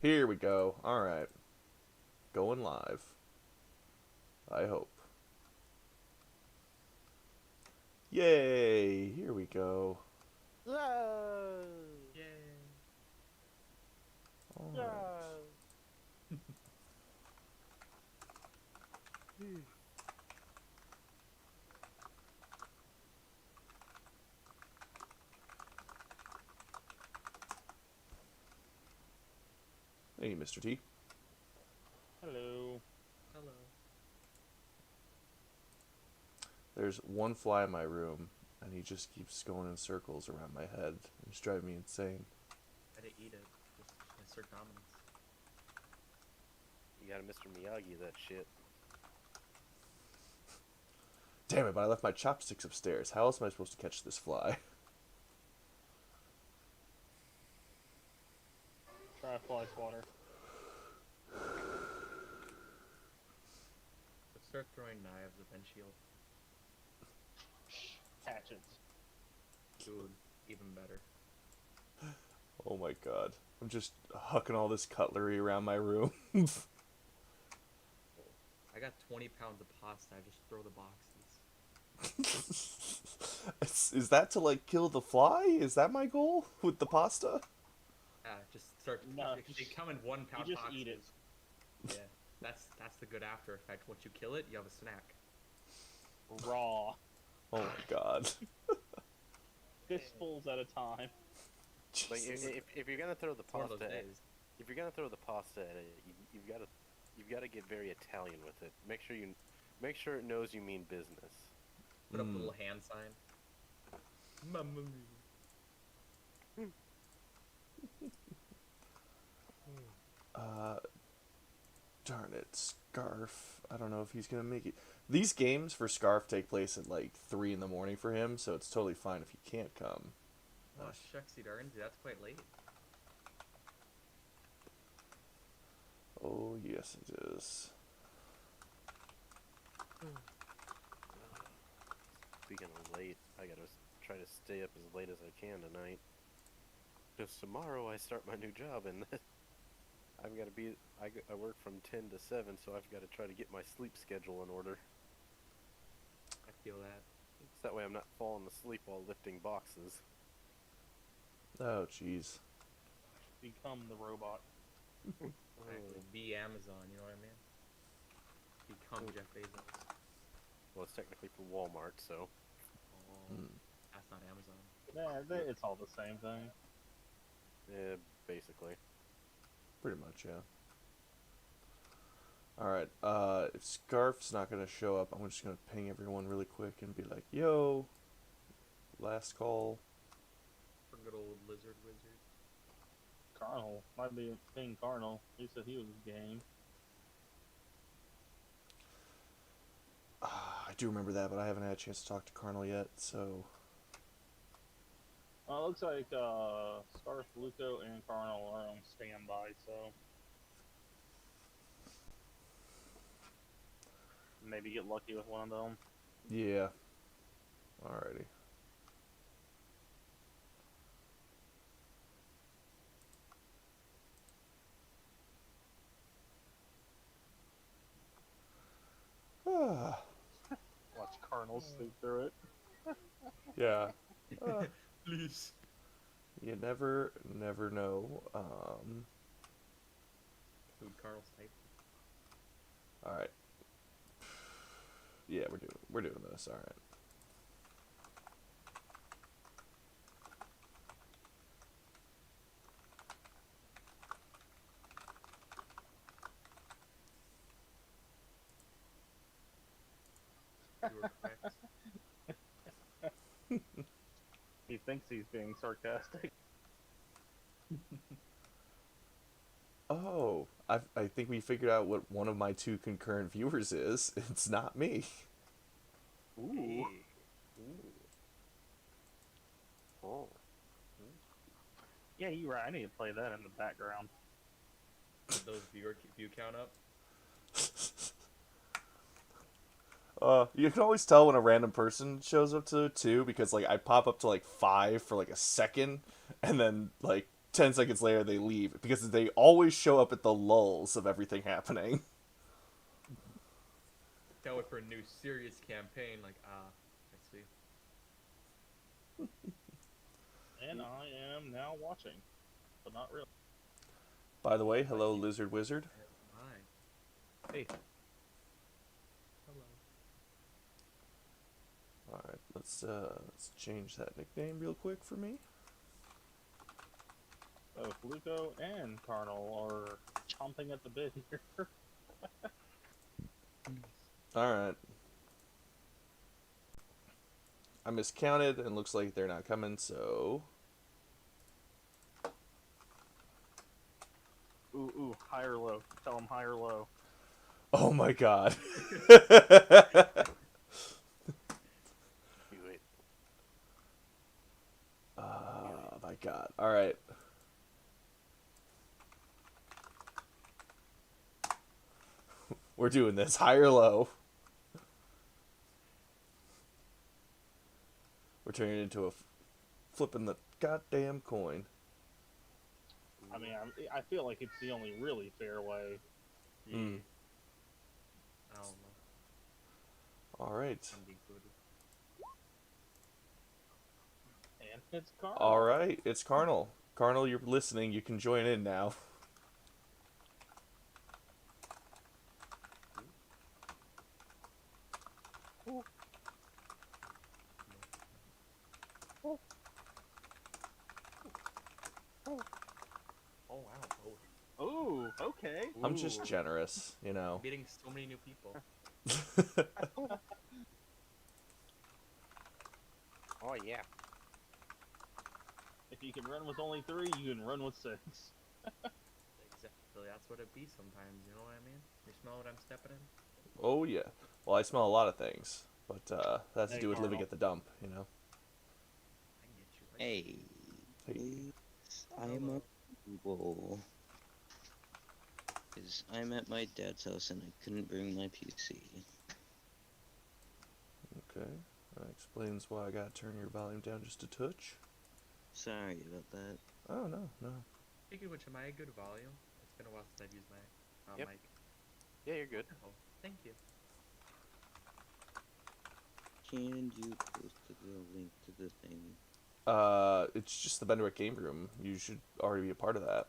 Here we go. Alright. Going live. I hope. Yay! Here we go. Yay! Yay. Alright. Yay! Hey, Mr. T. Hello. Hello. There's one fly in my room, and he just keeps going in circles around my head. It's driving me insane. I didn't eat it. Just insert dominance. You gotta Mr. Miyagi that shit. Damn it, but I left my chopsticks upstairs. How else am I supposed to catch this fly? Try fly swatter. Let's start throwing knives at windshield. Hatchets. Dude, even better. Oh my god. I'm just hucking all this cutlery around my room. I got 20 pounds of pasta. I just throw the boxes. Is that to, like, kill the fly? Is that my goal with the pasta? Just start. No, They come in 1 pound you just boxes. eat it. Yeah, that's the good after effect. Once you kill it, you have a snack. Raw. Oh my god. Fistfuls at a time. Like if you're gonna throw the It's one of pasta, those days. if you're gonna throw the pasta at it, you've gotta get very Italian with it. Make sure it knows you mean business. Put up a little hand sign. Mamma mia. Darn it, Scarf. I don't know if he's gonna make it. These games for Scarf take place at like 3 in the morning for him, so it's totally fine if he can't come. Oh, shucksy darnsy, that's quite late. Oh yes, it is. Speaking of late, I gotta try to stay up as late as I can tonight. Because tomorrow I start my new job and I've got to be. I work from 10 to 7, so I've got to try to get my sleep schedule in order. I feel that. So that way I'm not falling asleep while lifting boxes. Oh jeez. Become the robot. Exactly. Be Amazon, you know what I mean? Become Jeff Bezos. Well, it's technically for Walmart, so. Oh, that's not Amazon. Yeah, it's all the same thing. Yeah, basically. Pretty much, yeah. Alright, if Scarf's not gonna show up, I'm just gonna ping everyone really quick and be like, yo, last call. For good old lizard wizard. Carnal. Might be King Carnal. He said he was game. I do remember that, but I haven't had a chance to talk to Carnal yet, so... Well, it looks like Scarf, Luco, and Carnal are on standby, so maybe get lucky with one of them. Yeah. Alrighty. Ah, Watch Carnal sleep through it. yeah. Please. You never know. Food Carl's type. Alright. Yeah, we're doing this, alright. You were correct. He thinks he's being sarcastic. Oh, I think we figured out what one of my 2 concurrent viewers is. It's not me. Ooh. Hey. Ooh. Oh. Yeah, you're right. I need to play that in the background. Did those view count up? You can always tell when a random person shows up to 2 because like I pop up to like 5 for like a second, and then like 10 seconds later they leave because they always show up at the lulls of everything happening. Can't wait for a new serious campaign. Like, I see. And I am now watching, but not really. By the way, hello, Lizard Wizard. Hi. Hey. Hello. Alright, let's change that nickname real quick for me. Both Luco and Carnal are chomping at the bit here. Alright. I miscounted and looks like they're not coming, so... Ooh, high or low. Tell them high or low. Oh my god. You wait. Oh my god. Alright. We're doing this. High or low. We're turning it into a flipping the goddamn coin. I mean, I feel like it's the only really fair way. Hmm. I don't know. Alright. I'm being good. And it's Carnal. Alright, it's Carnal. Carnal, you're listening. You can join in now. Oh wow. Oh, Ooh, okay. I'm just generous, you know. meeting so many new people. Oh yeah. If you can run with only 3, you can run with 6. Exactly. That's what it be sometimes. You know what I mean? You smell what I'm stepping in? Oh yeah. Well, I smell a lot of things, but that has to Hey, do with living Carnal. at the dump, you know. I get you. Hey, Hey. please, I'm a Google. Because I'm at my dad's house and I couldn't bring my PC. Okay. That explains why I gotta turn your volume down just a touch. Sorry about that. Oh, no, no. Speaking of which, am I a good volume? It's been a while since I've used my Yep. mic. Yeah, you're good. Oh, thank you. Can you post the link to the thing? It's just the Benderwick Game Room. You should already be a part of that.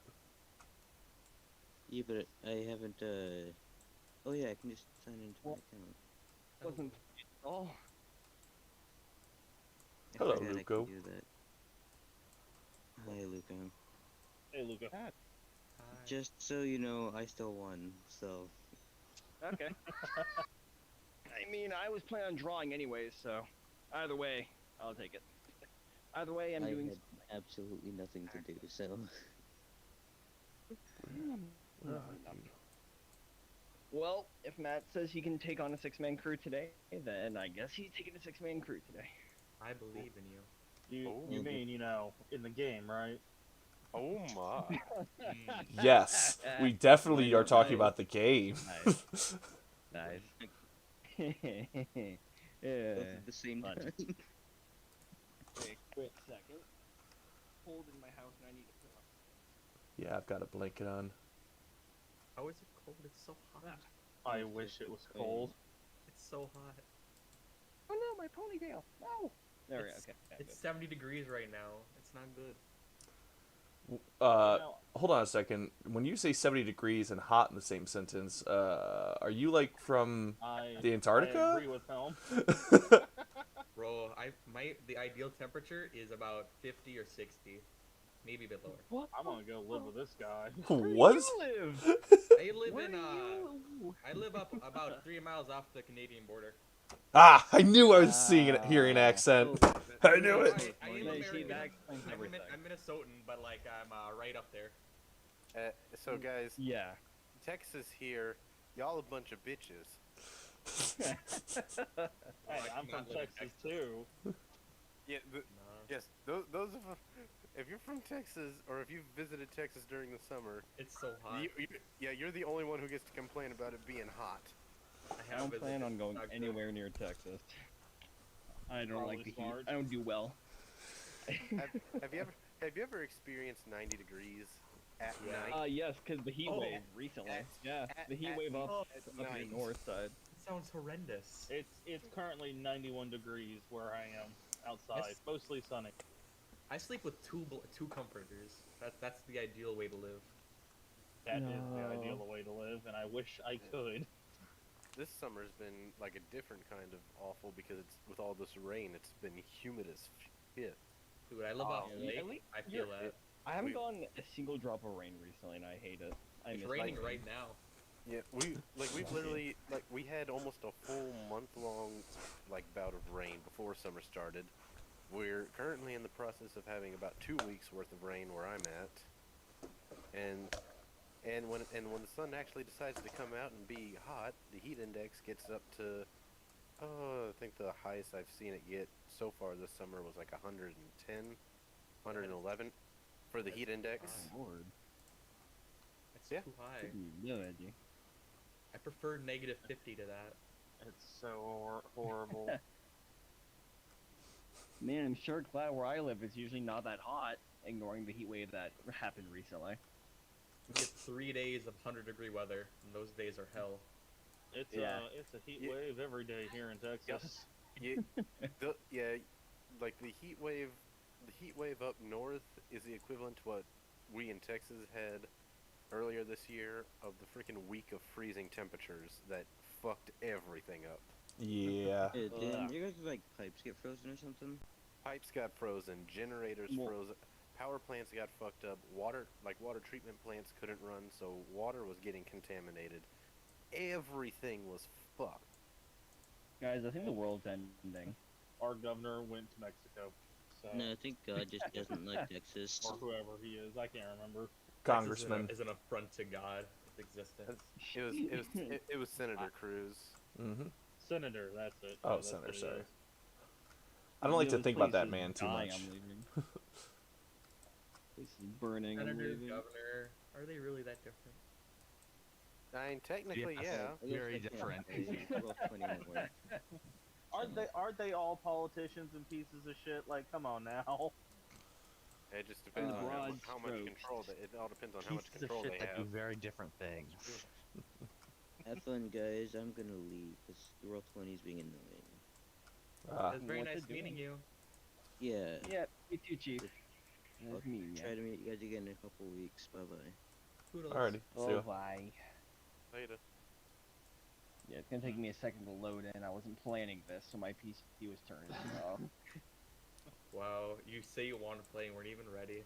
Yeah, but I haven't, Oh yeah, I can just sign into my account. Wasn't all. I Hello, forgot I Luco. can do that. Hi, Luco. Hey, Luca. Hi. Just so you know, I still won, so... Okay. I mean, I was planning on drawing anyways, so either way, I'll take it. Either way, I'm I doing. had absolutely nothing to do, so... Well, if Matt says he can take on a 6-man crew today, then I guess he's taking a 6-man crew today. I believe in you. You mean, in the game, right? Oh my. Yes, we definitely are talking about the game. Nice. Nice. Yeah. Both at the same fun. time. Okay, quick second. Cold in my house and I need to put up. Yeah, I've got a blanket on. How is it cold? It's so hot. I wish it was cold. It's so hot. Oh no, my ponytail! No! There we go, It's- okay. yeah, It's good. 70 degrees right now. It's not good. Now, Hold on a second. When you say 70 degrees and hot in the same sentence, are you like from the I Antarctica? agree with him. Bro, the ideal temperature is about 50 or 60. Maybe a bit lower. What? I'm gonna go live with this guy. What? You live? I live Where in do you- I live up about 3 miles off the Canadian border. Ah, I knew I was seeing it, hearing an accent. I knew it. I am Yeah, American. see, that explains everything. I'm Minnesotan, but like I'm right up there. So guys, Yeah. Texas here, y'all a bunch of bitches. Hey, I I'm cannot from live in Texas too. Yeah, No. yes. Those of if you're from Texas or if you've visited Texas during the summer, It's so hot. you're the only one who gets to complain about it being hot. I don't plan visited. on going Not good. anywhere near Texas. I don't Probably like the heat. smart. I don't do well. Have you Have you ever experienced 90 degrees at Yeah. night? Yes, because the heat Oh, wave recently. at- The heat at wave up your night. north side. It sounds horrendous. It's currently 91 degrees where I am outside, Yes. mostly sunny. I sleep with two comforters. That's the ideal way to live. That is the No. ideal way to live, and I wish I could. This summer's been like a different kind of awful because it's with all this rain. It's been humid as shit. Dude, I live off Oh, lake. at least I feel you're- that. I haven't We- gotten a single drop of rain recently, and I hate it. I It's miss raining rain. right now. Yeah, we've literally we had almost a full month-long bout of rain before summer started. We're currently in the process of having about 2 weeks worth of rain where I'm at, and when the sun actually decides to come out and be hot, the heat index gets up to I think the highest I've seen it get so far this summer was like 110, 111 for the heat index. Oh, Lord. It's Yeah. too high. No, Edgy. I prefer -50 to that. It's so horrible. Man, I'm sure glad where I live is usually not that hot, ignoring the heat wave that happened recently. We get 3 days of 100-degree weather, and those days are hell. It's a heat Yeah. wave every day here in Texas. Like the heat wave up north is the equivalent to what we in Texas had earlier this year of the freaking week of freezing temperatures that fucked everything up. Yeah. Didn't your guys' pipes get frozen or something? Pipes got frozen, generators Well- frozen, power plants got fucked up, water treatment plants couldn't run, so water was getting contaminated. Everything was fucked. Guys, I think the world's ending. Our governor went to Mexico, so No, I think God just doesn't like Texas. or whoever he is, I can't remember. Congressman. Texas is an affront to God, its existence. It was Senator Cruz. Mm-hmm. Senator, that's it. Oh, Yeah, that's Senator, what it sorry. is. I don't like Yeah, to this think about place that is man too dying, much. I'm leaving. This is burning. I'm Senator, leaving. governor, are they really that different? I mean, technically, yeah. I guess Very I can't different. say 1220 won't work. Aren't they all politicians and pieces of shit? Like, come on now. It just depends on broad how much strokes. control. It all depends on how much Pieces of control shit they that do have. very different things. Have fun, guys. I'm gonna leave because the Roll 20 is being annoying. Ah, It's very What's nice it doing? meeting you. Yeah. Yeah, you too, Chief. I'll Nice meeting try you. to meet you guys again in a couple weeks. Bye bye. Toodles. alrighty. See Oh, ya. bye. Later. Yeah, it's gonna take me a second to load in. I wasn't planning this, so my PC was turned off. Wow, you say you want to play and weren't even ready.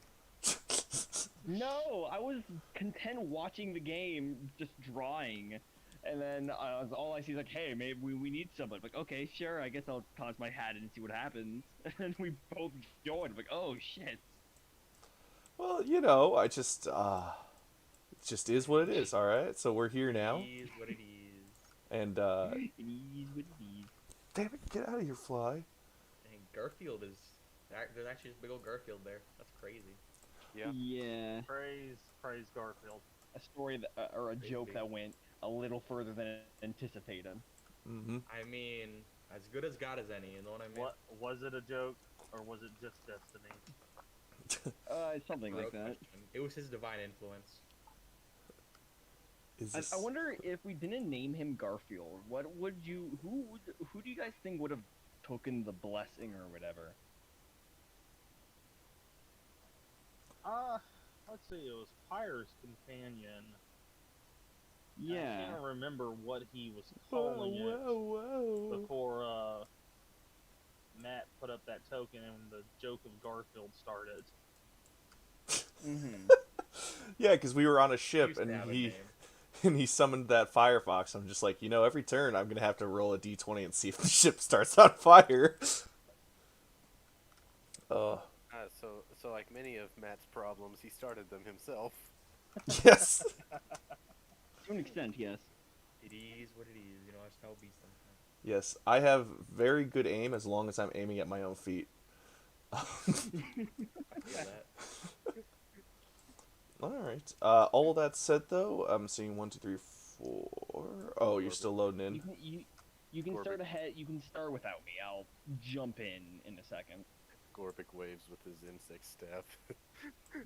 No, I was content watching the game, just drawing. And then all I see is like, hey, maybe we need somebody. Like, okay, sure, I guess I'll toss my hat in and see what happens. And we both joined. Like, oh shit. Well, you know, it just is what it is. All right. So we're here now, It is what it is. and It is what it is. damn it, get out of here, fly. And Garfield is... There's actually this big old Garfield there. That's crazy. Yeah. Yeah. Praise Garfield. A story that, or a joke Crazy. that went a little further than anticipated. Mm-hmm. I mean, as good as God as any, you know what I mean? What was it a joke or was it just destiny? Something Real like that. question. It was his divine influence. Is this? I wonder if we didn't name him Garfield, what would you? Who do you guys think would have taken the blessing or whatever? Let's see, it was Pyre's companion. I Yeah. can't remember what he was Whoa, calling it whoa. before Matt put up that token and the joke of Garfield started. Mm-hmm. Yeah, because we were on a ship Used to and have a he name. and he summoned that Firefox. I'm just like, you know, every turn I'm gonna have to roll a d20 and see if the ship starts on fire. So like many of Matt's problems, he started them himself. Yes. To an extent, yes. It is what it is. You know, that's how it be sometimes. Yes, I have very good aim as long as I'm aiming at my own feet. I feel that. All right. All that said, though, I'm seeing 1, 2, 3, 4. Oh, you're still loading You in. can you can Corbett. start ahead. You can start without me. I'll jump in a second. ascorbic waves with his insect staff.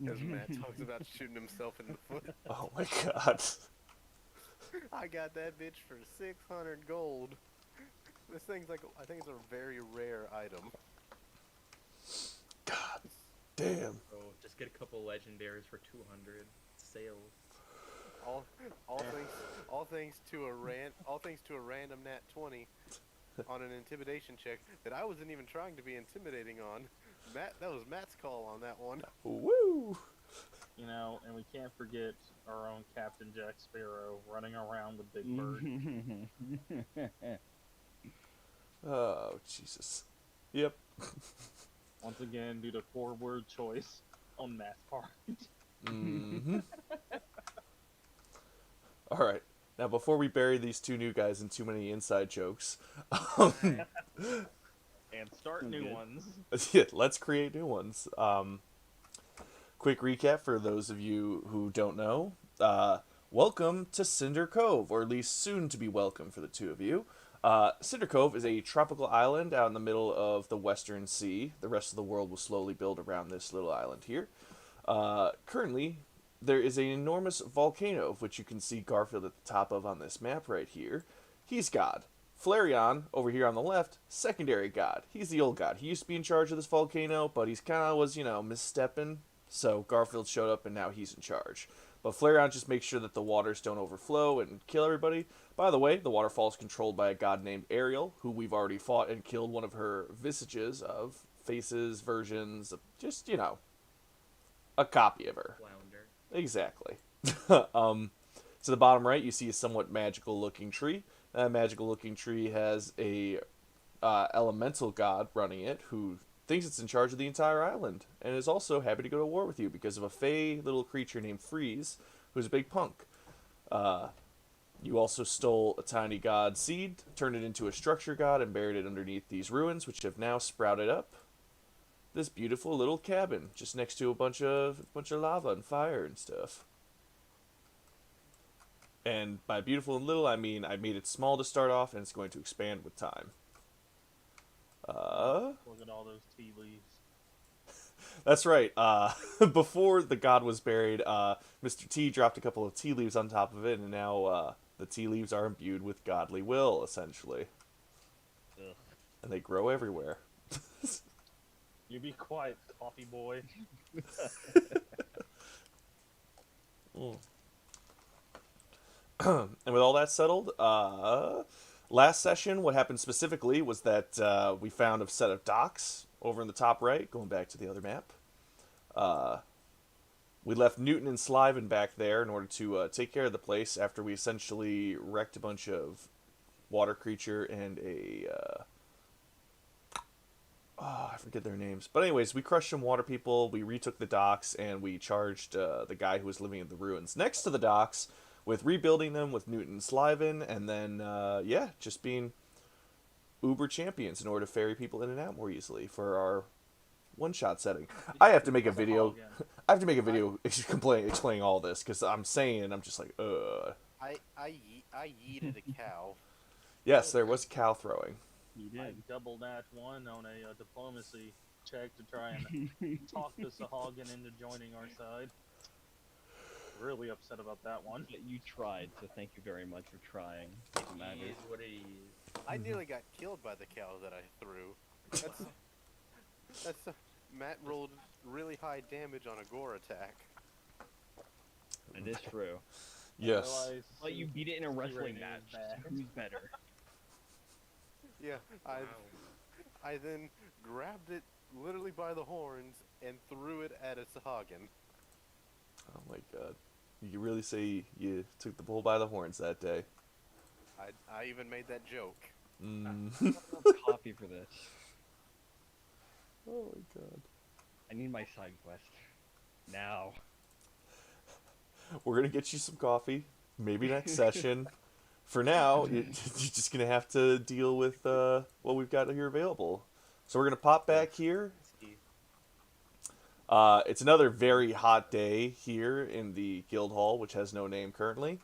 As Matt talks about shooting himself in the foot. Oh my god. I got that bitch for 600 gold. This thing's like, I think it's a very rare item. God damn. So just get a couple legendaries for 200 sales. All thanks to a random nat 20 on an intimidation check that I wasn't even trying to be intimidating on. That was Matt's call on that one. Woo! You know, and we can't forget our own Captain Jack Sparrow running around with Big Bird. Oh, Jesus. Yep. Once again, due to poor word choice on Matt's part. Mm-hmm. All right. Now, before we bury these two new guys in too many inside jokes, And start new Good. ones. yeah, let's create new ones. Quick recap for those of you who don't know. Welcome to Cinder Cove, or at least soon to be welcome for the two of you. Cinder Cove is a tropical island out in the middle of the Western Sea. The rest of the world will slowly build around this little island here. Currently, there is an enormous volcano, which you can see Garfield at the top of on this map right here. He's God. Flareon, over here on the left, secondary God. He's the old God. He used to be in charge of this volcano, but he's kind of was, misstepping. So Garfield showed up, and now he's in charge. But Flareon just makes sure that the waters don't overflow and kill everybody. By the way, the waterfall is controlled by a god named Ariel, who we've already fought and killed one of her visages of faces, versions, of just, a copy of her. Flounder. Exactly. To the bottom right, you see a somewhat magical-looking tree. That magical-looking tree has a elemental god running it who thinks it's in charge of the entire island and is also happy to go to war with you because of a fey little creature named Freeze, who's a big punk. You also stole a tiny god seed, turned it into a structure god, and buried it underneath these ruins, which have now sprouted up this beautiful little cabin just next to a bunch of lava and fire and stuff. And by beautiful and little, I mean I made it small to start off, and it's going to expand with time. Look at all those tea leaves. That's right. Before the god was buried, Mr. T dropped a couple of tea leaves on top of it, and now the tea leaves are imbued with godly will, essentially. Ugh. And they grow everywhere. You be quiet, coffee boy. And with all that settled, last session, what happened specifically was that we found a set of docks over in the top right, going back to the other map. We left Newton and Sliven back there in order to take care of the place after we essentially wrecked a bunch of water creature and I forget their names. But anyways, we crushed some water people, we retook the docks, and we charged the guy who was living in the ruins next to the docks with rebuilding them with Newton and Sliven, and then, just being uber champions in order to ferry people in and out more easily for our one-shot setting. I have to make a video. I have to make a video explaining all this, because I'm saying it, I'm just like, I yeeted a cow. Yes, there was cow throwing. You I did. doubled that one on a diplomacy check to try and talk the Sahagin into joining our side. Really upset about that one. You tried, so thank you very much for trying. It is what it is. I nearly got killed by the cow that I threw. That's Matt rolled really high damage on a gore attack. It is true. Yes. Realize Well, you beat it in a wrestling Rating match. is bad. Who's better? Yeah, Wow. I then grabbed it literally by the horns and threw it at a Sahagin. Oh my god. You really say you took the bull by the horns that day. I even made that joke. Mm. Coffee for this. Oh my god. I need my side quest. Now. We're gonna get you some coffee. Maybe next session. For now, you're just gonna have to deal with what we've got here available. So we're gonna pop back here. It's another very hot day here in the guild hall, which has no name currently.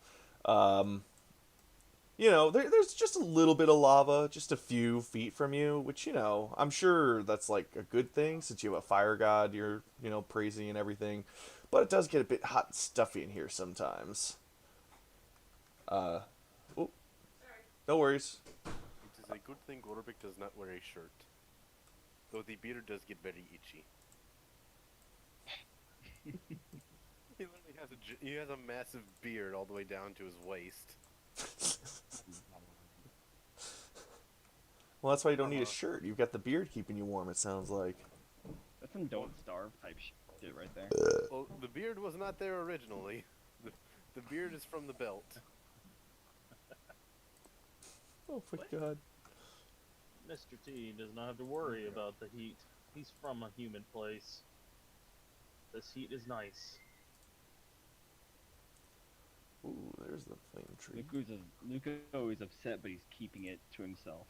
you know, there's just a little bit of lava, just a few feet from you, which, you know, I'm sure that's like a good thing since you have a fire god you're, you know, praising and everything. But it does get a bit hot and stuffy in here sometimes. Uh, oh, no worries. It is a good thing Gorbik does not wear a shirt. Though the beard does get very itchy. He literally has he has a massive beard all the way down to his waist. Well, that's why you don't need a shirt. You've got the beard keeping you warm, it sounds like. That's some don't starve type shit right there. Well, the beard was not there originally. The beard is from the belt. Oh my god. Mr. T does not have to worry about the heat. He's from a humid place. This heat is nice. Ooh, there's the flame tree. Luco is upset, but he's keeping it to himself.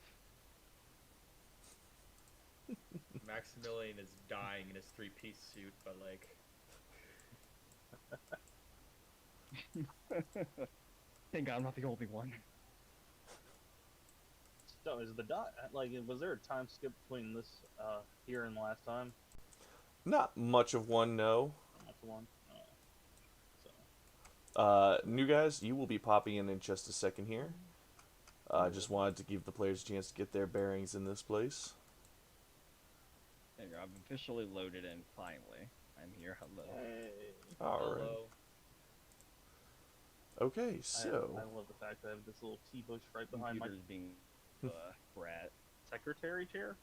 Maximilian is dying in his three-piece suit, but like, Thank God I'm not the only one. So is the dot like? Was there a time skip between this here and the last time? Not much of one, no. That's the one. So New guys, you will be popping in just a second here. I just wanted to give the players a chance to get their bearings in this place. There you go. I've officially loaded in. Finally, I'm here. Hello. All right. hello. Okay, so I love the fact that I have this little tea bush right behind my Computer's being brat. secretary chair,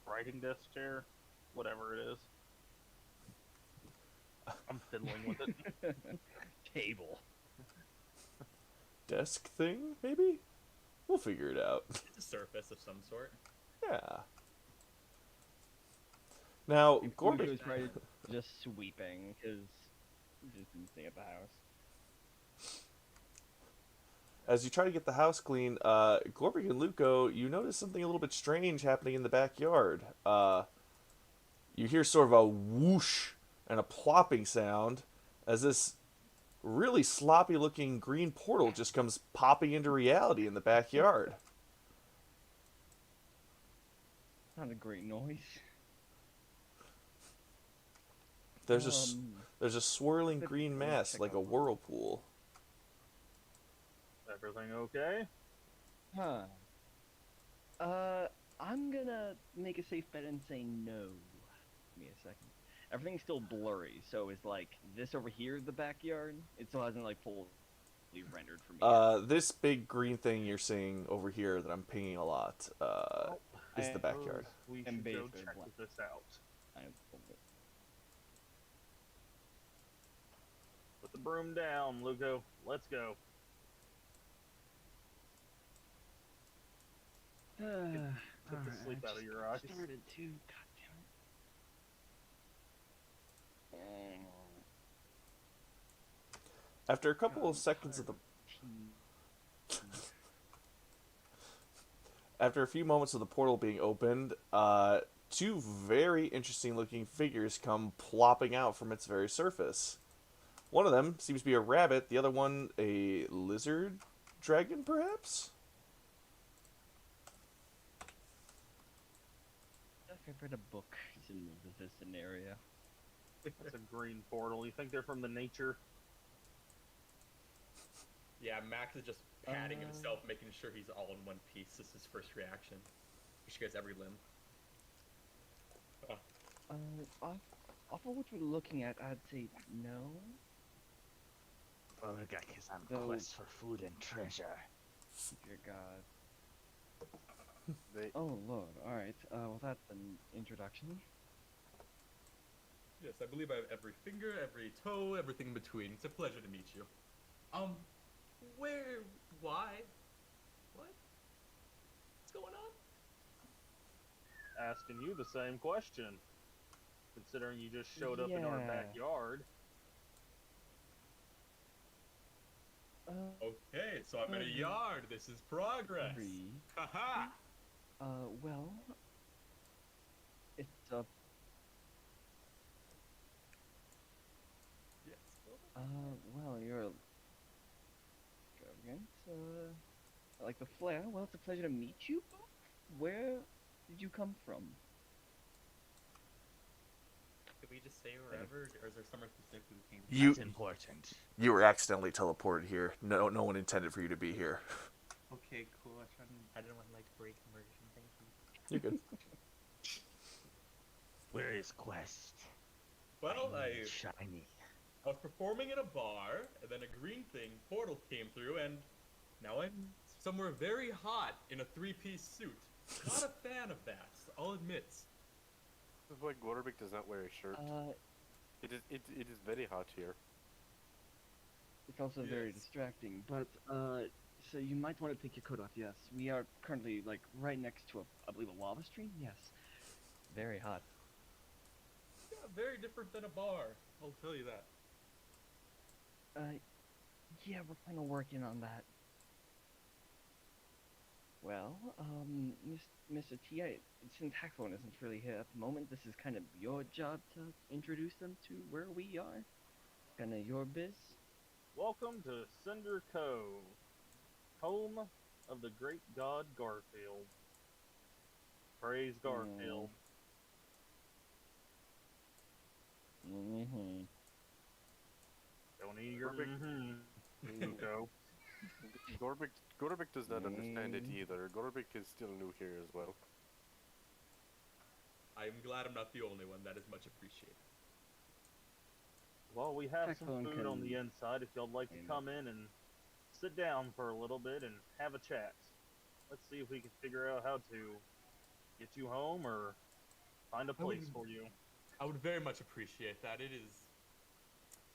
writing desk chair, whatever it is. I'm fiddling with it. Table. desk thing, maybe? We'll figure it out. It's a surface of some sort. Yeah. Now, Luco's Gorbik, probably just sweeping because he just didn't stay at the house. as you try to get the house clean, Gorbik and Luco, you notice something a little bit strange happening in the backyard. You hear sort of a whoosh and a plopping sound as this really sloppy looking green portal just comes popping into reality in the backyard. Not a great noise. There's a swirling green mass like a whirlpool. Everything okay? Huh. I'm gonna make a safe bet and say no. Give me a second. Everything's still blurry, so is like this over here the backyard? It still hasn't like fully rendered for me. This big green thing you're seeing over here that I'm pinging a lot is I the backyard. We And should go basically check blank. this out. Put the broom down, Lugo. Let's go. Take the sleep out of your eyes. Started to. God damn it. After a couple of seconds of the After a few moments of the portal being opened, two very interesting looking figures come plopping out from its very surface. One of them seems to be a rabbit, the other one a lizard dragon, perhaps? I've read a book similar to this scenario. That's a green portal. You think they're from the nature? Yeah, Max is just patting himself, making sure he's all in one piece. This is his first reaction. He should every limb. Off of what we're looking at, I'd say no. Bulgak is on Though- quest for food and treasure. Dear God. They, Oh Lord. All right. Well, that's an introduction. Yes, I believe I have every finger, every toe, everything in between. It's a pleasure to meet you. Where? Why? What? What's going on? Asking you the same question. Considering you just showed up in our Yeah. backyard. Okay, so I'm in a yard. This is progress. Haha. Well, it's Yes. well, you're extravagant. like the flare. Well, it's a pleasure to meet you. Where did you come from? Did we just say wherever, or is there somewhere specifically we came You That's important. you were accidentally teleported here. No one intended for you to be here. from? Okay, cool. I didn't want to like break immersion. Thank you. You're good. Where is Quest? Well, Shiny, shiny. I was performing in a bar, and then a green thing portal came through, and now I'm somewhere very hot in a three-piece suit. Not a fan of that, I'll admit. This is why Gorbik does not wear a shirt. It is very hot here. It's also very Yes. distracting. But so you might want to take your coat off. Yes, we are currently like right next to I believe a lava stream. Yes, very hot. Yeah, very different than a bar. I'll tell you that. Yeah, we're kind of working on that. Well, Mr. T, since Hackthorn isn't really here at the moment, this is kind of your job to introduce them to where we are. Kind of your biz. Welcome to Cinder Cove, home of the great god Garfield. Praise Garfield. Mm-hmm. Don't eat your Go. Gorbik does not understand it either. Gorbik is still new here as well. I'm glad I'm not the only one. That is much appreciated. Well, we have some Excellent, food on the can- inside if y'all like to come in and sit down for a little bit and have a chat. Let's see if we can figure out how to get you home or find a place for you. I would very much appreciate that. It is...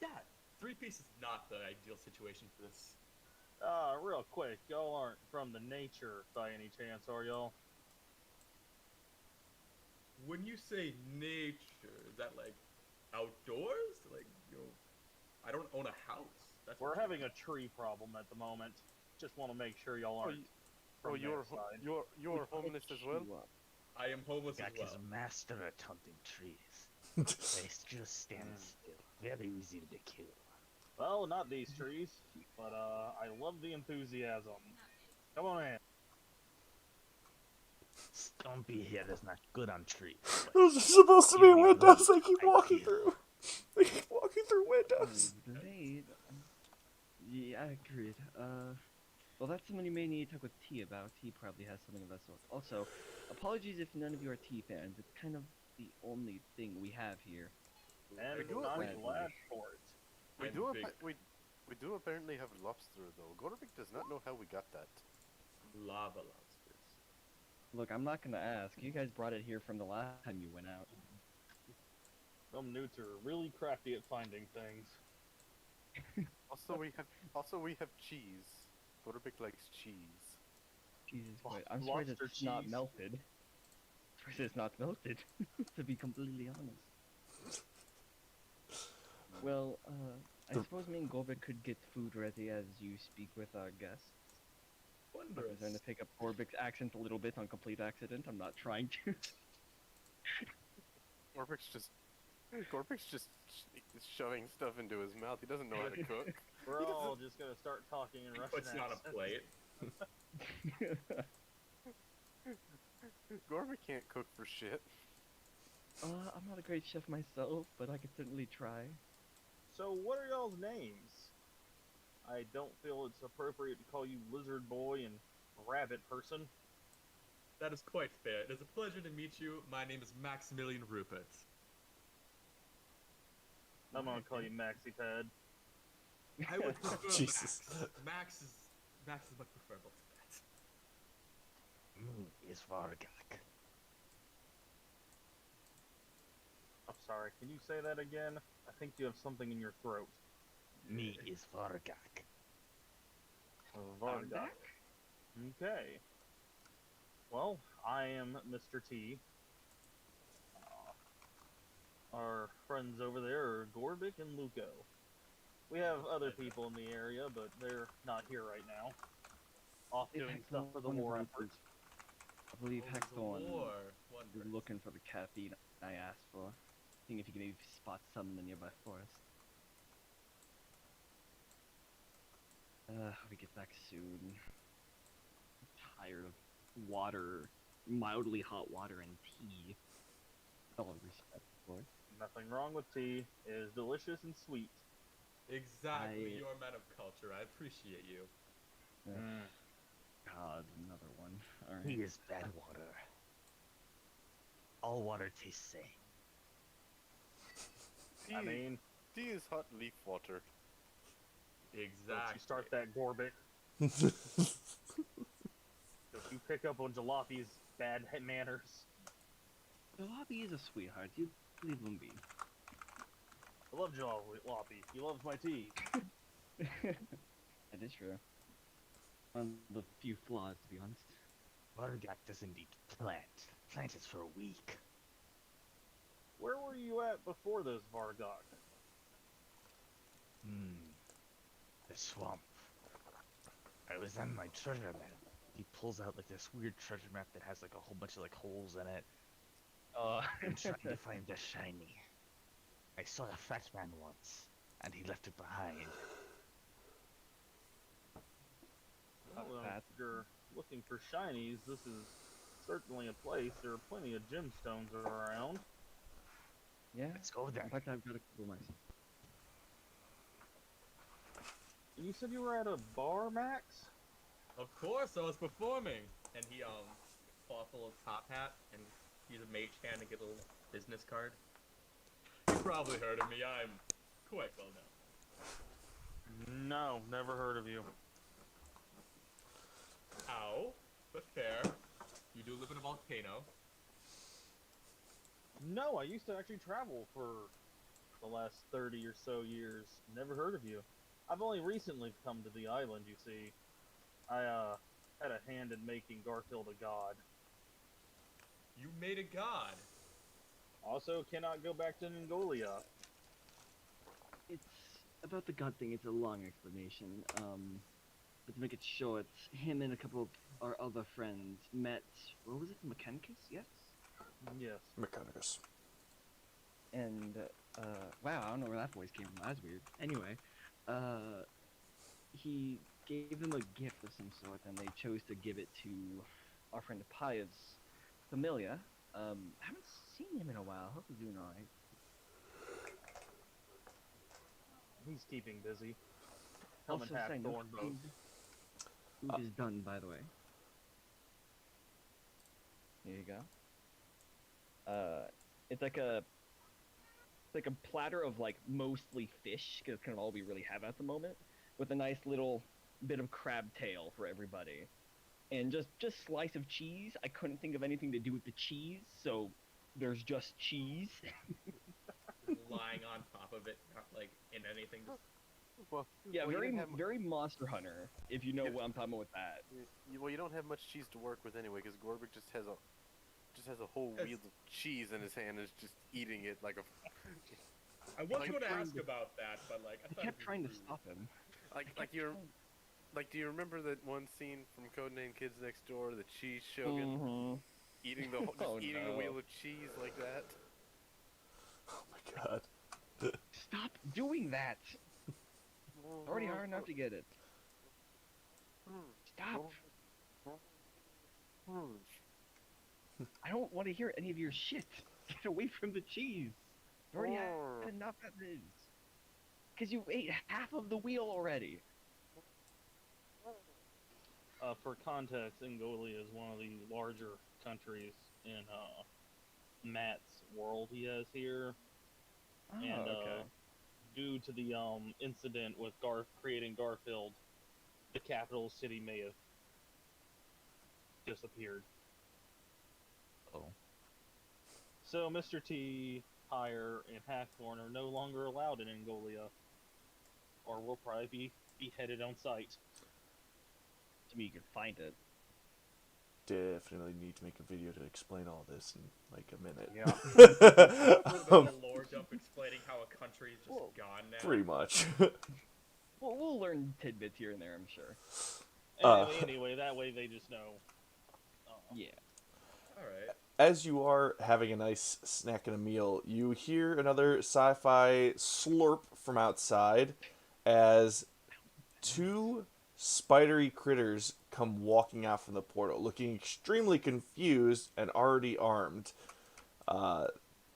Yeah, three-piece is not the ideal situation for this. Real quick, y'all aren't from the nature by any chance, are y'all? When you say nature, is that like outdoors? Like, you know, I don't own a house. That's We're what having a tree problem at the moment. Just want to make sure y'all aren't from you're that side. you're homeless as well. I am homeless Gak as well. is master at hunting trees. They just stand still. Very easy to kill. Well, not these trees, but I love the enthusiasm. Come on in. Stumpy here is not good on trees. Those are supposed to be Give me windows. room, They keep I walking kill. through. They keep walking through windows. Indeed. Yeah, agreed. Well, that's something you may need to talk with T about. T probably has something of that sort. Also, apologies if none of you are T fans. It's kind of the only thing we have here. And We do- I'm we- glad for it. We I'm do big. we do apparently have lobster though. Gorbik does not know how we got that. Lava lobsters. Look, I'm not gonna ask. You guys brought it here from the last time you went out. Some newts are really crafty at finding things. Also we have cheese. Gorbik likes cheese. Jesus Lo- Christ. I'm surprised lobster it's not cheese. melted. Surprised it's not melted, to be completely honest. Well, I suppose me and Gorbik could get food ready as you speak with our guests. I'm Wondrous. trying to pick up Gorbik's accent a little bit on complete accident. I'm not trying to. Gorbik's just shoving stuff into his mouth. He doesn't know how to cook. We're all just gonna start talking in Russian Puts it on a accents. plate. Gorbik can't cook for shit. I'm not a great chef myself, but I could certainly try. So, what are y'all's names? I don't feel it's appropriate to call you Lizard Boy and Rabbit Person. That is quite fair. It is a pleasure to meet you. My name is Maximilian Rupert. I'm gonna call you Maxi Pad. I would prefer Jesus. Max. Max is much preferable to that. Me is Vargak. I'm sorry, can you say that again? I think you have something in your throat. Me is Vargak. Varga. Okay. Well, I am Mr. T. Our friends over there are Gorbik and Luco. We have other people in the area, but they're not here right now. Off If doing stuff for the Hexthorn war is effort. I believe Oh, the Hexthorn war. is Wondrous. looking for the caffeine I asked for. Seeing if you can maybe spot some in the nearby forest. We get back soon. tired of water, mildly hot water and tea. With all respect, of course. Nothing wrong with tea. It is delicious and sweet. Exactly, I- you're a man of culture. I appreciate you. Mm. God, another one. All right. Tea is bad water. All water tastes same. Tea, I mean, tea is hot leaf water. Exactly. don't you start that, Gorbik. Don't you pick up on Jalopy's bad manners. Jalopy is a sweetheart. You leave him be. I love Jalopy. He loves my tea. That is true. One of the few flaws, to be honest. Vargak doesn't eat plant. Plant is for a week. Where were you at before this, Vargok? The swamp. I was on my treasure map. He pulls out like this weird treasure map that has like a whole bunch of like holes in it. I'm trying to find the shiny. I saw a fat man once, and he left it behind. Well, That- if you're looking for shinies, this is certainly a place. There are plenty of gemstones around. Yeah. Let's go In there. fact, I've got a couple myself. You said you were at a bar, Max? Of course, I was performing, and he pull off a little top hat and use a mage hand to get a little business card. You probably heard of me. I'm quite well known. No, never heard of you. Ow, but fair. You do live in a volcano. No, I used to actually travel for the last 30 or so years. Never heard of you. I've only recently come to the island, you see. I had a hand in making Garfield a god. You made a god. Also, cannot go back to Mongolia. It's about the god thing. It's a long explanation. But to make it short, him and a couple of our other friends met. What was it, Mechanicus? Yes. Yes. Mechanicus. And wow, I don't know where that voice came from. That's weird. Anyway, he gave them a gift of some sort, and they chose to give it to our friend Paya's familia. Haven't seen him in a while. Hope he's doing alright. He's keeping busy. Also Helmet hat, saying, no thorn bow. food is done, by the way. Here you go. It's like a platter of like mostly fish, because it's kind of all we really have at the moment, with a nice little bit of crab tail for everybody, and just slice of cheese. I couldn't think of anything to do with the cheese, so there's just cheese. Lying on top of it, not like in anything. Just... Well, Yeah, well, you very didn't have, very Monster Hunter, if you know Yeah. what I'm talking about with that. well, you don't have much cheese to work with anyway, because Gorbik just has a whole Yes. wheel of cheese in his hand and is just eating it like a I was Like- going to ask about that, but like I I thought kept it was trying to rude. stop him. do you remember that one scene from Codename Kids Next Door, the cheese shogun eating the Oh, eating the no. wheel of cheese like that? Oh my god. Stop doing that! Already hard enough to get it. Stop! I don't want to hear any of your shit. Get away from the cheese. I've already had enough as is. Because you ate half of the wheel already. For context, Mongolia is one of the larger countries in Matt's world he has here. Oh, And okay. due to the incident with creating Garfield, the capital city may have disappeared. Oh. So Mr. T, Pyre, and Hackthorn are no longer allowed in Mongolia, or will probably be beheaded on sight. To me, you can find it. Definitely need to make a video to explain all this in like a minute. Yeah. A little bit of a lore dump explaining how a country is just Whoa. gone now. Pretty much. Well, we'll learn tidbits here and there, I'm sure. Anyway, that way they just know. Yeah. All right. As you are having a nice snack and a meal, you hear another sci-fi slurp from outside as two spidery critters come walking out from the portal, looking extremely confused and already armed.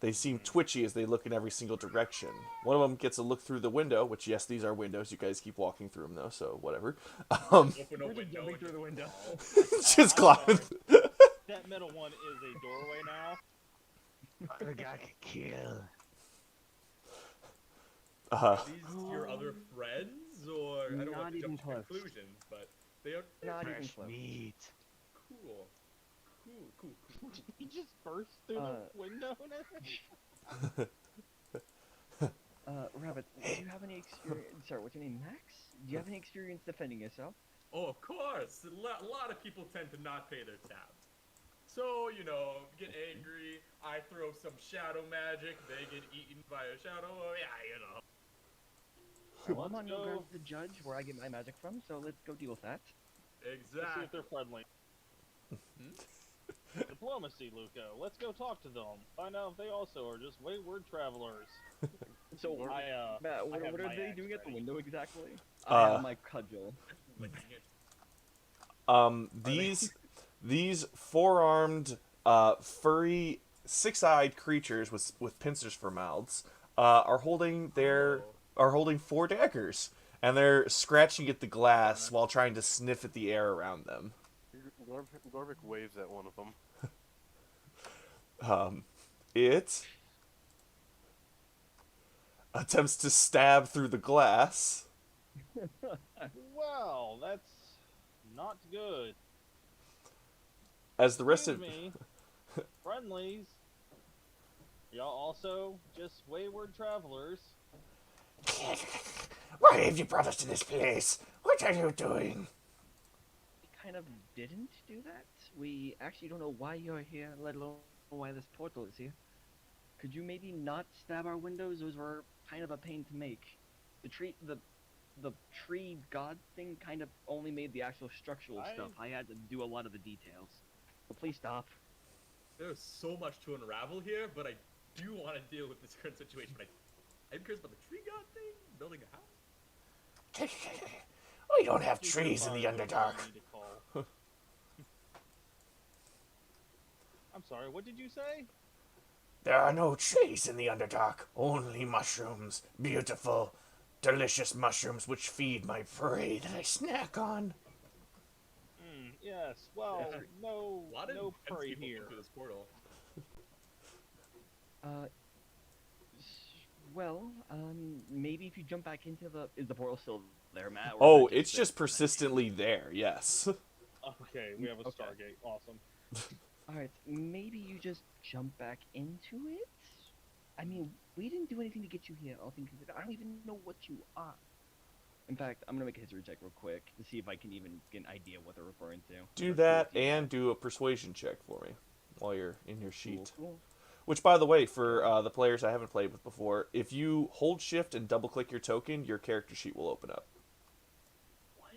They seem twitchy as they look in every single direction. One of them gets a look through the window, which, yes, these are windows. You guys keep walking through them, though, so whatever. Open a We're window just jumping and through the window. Just climbing. That middle one is a doorway now. The guy could kill. Are these your other friends, or I don't Not want to even jump to close. conclusions, but they are Not even Fresh close. meat. cool. Cool. He just burst through the window and everything. Rabbit, do you have any experience? Sorry, what's your name, Max? Do you have any experience defending yourself? Oh, of course. A lot of people tend to not pay their tabs. So, get angry, I throw some shadow magic, they get eaten by a shadow, I'm on your ground the judge where I get my magic from, so let's go deal with that. Let's see if Exactly. they're friendly. Diplomacy, Luco. Let's go talk to them. Find out if they also are just wayward travelers. So, Matt, what have are my they axe doing at the ready. window exactly? I have my cudgel. Licking it. These four-armed, furry, six-eyed creatures with pincers for mouths are holding four daggers, and they're scratching at the glass while trying to sniff at the air around them. Gorvik waves at one of them. It attempts to stab through the glass. Well, that's not good. As the rest Excuse of me, friendlies. Y'all also just wayward travelers. Why have you brought us to this place? What are you doing? We kind of didn't do that. We actually don't know why you're here, let alone why this portal is here. Could you maybe not stab our windows? Those were kind of a pain to make. The tree god thing kind of only made the actual structural stuff. I had to do a lot of the details. So please stop. There's so much to unravel here, but I do want to deal with this current situation. I'm curious about the tree god thing, building a house. We don't have trees in the Underdark. I'm sorry, what did you say? There are no trees in the Underdark, only mushrooms. Beautiful, delicious mushrooms which feed my prey that I snack on. Yes, well, no prey here. Through this portal. Maybe if you jump back into is the portal still there, Matt? Oh, it's just persistently there, yes. Okay, we have a Stargate. Awesome. Alright, maybe you just jump back into it? I mean, we didn't do anything to get you here. I don't even know what you are. In fact, I'm gonna make a history check real quick to see if I can even get an idea of what they're referring to. Do that and do a persuasion check for me while you're in your sheet. Cool. Which, by the way, for the players I haven't played with before, if you hold shift and double-click your token, your character sheet will open up. What?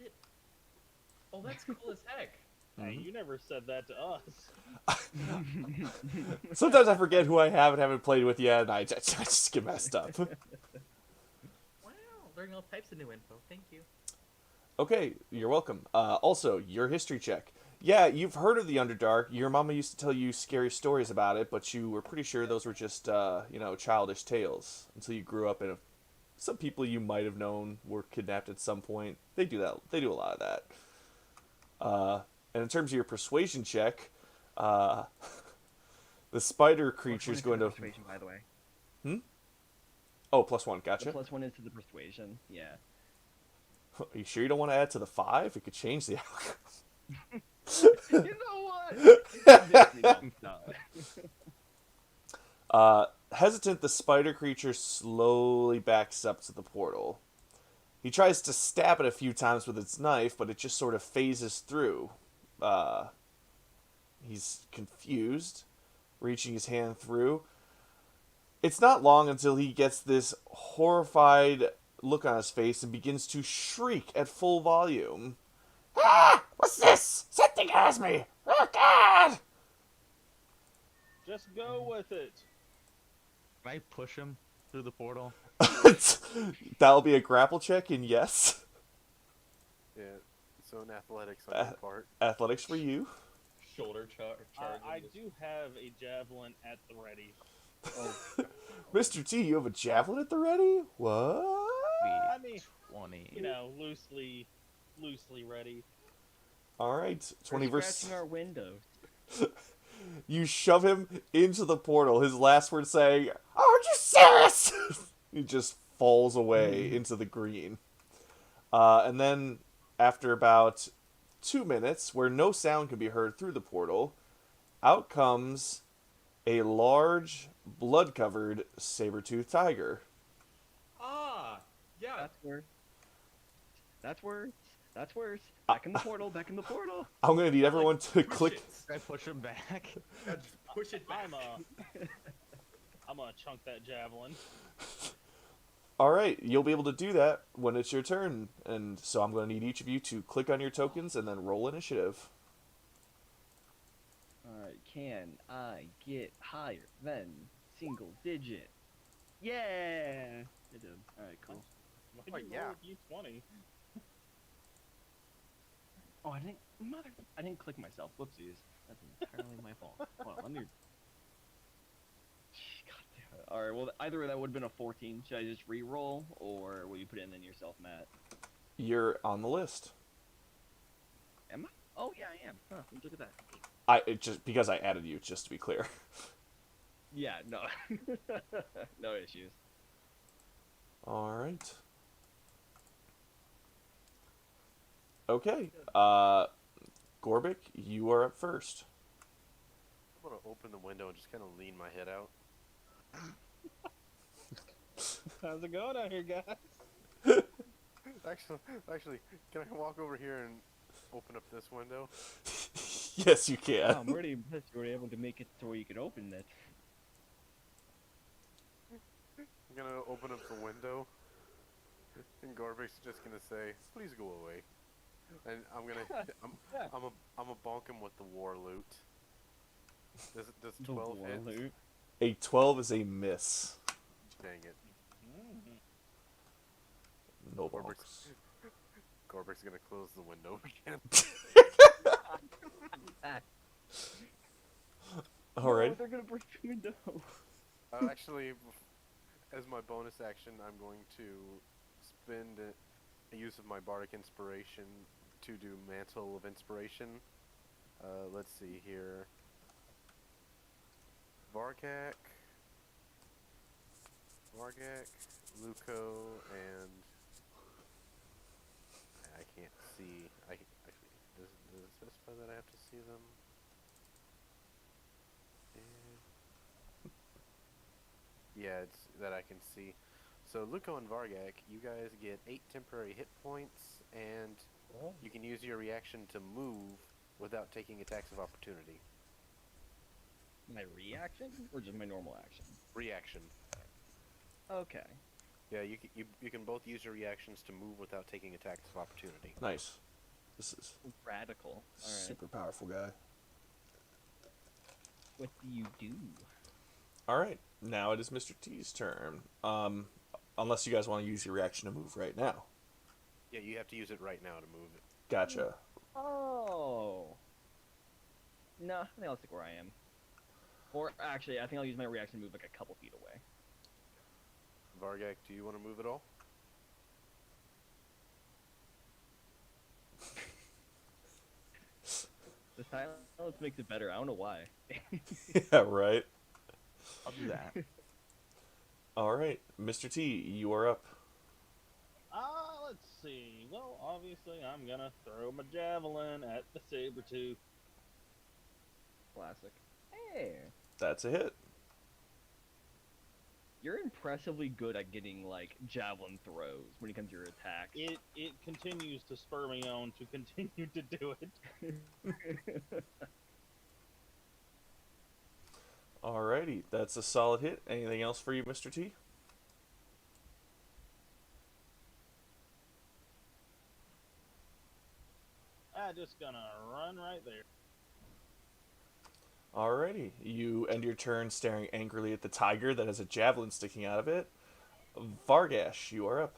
Oh, that's cool as heck. Hey, you never said that to us. Sometimes I forget who I have and haven't played with yet, and I just get messed up. Wow, learning all types of new info. Thank you. Okay, you're welcome. Also, your history check. Yeah, you've heard of the Underdark. Your mama used to tell you scary stories about it, but you were pretty sure those were just, childish tales until you grew up and some people you might have known were kidnapped at some point. They do that. They do a lot of that. And in terms of your persuasion check, the spider creature's going to... Persuasion, by the way. Oh, +1, gotcha. The +1 is to the persuasion, yeah. Are you sure you don't want to add to the 5? It could change the outcome. You know what? Hesitant, the spider creature slowly backs up to the portal. He tries to stab it a few times with its knife, but it just sort of phases through. He's confused, reaching his hand through. It's not long until he gets this horrified look on his face and begins to shriek at full volume. Ah! What's this? Something has me! Oh, God! Just go with it. Can I push him through the portal? That'll be a grapple check, and yes. Yeah. So in athletics on your part. Athletics for you. Shoulder charge. I do have a javelin at the ready. Oh, Mr. T, you have a javelin at the ready? What? I mean, 20. you know, loosely ready. All right, 20 we're versus. scratching our windows. You shove him into the portal. His last word saying, "Aren't you serious?" He just falls away into the green. And then, after about 2 minutes, where no sound can be heard through the portal, out comes a large, blood-covered saber-toothed tiger. Ah, yeah. That's worse. That's worse. That's worse. Back in the portal. Back in the portal. I'm gonna need everyone to Push click. it. Should I push him back? Yeah, push it back. I'm gonna chunk that javelin. All right, you'll be able to do that when it's your turn, and so I'm gonna need each of you to click on your tokens and then roll initiative. Alright, can I get higher than single digit? Yeah! I did. Alright, cool. Why'd you roll a d20? Oh, I didn't click myself. Whoopsies. That's entirely my fault. Hold on, let me... God damn it. Alright, well, either that would have been a 14. Should I just re-roll, or will you put it in then yourself, Matt? You're on the list. Am I? Oh, yeah, I am. Huh, look at that. Just because I added you, just to be clear. Yeah, no. No issues. All right. Okay. Gorbik, you are up first. I'm gonna open the window and just kind of lean my head out. How's it going out here, guys? Actually, can I walk over here and open up this window? Yes, you can. Wow, I'm already impressed you were able to make it to where you could open it. I'm gonna open up the window, and Gorbik's just gonna say, "Please go away," and I'm gonna bonk him with the war loot. Does 12 hit? A 12 is a miss. Dang it. No Gorbik's, bonks. Gorbik's gonna close the window again. All right. No, they're gonna break the window. Actually, as my bonus action, I'm going to spend a use of my bardic inspiration to do Mantle of Inspiration. Let's see here. Vargak, Luco, and I can't see. Actually, does it specify that I have to see them? Yeah, it's that I can see. So Luco and Vargak, you guys get 8 temporary hit points, and you can use your reaction to move without taking attacks of opportunity. My reaction, or just my normal action? Reaction. Okay. Yeah, you can both use your reactions to move without taking attacks of opportunity. Nice. This is Radical. All right. super powerful guy. What do you do? All right. Now it is Mr. T's turn. Unless you guys want to use your reaction to move right now. Yeah, you have to use it right now to move it. Gotcha. Oh. No, I think I'll stick where I am. Or actually, I think I'll use my reaction to move like a couple feet away. Vargak, do you want to move at all? The silence makes it better. I don't know why. Yeah, right. I'll do that. All right. Mr. T, you are up. Let's see. Well, obviously, I'm gonna throw my javelin at the saber-tooth. Classic. Hey, That's a hit. you're impressively good at getting like javelin throws when it comes to your attacks. It continues to spur me on to continue to do it. Alrighty. That's a solid hit. Anything else for you, Mr. T? I'm just gonna run right there. Alrighty. You end your turn staring angrily at the tiger that has a javelin sticking out of it. Vargash, you are up.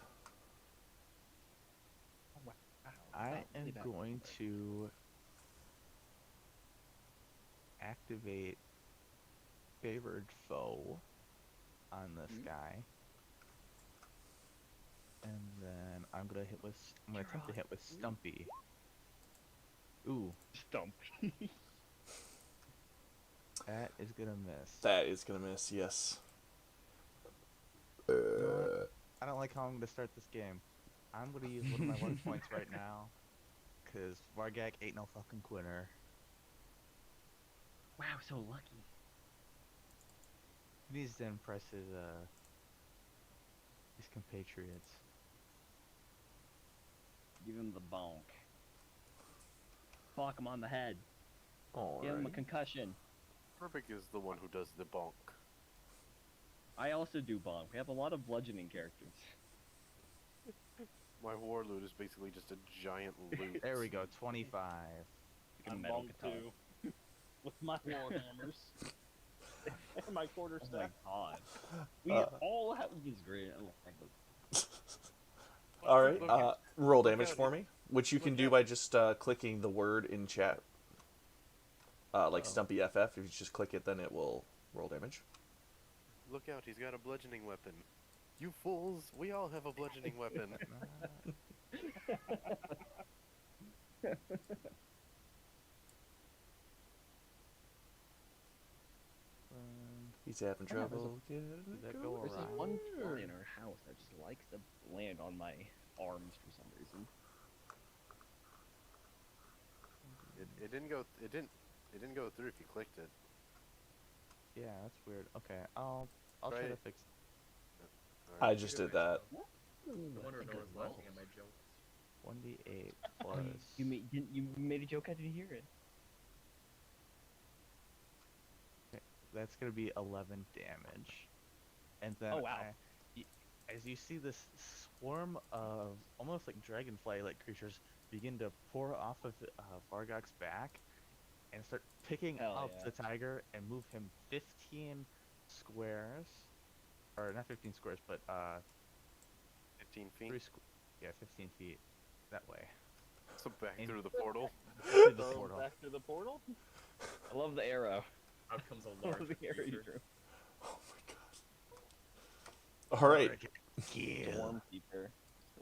I really am bad. going to activate favored foe on this guy, and then I'm gonna attempt to hit with Stumpy. Ooh, Stump. that is gonna miss. That is gonna miss. Yes. You know what? I don't like how I'm gonna start this game. I'm gonna use one of my luck points right now, cause Vargak ain't no fucking quitter. Wow, so lucky. He needs to impress his compatriots. Give him the bonk. Clock him on the head. Give him a Alright. concussion. Herbig is the one who does the bonk. I also do bonk. We have a lot of bludgeoning characters. My warlord is basically just a giant loot. There we go, 25. Give him I'm metal bonked katana. too. With my war hammers. And my quarter Oh my staff. god. We all have this great. I love it. Alright. Roll Look damage out, for me, which you can look do out. by just clicking the word in chat. Like Stumpy FF. If you just click it, then it will roll damage. Look out, he's got a bludgeoning weapon. You fools, we all have a bludgeoning weapon. He's having Yeah, there's trouble getting Does that it go going. There's this around? one fly in our house that just likes to land on my arms for some reason. It didn't go through if you clicked it. Yeah, that's weird. Okay, I'll try Right. to fix. I just did that. I wonder if no one's laughing at my jokes. 1d8 Oh, plus. you made a joke. I didn't hear it. That's gonna be 11 damage, and then Oh, wow. as you see this swarm of almost like dragonfly-like creatures begin to pour off of Vargok's back and start picking Hell up yeah. the tiger and move him 15 squares, or not 15 squares, but 15 feet. 15 feet that way. So back And- through the portal. To the Throw portal. back through the portal. I love the arrow. Out comes a I large love the arrow you creature. drew. Oh my god. Alright. Stormkeeper.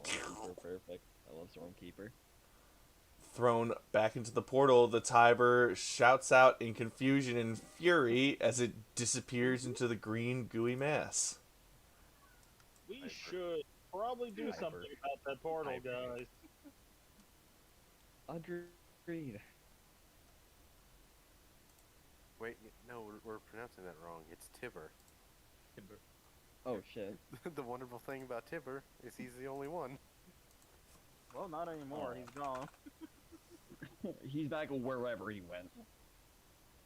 Stormkeeper, perfect. I love Stormkeeper. Thrown back into the portal, the Tiber shouts out in confusion and fury as it disappears into the green, gooey mass. We should probably do Hyper. something about that portal, Hyper. guys. Agreed. Wait, no, we're pronouncing that wrong. It's Tibber. Timber. Oh shit. The wonderful thing about Tibber is he's the only one. Well, not anymore. Oh. He's gone. He's back wherever he went.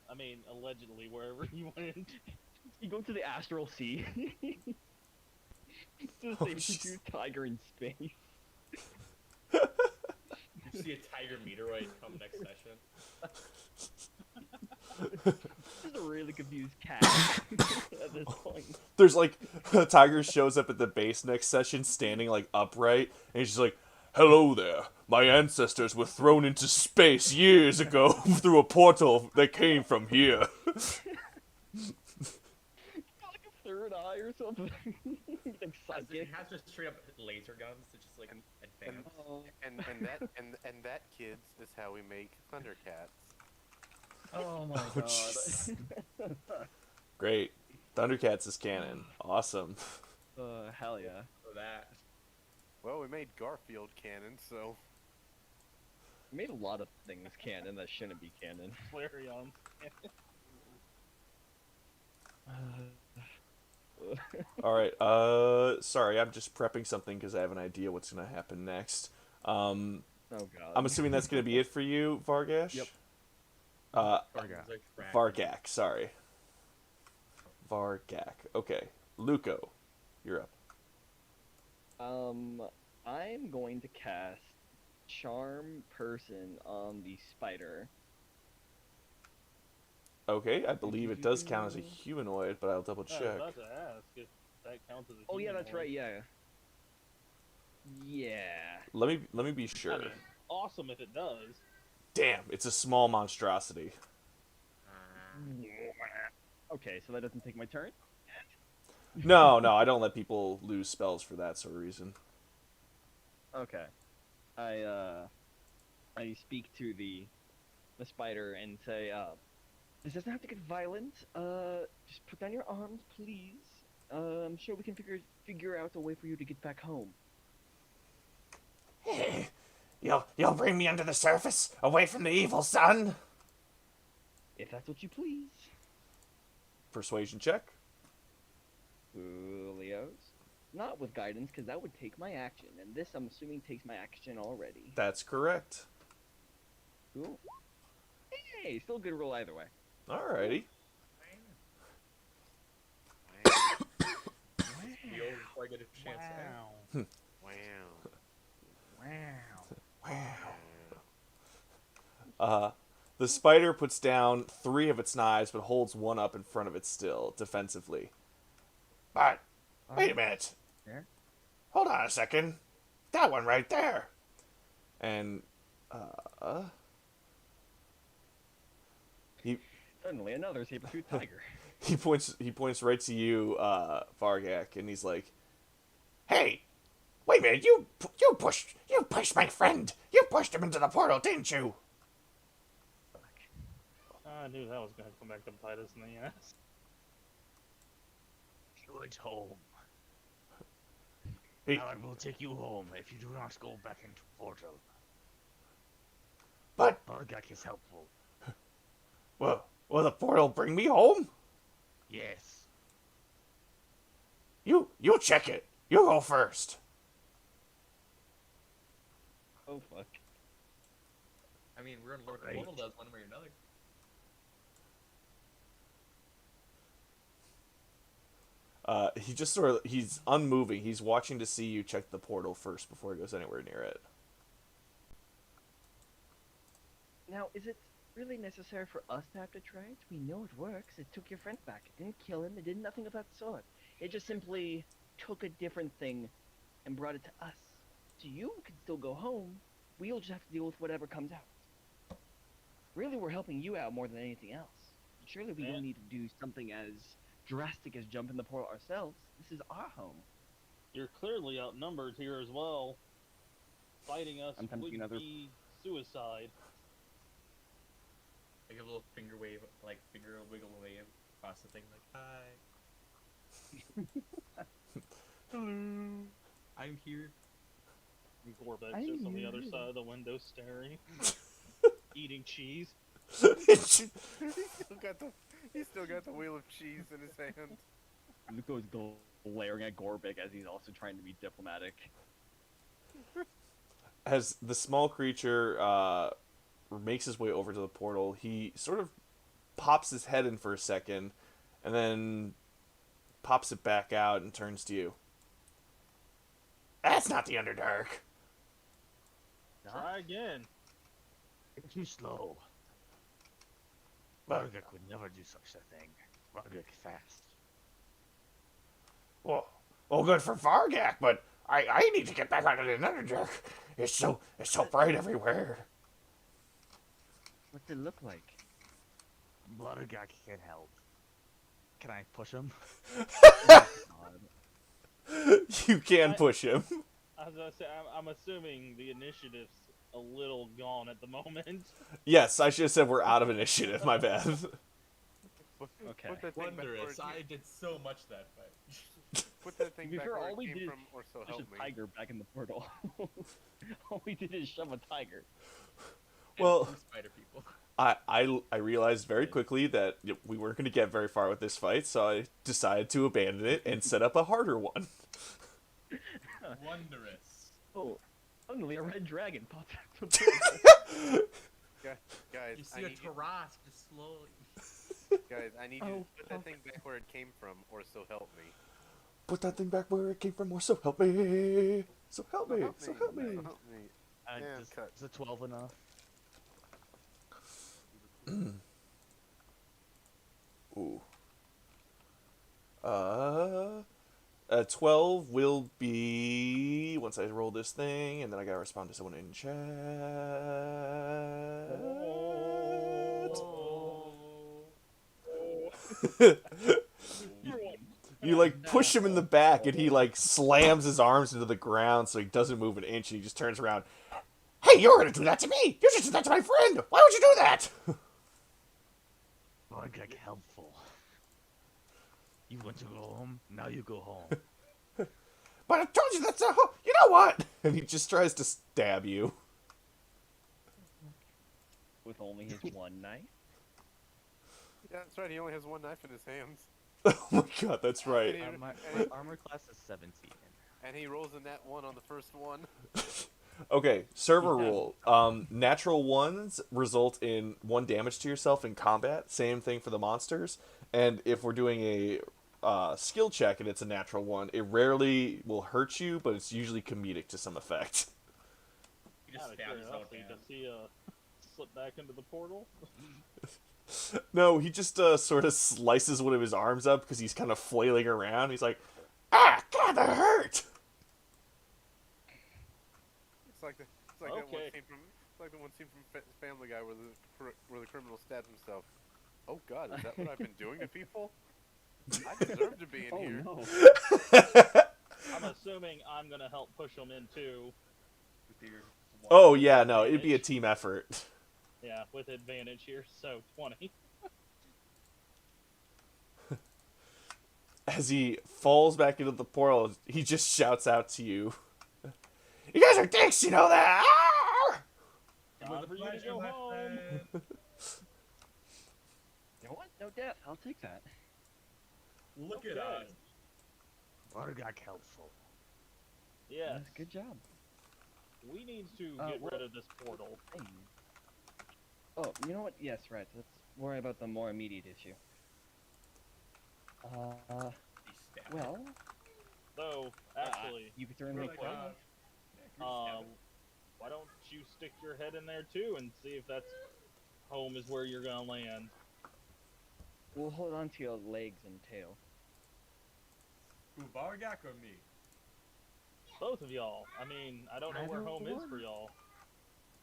I mean, allegedly, wherever he went. You go to the astral sea. Just Oh, a jeez. huge tiger in space. You see a tiger meteorite come next session. Just a really confused cat at this point. There's like, the Tiger shows up at the base next session standing like upright, and he's just like, "Hello there. My ancestors were thrown into space years ago through a portal that came from here." Got like a third eye or something. He's like He psychic. has just straight up laser guns to just like advance. Oh. And that, kids, is how we make Thundercats. Oh my Oh, god. jeez. Great. Thundercats is canon. Awesome. Hell yeah. For that. Well, we made Garfield canon, so We made a lot of things canon that shouldn't be canon. Flareon. Alright, sorry, I'm just prepping something because I have an idea what's going to happen next. Oh god. I'm assuming that's going to be it for you, Vargash? Yep. Vargok. Like track. Vargak, sorry. Vargak. Okay. Luco, you're up. I'm going to cast Charm Person on the spider. Okay, I believe it does count as a humanoid, but I'll double I was check. about to ask if that counts as a Oh yeah, that's humanoid. right. Yeah. Yeah. Let me be sure. I mean, awesome if it does. Damn, it's a small monstrosity. Okay, so that doesn't take my turn. No, no, I don't let people lose spells for that sort of reason. Okay, I speak to the spider and say, this doesn't have to get violent. Just put down your arms, please. I'm sure we can figure out a way for you to get back home. Hey, you'll bring me under the surface, away from the evil sun? If that's what you please. Persuasion check. Leos. Not with guidance, because that would take my action, and this I'm assuming takes my action already. That's correct. Cool. Hey, still a good roll either way. Alrighty. You always before I get a chance to act. Wow. The spider puts down 3 of its knives, but holds one up in front of it still, defensively. But, wait a minute. There? Hold on a second. That one right there. And, he Suddenly, another saber-toothed tiger. he points right to you, Vargak, and he's like, "Hey, wait a minute! You pushed my friend. You pushed him into the portal, didn't you?" I knew that was going to come back to bite us in the ass. Good home. He- Now I will take you home if you do not go back into portal. But, Bargak is helpful. will the portal bring me home? Yes. You check it. You go first. Oh, fuck. I mean, we're gonna learn what the portal does one way or another. He just sort of, he's unmoving. He's watching to see you check the portal first before he goes anywhere near it. Now, is it really necessary for us to have to try it? We know it works. It took your friend back. It didn't kill him. It did nothing of that sort. It just simply took a different thing and brought it to us. So you can still go home. We'll just have to deal with whatever comes out. Really, we're helping you out more than anything else. Surely we don't need to do something as drastic as jump in the portal ourselves. This is our home. You're clearly outnumbered here as well. Fighting us I'm tempting would another- be suicide. I give a little finger wave, like finger wiggle wave across the thing, like hi. Hello. I'm here. And Gorbek's just on the other side of the window staring. Eating cheese. He's still got the wheel of cheese in his hand. Luko's glaring at Gorbek as he's also trying to be diplomatic. As the small creature makes his way over to the portal, he sort of pops his head in for a second, and then pops it back out and turns to you. That's not the Underdark. Try again. You're too slow. Well, Bargak would never do such a thing. Bargak is fast. well, good for Vargak, but I need to get back onto the Underdark. It's so bright everywhere. What's it look like? Bargak can help. Can I push him? You can push him. As I say, I'm assuming the initiative's a little gone at the moment. Yes, I should have said we're out of initiative. My bad. Okay. Put that thing back where Wondrous! it I came, did so much that fight. put that thing To be back fair, where all it we came did from, or so Push help a me. tiger back in the portal. All we did is shove a tiger. Well, And spider people. I realized very quickly that we weren't going to get very far with this fight, so I decided to abandon it and set up a harder one. Wondrous. Oh, suddenly a red dragon popped out. Guys, You I see a need you, Tarask just slowly. guys, I need you Oh, to put that thing back where it came from, or so help me. Put that thing back where it came from, or so help me. So help me. Help So me. help me. Help me. Yeah, cut. Is a 12 enough? Ooh. A 12 will be once I roll this thing, and then I gotta respond to someone in chat. You like push him in the back, and he like slams his arms into the ground so he doesn't move an inch. And he just turns around. Hey, you're gonna do that to me! You just did that to my friend! Why would you do that? Bargak helpful. You want to go home? Now you go home. But I told you that's a. You know what? And he just tries to stab you. With only his one knife. Yeah, that's right. He only has one knife in his hands, Oh my god, that's right. My armor class is 17. and he rolls a nat 1 on the first one. Okay, server rule. Natural ones result in 1 damage to yourself in combat. Same thing for the monsters. And if we're doing a skill check and it's a natural 1, it rarely will hurt you, but it's usually comedic to some effect. He just Out of stabs his own curiosity, hand. does he slip back into the portal? No, he just sort of slices one of his arms up because he's kind of flailing around. He's like, ah, God, that hurt! It's like that one Okay. scene from Family Guy where the criminal stabs himself. Oh God, is that what I've been doing to people? I deserve to be in Oh here. no. I'm assuming I'm gonna help push him in too. With your Oh, yeah, no, it'd be a team effort. Yeah, with advantage here, so 20. As he falls back into the portal, he just shouts out to you. You guys are dicks, you know that? Ah! Time for you to go home. You know what? No death. I'll take that. Look at Okay. us. Bargak helpful. Yes, Yes, good job. we need to get well- rid of this portal. Hey. Oh, you know what? Yes, right. Let's worry about the more immediate issue. He stabbed him. Well, Though, actually, you could certainly Like, try. yeah, can we stab him? why don't you stick your head in there too and see if that's home is where you're gonna land? We'll hold on to your legs and tail. Who, Bargak or me? Both of y'all. I mean, I don't know where Either home is one. for y'all.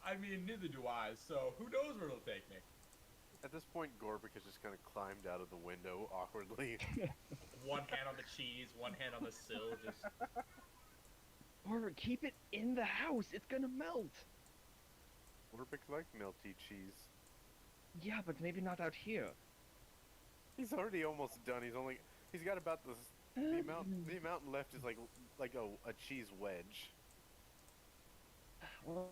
I mean, neither do I, so who knows where it'll take me? At this point, Gorbik has just kind of climbed out of the window awkwardly. One hand on the cheese, one hand on the sill, just... Or keep it in the house. It's gonna melt. Gorbik like melty cheese. Yeah, but maybe not out here. He's already almost done. He's got about the amount left is like a cheese wedge. Well,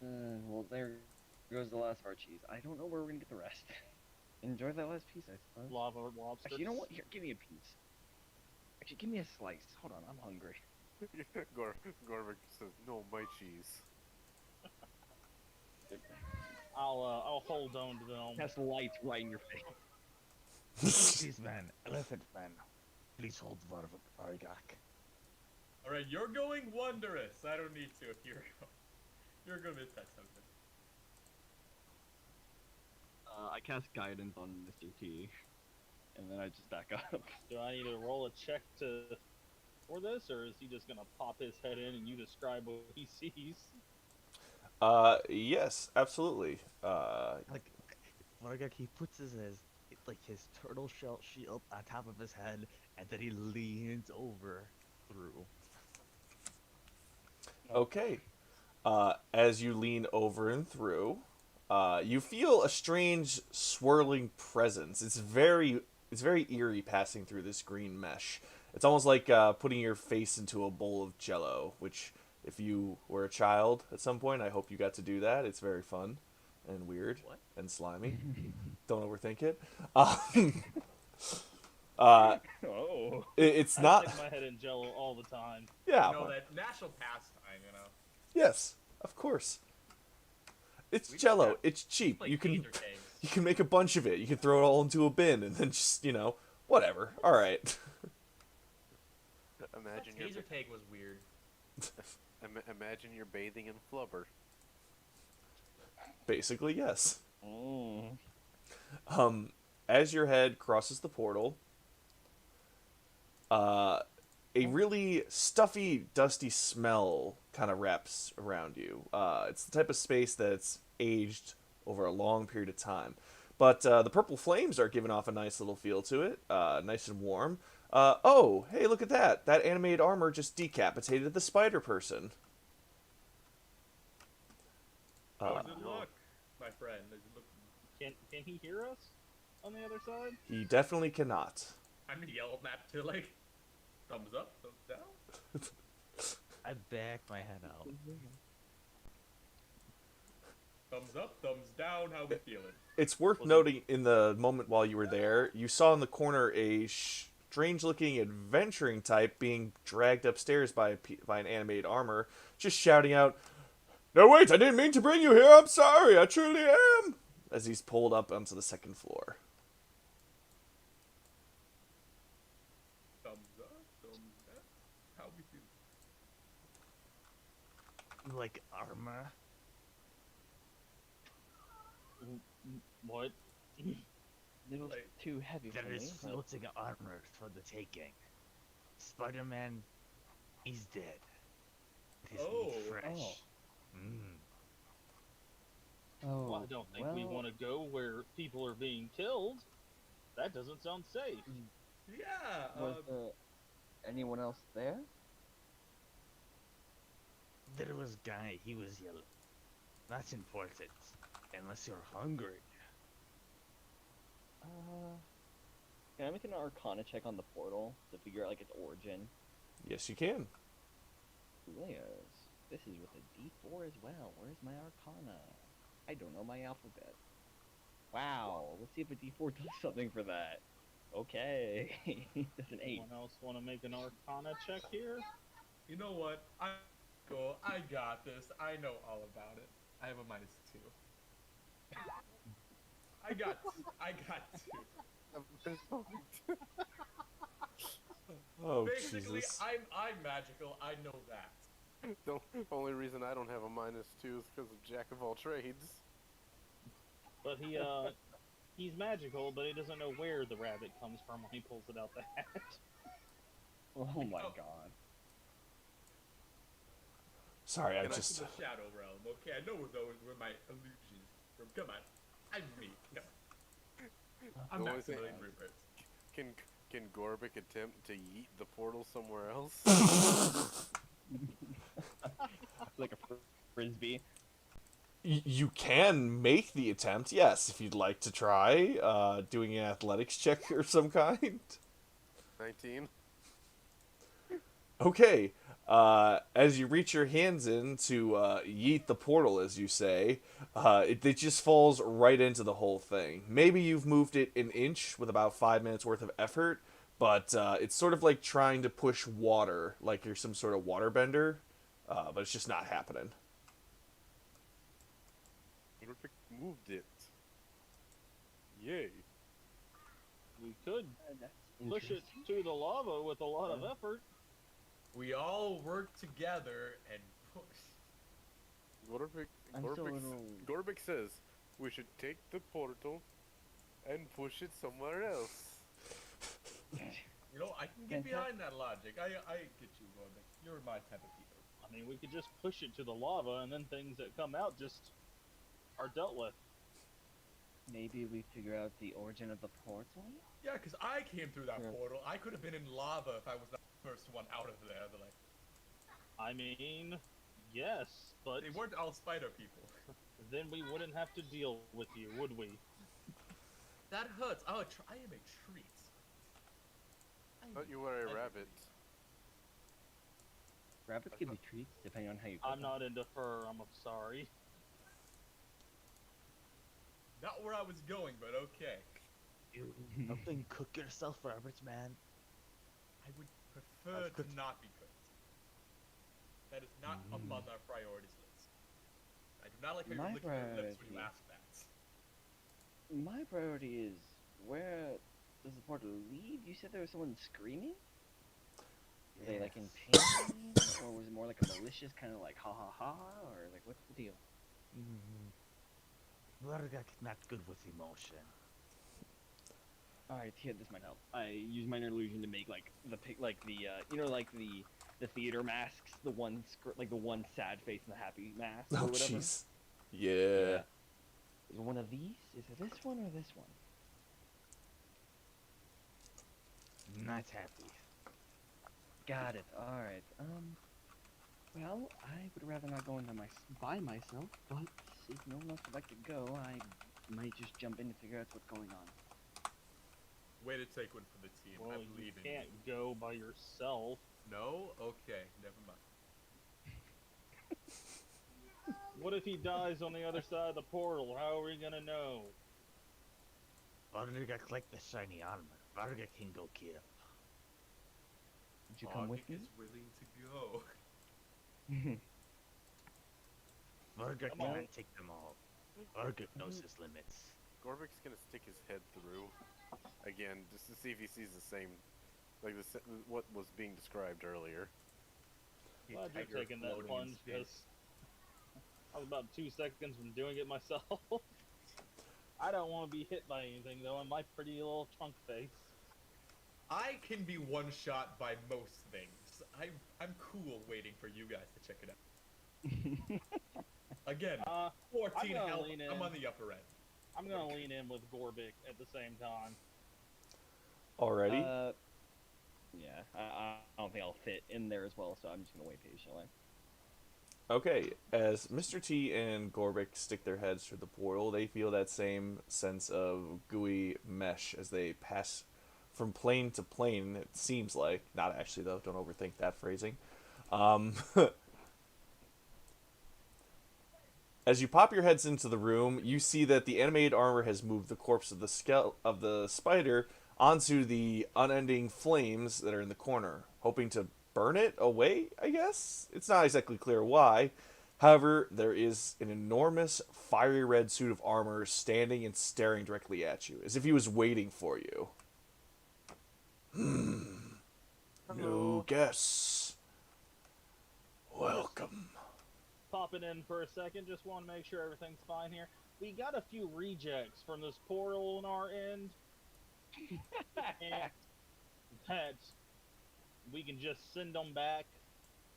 well, there goes the last of our cheese. I don't know where we're gonna get the rest. Enjoy that last piece, I suppose. Lava lobsters. Actually, you know what? Here, give me a piece. Actually, give me a slice. Hold on, I'm hungry. Gorbik says, "No, my cheese." I'll hold on to them. Has lights right in your face. Cheese man, elephant man. Please hold Bargak. Alright, you're going wondrous. I don't need to if you're gonna miss that something. I cast guidance on Mr. T, and then I just back up. Do I need to roll a check for this, or is he just gonna pop his head in and you describe what he sees? Yes, absolutely. Like, Bargak, he puts his turtle shell shield on top of his head, and then he leans over through. Okay. As you lean over and through, you feel a strange swirling presence. It's very eerie passing through this green mesh. It's almost like putting your face into a bowl of jello, which, if you were a child at some point, I hope you got to do that. It's very fun and weird What? and slimy. Don't overthink it. Oh. It's I not... stick my head in jello all the time. Yeah. You know, that national pastime, you know. Yes, of course. It's We just jello. got- It's cheap. Like You can taser kegs. you can make a bunch of it. You can throw it all into a bin and then just, whatever. All right. Imagine Taser keg was weird. imagine you're bathing in flubber. Basically, yes. Mm. As your head crosses the portal, a really stuffy, dusty smell kind of wraps around you. It's the type of space that's aged over a long period of time. But the purple flames are giving off a nice little feel to it, nice and warm. Oh, hey, look at that. That animated armor just decapitated the spider person. How does it look, my friend? Does it look? Can he hear us on the other side? He definitely cannot. I'm gonna yell at Matt to like, thumbs up, thumbs down. I back my head out. Thumbs up, thumbs down. How we feeling? It's worth noting in the moment while you were there, you saw in the corner a strange-looking adventuring type being dragged upstairs by an animated armor, just shouting out, "No, wait, I didn't mean to bring you here. I'm sorry. I truly am." As he's pulled up onto the second floor. Thumbs up, thumbs down. How we feeling? You like armor? What? Little Like, too heavy for There me. is floating armor for the taking. Spider-Man is dead. His Oh. meat fresh. Oh. Mm. Oh, Well, I don't think we well, want to go where people are being killed. That doesn't sound safe. Yeah. Was anyone else there? There was guy, he was yellow. That's important. Unless you're hungry. Can I make an Arcana check on the portal to figure out like its origin? Yes, you can. Yes. This is with a D4 as well. Where's my Arcana? I don't know my alphabet. Wow. Let's see if a D4 does something for that. Okay. That's an 8. Anyone else want to make an Arcana check here? You know what? I go. I got this. I know all about it. I have a -2. I got 2. Oh, Basically, Jesus. I'm magical. I know that. The only reason I don't have a -2 is because of Jack of all trades. But he's magical, but he doesn't know where the rabbit comes from when he pulls it out the hat. Oh my Oh. god. Sorry, I And just... I'm from the Shadow Realm. Okay, I know those were my illusions. From. Come on, I'm me. Come on. I'm The only Maximilian thing- Rupert. Can Gorbik attempt to yeet the portal somewhere else? Like a frisbee. You can make the attempt, yes, if you'd like to try doing an athletics check of some kind. 19. Okay, as you reach your hands in to yeet the portal, as you say, it just falls right into the whole thing. Maybe you've moved it an inch with about 5 minutes worth of effort, but it's sort of like trying to push water, like you're some sort of waterbender, but it's just not happening. Gorbik moved it. Yay. We could That's push it interesting. to the lava with a lot of effort. We all work together and push. I'm still a little... Gorbik says we should take the portal and push it somewhere else. You know, I can get behind that logic. I get you, Gorbic. You're my type of people. I mean, we could just push it to the lava, and then things that come out just are dealt with. Maybe we figure out the origin of the portal? Yeah, because I came through that Sure. portal. I could have been in lava if I was the first one out of there. But like, I mean, yes, but they weren't all spider people. then we wouldn't have to deal with you, would we? That hurts. I am a treat. Thought you were a I- rabbit. Rabbits give you treats depending on how you cook I'm them. not into fur, I'm sorry. Not where I was going, but okay. You helping cook yourself, Roberts, man. I would prefer I've to cooked- not be cooked. That is not among our priorities list. I do not like how My you're licking your lips when you priority- ask that. My priority is, where does the portal lead? You said there was someone screaming? Were they like in pain? Or was it more like a malicious kind of like ha ha ha? Or like what's the deal? Vargak not good with emotion. Alright, here, this might help. I use minor illusion to make like the you know, like the theater masks, the one like the one sad face and the happy mask Oh, or whatever. jeez. Yeah. Is it one of these? Is it this one or this one? Not happy. Got it. All right. Well, I would rather not go into by myself, but if no one else would like to go, I might just jump in to figure out what's going on. Way to take one for the team. Well, I you believe in can't you. go by yourself. No? Okay, never mind. What if he dies on the other side of the portal? How are we gonna know? Varga collect the shiny armor. Varga can go get him. Would you come with Argik me? is willing to go. Varga Come on. can't take them all. Varga knows his limits. Gorbik's gonna stick his head through again, just to see if he sees the same, like what was being described earlier. The Glad you're tiger taking that floating in plunge, space. because I was about 2 seconds from doing it myself. I don't want to be hit by anything, though, in my pretty little chunk face. I can be one shot by most things. I'm cool waiting for you guys to check it out. Again, 14 gonna health. lean in. I'm on the upper end. I'm gonna lean in with Gorbik at the same time. Already? Yeah, I don't think I'll fit in there as well, so I'm just gonna wait patiently. Okay, as Mr. T and Gorbik stick their heads through the portal, they feel that same sense of gooey mesh as they pass from plane to plane, it seems like. Not actually, though. Don't overthink that phrasing. As you pop your heads into the room, you see that the animated armor has moved the corpse of the spider onto the unending flames that are in the corner, hoping to burn it away, I guess? It's not exactly clear why. However, there is an enormous fiery red suit of armor standing and staring directly at you, as if he was waiting for you. New guests. Welcome. Popping in for a second, just want to make sure everything's fine here. We got a few rejects from this portal on our end. And that we can just send them back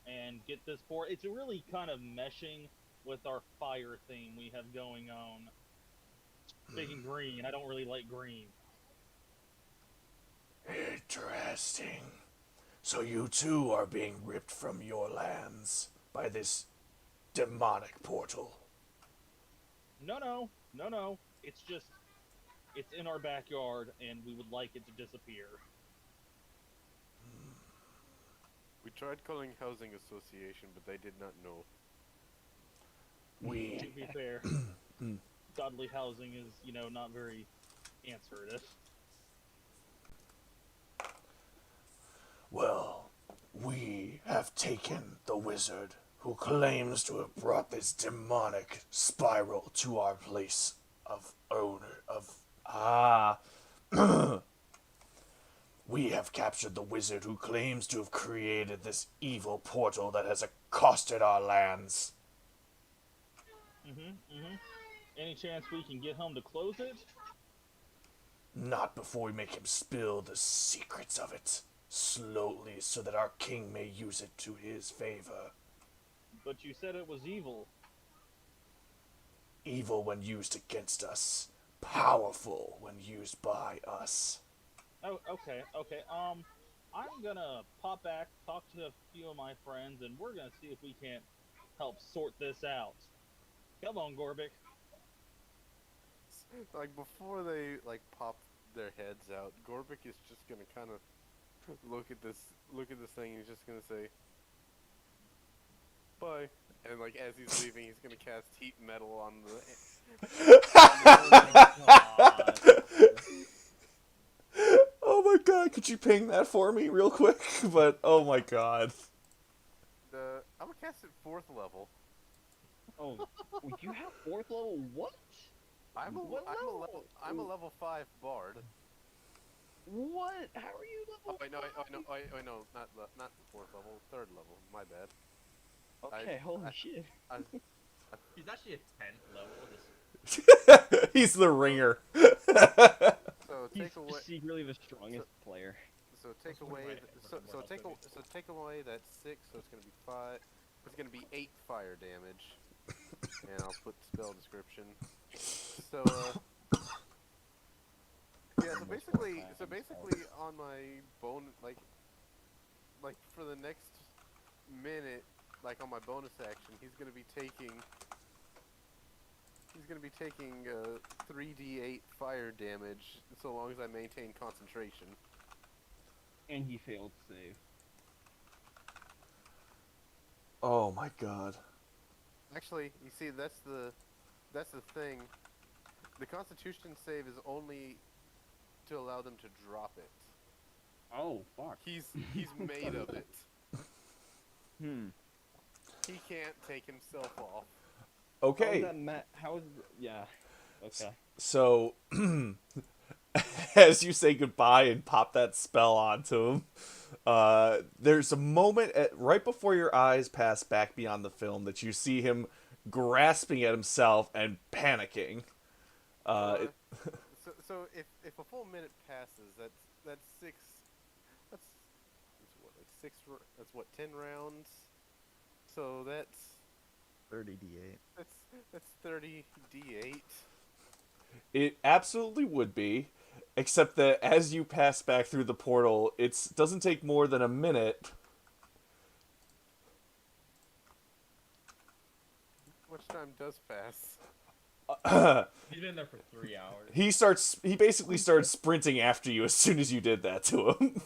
and get this port. It's really kind of meshing with our fire theme we have going on. Speaking green, I don't really like green. Interesting. So you too are being ripped from your lands by this demonic portal. No. It's just, it's in our backyard and we would like it to disappear. We tried calling housing association, but they did not know. To be fair, godly housing is, not very answerative. Well, we have taken the wizard who claims to have brought this demonic spiral to our place of owner of we have captured the wizard who claims to have created this evil portal that has accosted our lands. Any chance we can get him to close it? Not before we make him spill the secrets of it, slowly, so that our king may use it to his favor. But you said it was evil. Evil when used against us, powerful when used by us. Oh, okay. I'm gonna pop back, talk to a few of my friends, and we're gonna see if we can't help sort this out. Come on, Gorbik. Like before they pop their heads out, Gorbik is just gonna kind of look at this thing, and he's just gonna say, "Bye." And as he's leaving, he's gonna cast heat metal on the. Oh my god, could you ping that for me real quick? But, oh my god. I'm gonna cast it 4th level. Oh, you have 4th level? What? I'm a level 5 bard. What? How are you level? Oh, no, not the 4th level, 3rd level. My bad. Okay, holy shit. He's actually a 10th level. He's the ringer. So He's take away. secretly the strongest player. So take That's one of away. my- So more so health take than me. so take away that 6. So it's gonna be 5. It's gonna be 8 fire damage. And I'll put spell description. So yeah. So Almost basically, 4 so times basically on my like for the next minute, like on my bonus action, he's gonna be taking. He's gonna be taking 3d8 fire damage so long as I maintain concentration. And he failed save. Oh my god. Actually, you see, that's the thing. The Constitution save is only to allow them to drop it. Oh fuck. He's made of it. Hmm. He can't take himself off. How Okay. is that how is yeah. Okay. So, as you say goodbye and pop that spell onto him, there's a moment right before your eyes pass back beyond the film that you see him grasping at himself and panicking. So if a full minute passes, that's 6. That's what, like 6. That's what, 10 rounds. So that's 30d8. that's 30 d8. It absolutely would be, except that as you pass back through the portal, it doesn't take more than a minute. How much time does pass? He's been there for 3 hours. He basically started sprinting after you as soon as you did that to him.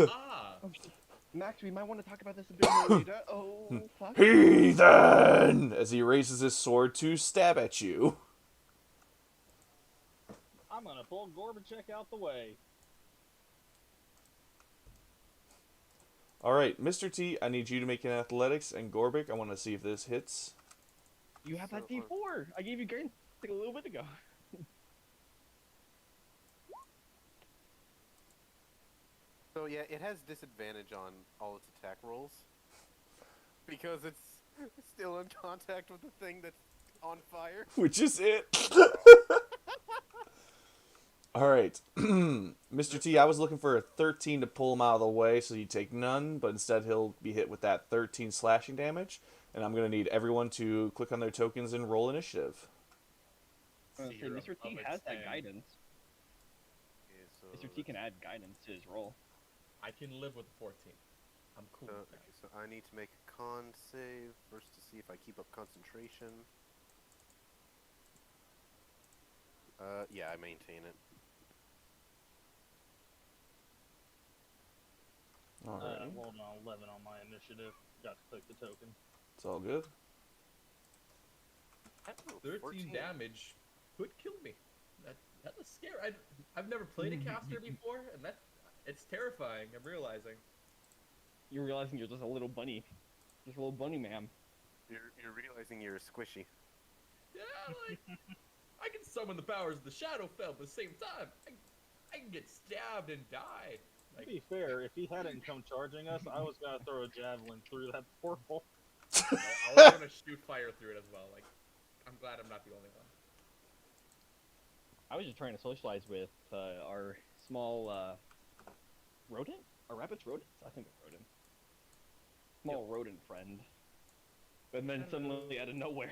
Ah! Max, we might want to talk about this a bit more later. Oh fuck. Heathen! As he raises his sword to stab at you. I'm gonna pull Gorbachev out the way. Alright, Mr. T, I need you to make an athletics, and Gorbik, I want to see if this hits. You have that So, D4. I gave you guidance like a little bit ago. So yeah, it has disadvantage on all its attack rolls because it's still in contact with the thing that's on fire. Which is it. Alright. Mr. T, I was looking for a 13 to pull him out of the way so you take none, but instead he'll be hit with that 13 slashing damage. And I'm going to need everyone to click on their tokens and roll initiative. Say, Zero Mr. T of has its that thing. guidance. Okay, so Mr. T can add guidance to his roll. I can live with 14. I'm cool with that. okay, so I need to make a con save first to see if I keep up concentration. Yeah, I maintain it. Alright. Rolled an 11 on my initiative. Got to click the token. It's all good. That Oh, 13 14. damage could kill me. That was scary. I've never played a caster before, and it's terrifying. I'm realizing. You're realizing you're just a little bunny. Just a little bunny man. You're realizing you're squishy. Yeah, like I can summon the powers of the Shadowfell at the same time. I can get stabbed and die. To Like, be fair, if he hadn't come charging us, I was gonna throw a javelin through that portal. I was gonna shoot fire through it as well. Like, I'm glad I'm not the only one. I was just trying to socialize with our small rodent? Are rabbits rodents? I think they're rodents. Small rodent friend. And then suddenly, out of nowhere,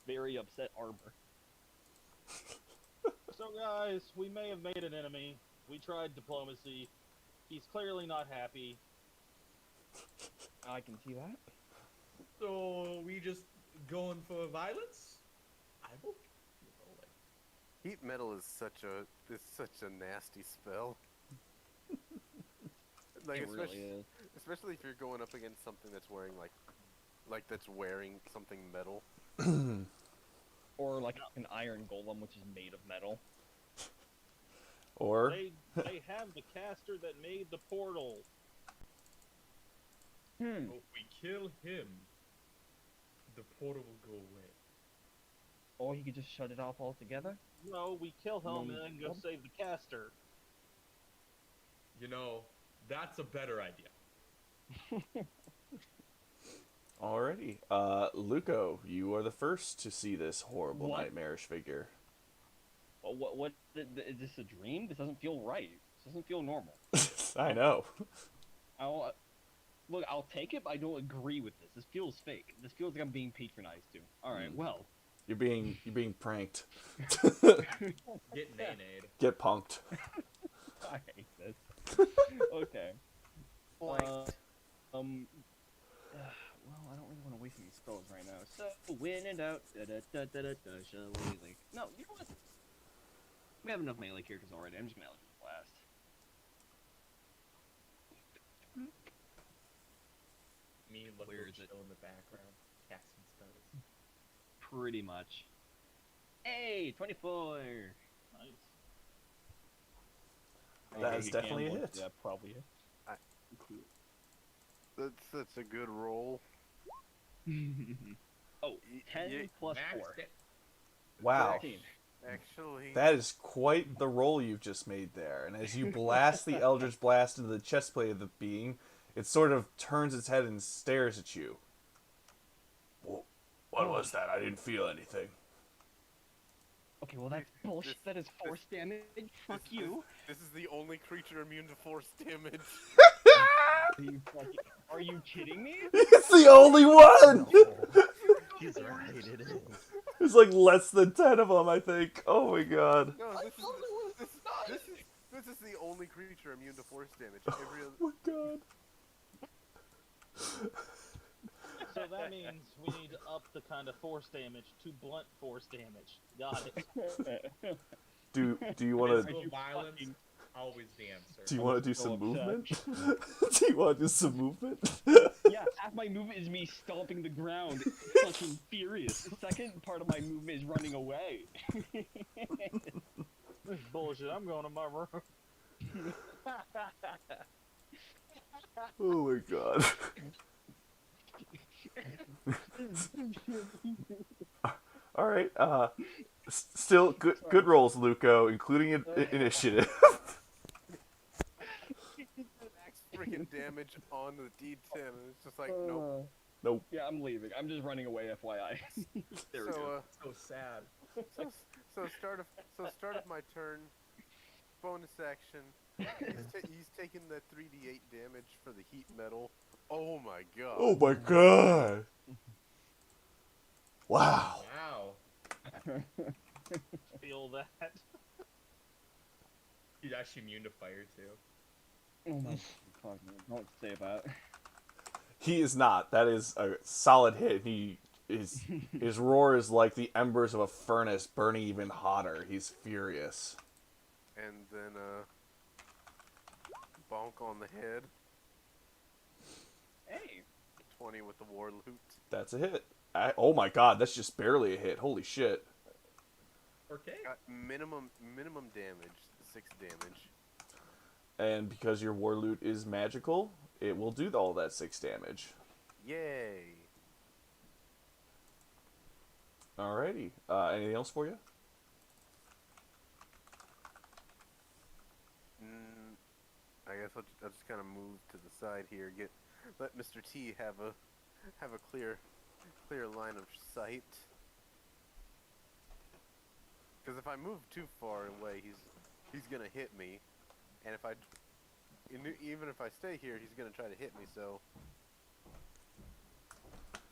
very upset Arbor. So guys, we may have made an enemy. We tried diplomacy. He's clearly not happy. I can see that. So we just going for violence? I will keep rolling. Heat metal is such a nasty spell. Like It really is. especially if you're going up against something that's wearing like that's wearing something metal. Or like an iron golem, which is made of metal. Or They have the caster that made the portal. Hmm. So if we kill him, the portal will go away. Or he could just shut it off altogether. No, we kill him and then go Nope. save the caster. You know, that's a better idea. alrighty. Luco, you are the first to see this horrible What? nightmarish figure. Is this a dream? This doesn't feel right. This doesn't feel normal. I know. I'll look. I'll take it, but I don't agree with this. This feels fake. This feels like I'm being patronized to. All right. Well. You're being pranked. Get nay-nayed. Get punked. I hate this. Okay. Well, I don't really want to waste any spells right now. So, win and out. Shall we like? No, you know what? We have enough melee characters already. I'm just gonna Eldritch Blast. Me looking Where is it? chill in the background, casting spells. Pretty much. Hey, 24. Nice. That is definitely a hit. Yeah, probably hit. That's a good roll. Oh, 10 plus Max 4. Wow. 13. Actually, That is quite the roll you've just made there. And as you blast the Eldritch Blast into the chest plate of the being, it sort of turns its head and stares at you. Well, what was that? I didn't feel anything. Okay, well that's bullshit. That is force damage. Fuck you. This is the only creature immune to force damage. Are you kidding me? It's the only one! He's right, it is. There's like less than 10 of them, I think. Oh my god. No, this is the only creature immune to force damage. Every other... Oh my god. So that means we need to up the kind of force damage to blunt force damage. Got it. Do you want to Physical violence, always the answer. do you want to do so some upset. movement? Do you want to do some movement? Yeah, half my movement is me stomping the ground, fucking furious. The second part of my movement is running away. This is bullshit. I'm going to my room. Oh my god. All right. Still good rolls, Luco, including initiative. Max freaking damage on the D10, and it's just like, nope. Nope. Yeah, I'm leaving. I'm just running away, FYI. There we go. So sad. So start of my turn. Bonus action. He's taking the 3d8 damage for the heat metal. Oh my god. Oh my god. Wow. Wow. Feel that. He's actually immune to fire too. Oh my fuck, don't say that. He is not. That is a solid hit. His roar is like the embers of a furnace burning even hotter. He's furious. And then bonk on the head. Hey. 20 with the war loot. That's a hit. Oh my god, that's just barely a hit. Holy shit. Okay. Got minimum damage, 6 damage. And because your war loot is magical, it will do all that 6 damage. Yay. Alrighty. Anything else for you? I guess I'll just kind of move to the side here. Let Mr. T have a clear line of sight. Because if I move too far away, he's gonna hit me, and even if I stay here, he's gonna try to hit me. So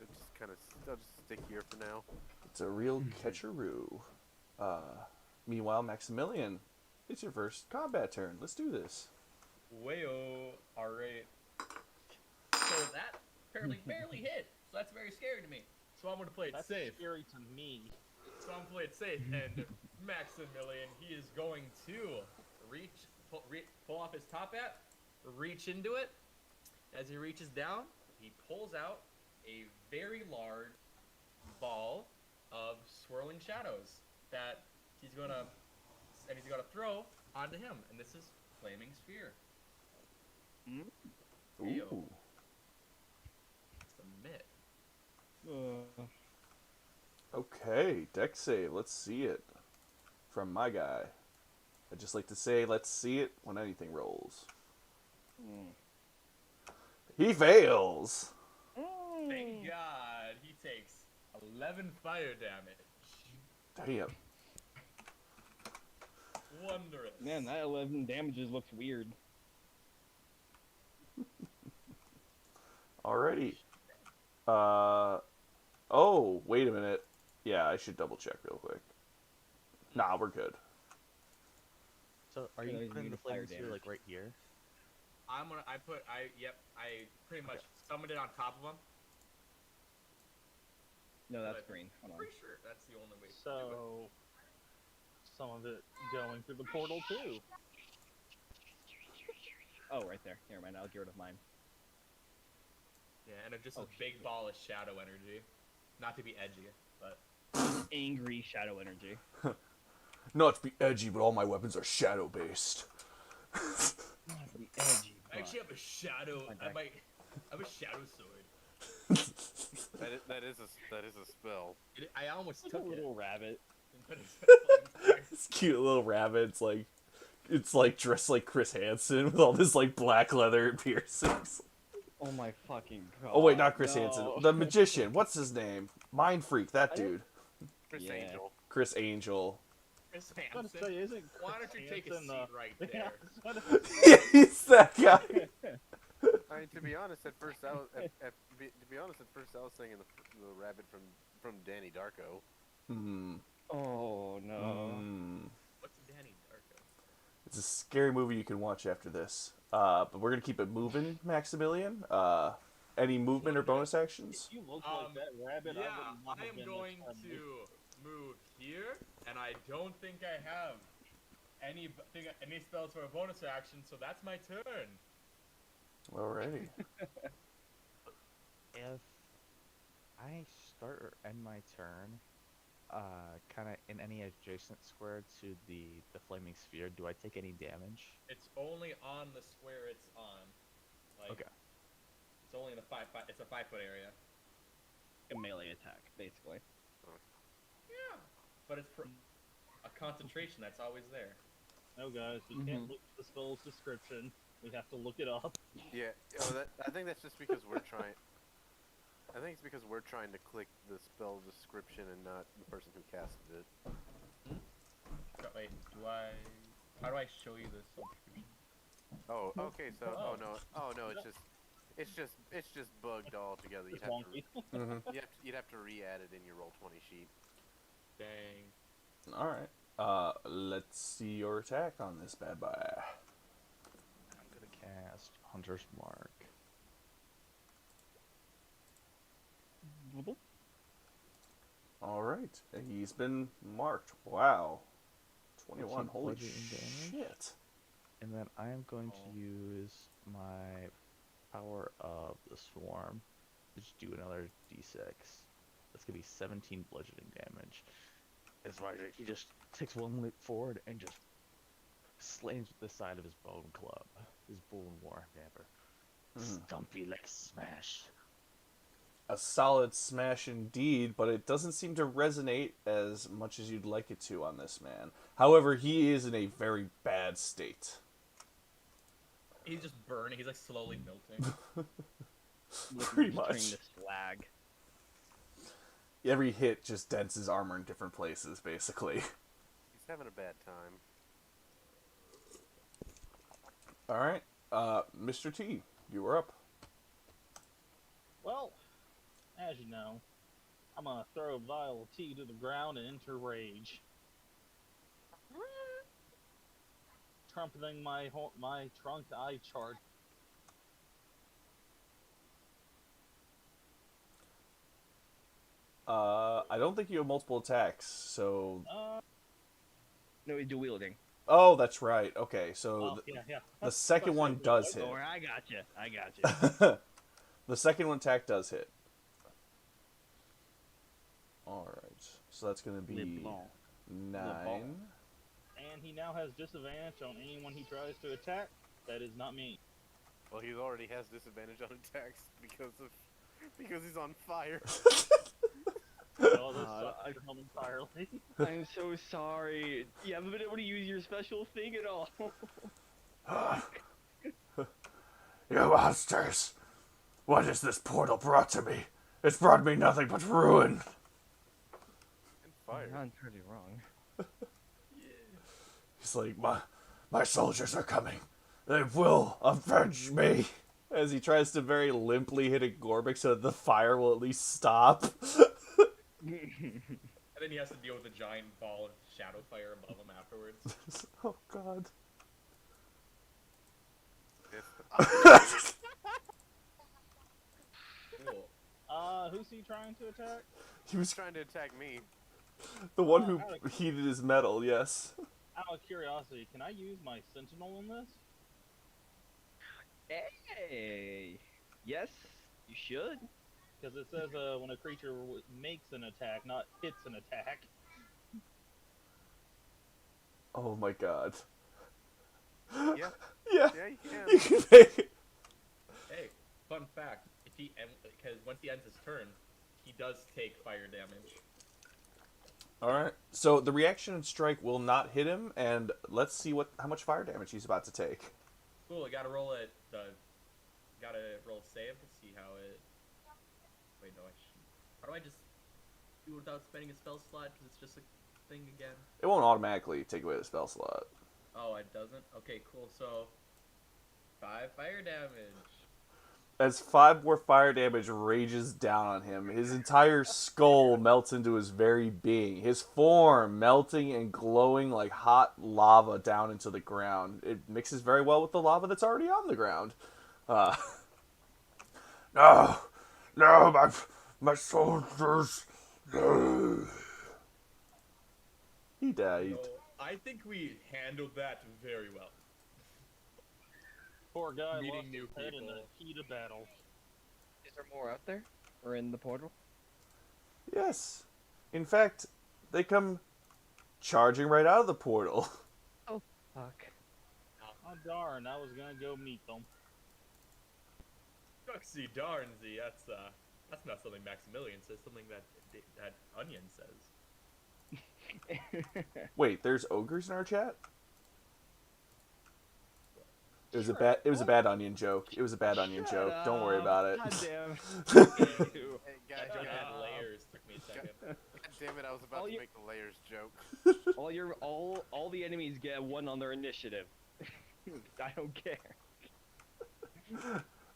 I'll just stick here for now. It's a real catcheroo. Meanwhile, Maximilian, it's your first combat turn. Let's do this. Wayo. Alright. So that apparently barely hit. So that's very scary to me. So I'm gonna play it That's safe. scary to me. So I'm gonna play it safe, and Maximilian, he is going to pull off his top hat, reach into it. As he reaches down, he pulls out a very large ball of swirling shadows that he's gonna throw onto him, and this is Flaming Sphere. Ooh. Submit. Okay, deck save. Let's see it. From my guy. I just like to say, let's see it when anything rolls. He fails. Thank God, he takes 11 fire damage. Damn. Wondrous. Man, that 11 damages looks weird. Alrighty. Oh, wait a minute. Yeah, I should double check real quick. Nah, we're good. So are Yeah, you he's putting immune the to fire flaming sphere like right here? I pretty much summoned it on top of him. No, that's But green. Hold I'm on. pretty sure that's the only way to do it. So, some of it going through the portal too. Oh, right there. Never mind. I'll get rid of mine. Yeah, and it's just Oh, a big ball of shadow energy. Not to be edgy, but Angry shadow energy. Not to be edgy, but all my weapons are shadow based. Not to be edgy, I actually have a shadow. My I have a shadow sword. That is a spell. I almost Like took a little rabbit. But it's This cute little rabbit's like, it's like dressed like Chris Hansen with all this like black leather piercings. Oh my fucking god. Oh wait, not Chris no. Hansen. The magician. What's his name? Mind Freak. That I don't- dude. Chris Yeah. Angel. Chris Angel. Chris I was gonna Hansen. say, isn't Why don't you take a Hansen, seat right Yeah, there? He's that guy. I mean, to be honest, at first I was thinking the rabbit from Danny Darko. Hmm. Oh no. What's Danny Darko? It's a scary movie you can watch after this. But we're gonna keep it moving, Maximilian. Any movement or bonus actions? If you look like that rabbit, Yeah, I would not I have am been going this to move here, and I don't think I have any spells for a bonus action, so that's my turn. Alrighty. If I start or end my turn, kind of in any adjacent square to the flaming sphere, do I take any damage? It's only on the square it's on. Like, Okay. It's only in it's a 5-foot area. A melee attack, basically. Yeah. But it's a concentration that's always there. No, guys, we can't look at the spell's description. We have to look it up. Yeah. Oh, I think that's just because we're trying. I think it's because we're trying to click the spell description and not the person who casted it. Wait, how do I show you this subscription? Oh, okay. So, Oh. oh no, it's just bugged all together. It's wonky. You'd have to re-add it in your Roll20 sheet. Dang. Alright. Let's see your attack on this bad boy. I'm gonna cast Hunter's Mark. Alright. He's been marked. Wow. 21. 14 Holy bludgeoning damage. shit. And then I am going to use my power of the swarm to just do another d6. That's gonna be 17 bludgeoning damage. As Roger, he just takes one leap forward and just slams with the side of his bone club, his bone warhammer. Stumpy like smash. A solid smash indeed, but it doesn't seem to resonate as much as you'd like it to on this man. However, he is in a very bad state. He's just burning. He's like slowly melting. Pretty Turning much. to slag. Every hit just dents his armor in different places, basically. He's having a bad time. Alright, Mr. T, you are up. Well, as you know, I'm gonna throw Vial of Tea to the ground and enter rage. Trumpeting my trunk eye chart. I don't think you have multiple attacks, so... No, he's dual wielding. Oh, that's right. Okay, so Oh, yeah. the second one does hit. Oh, I got you. The second one attack does hit. Alright, so that's going to be LeBlanc. 9. And he now has disadvantage on anyone he tries to attack. That is not me. Well, he already has disadvantage on attacks because he's on fire. Oh, this sucks for him entirely. I'm so sorry. You haven't been able to use your special thing at all. You monsters! What has this portal brought to me? It's brought me nothing but ruin. And fire. You're not entirely wrong. He's like, my soldiers are coming. They will avenge me. As he tries to very limply hit a Gorbik so that the fire will at least stop. And then he has to deal with a giant ball of shadow fire above him afterwards. Oh god. Cool. Who's he trying to attack? He was Trying to attack me. the one who heated his metal, yes. Out of curiosity, can I use my sentinel in this? Hey, yes, you should. Because it says when a creature makes an attack, not hits an attack. Oh my god. Yeah. Yeah. Yeah, you can. You can make it. Hey, fun fact: if he because once he ends his turn, he does take fire damage. Alright. So the reaction strike will not hit him, and let's see how much fire damage he's about to take. Cool. I gotta roll it. Gotta roll save to see how it. Wait, no, I shouldn't. How do I just do it without spending a spell slot? Because it's just a thing again. It won't automatically take away the spell slot. Oh, it doesn't? Okay, cool. So, 5 fire damage. As 5 more fire damage rages down on him, his entire skull melts into his very being. His form melting and glowing like hot lava down into the ground. It mixes very well with the lava that's already on the ground. No, my soldiers. No. He died. So, I think we handled that very well. Poor guy Meeting lost new his head in people. the heat of battle. Is there more out there, or in the portal? Yes. In fact, they come charging right out of the portal. Fuck. Oh darn, I was gonna go meet them. Duxie Darnsy, that's not something Maximilian says, something that Onion says. Wait, there's ogres in our chat? It was a bad onion joke. It was a bad onion joke. Don't worry about it. God damn. Hey, guys, That joke guys, had layers, took me a second. God damn it, I was about All to you- make the layers joke. all the enemies get 1 on their initiative. I don't care.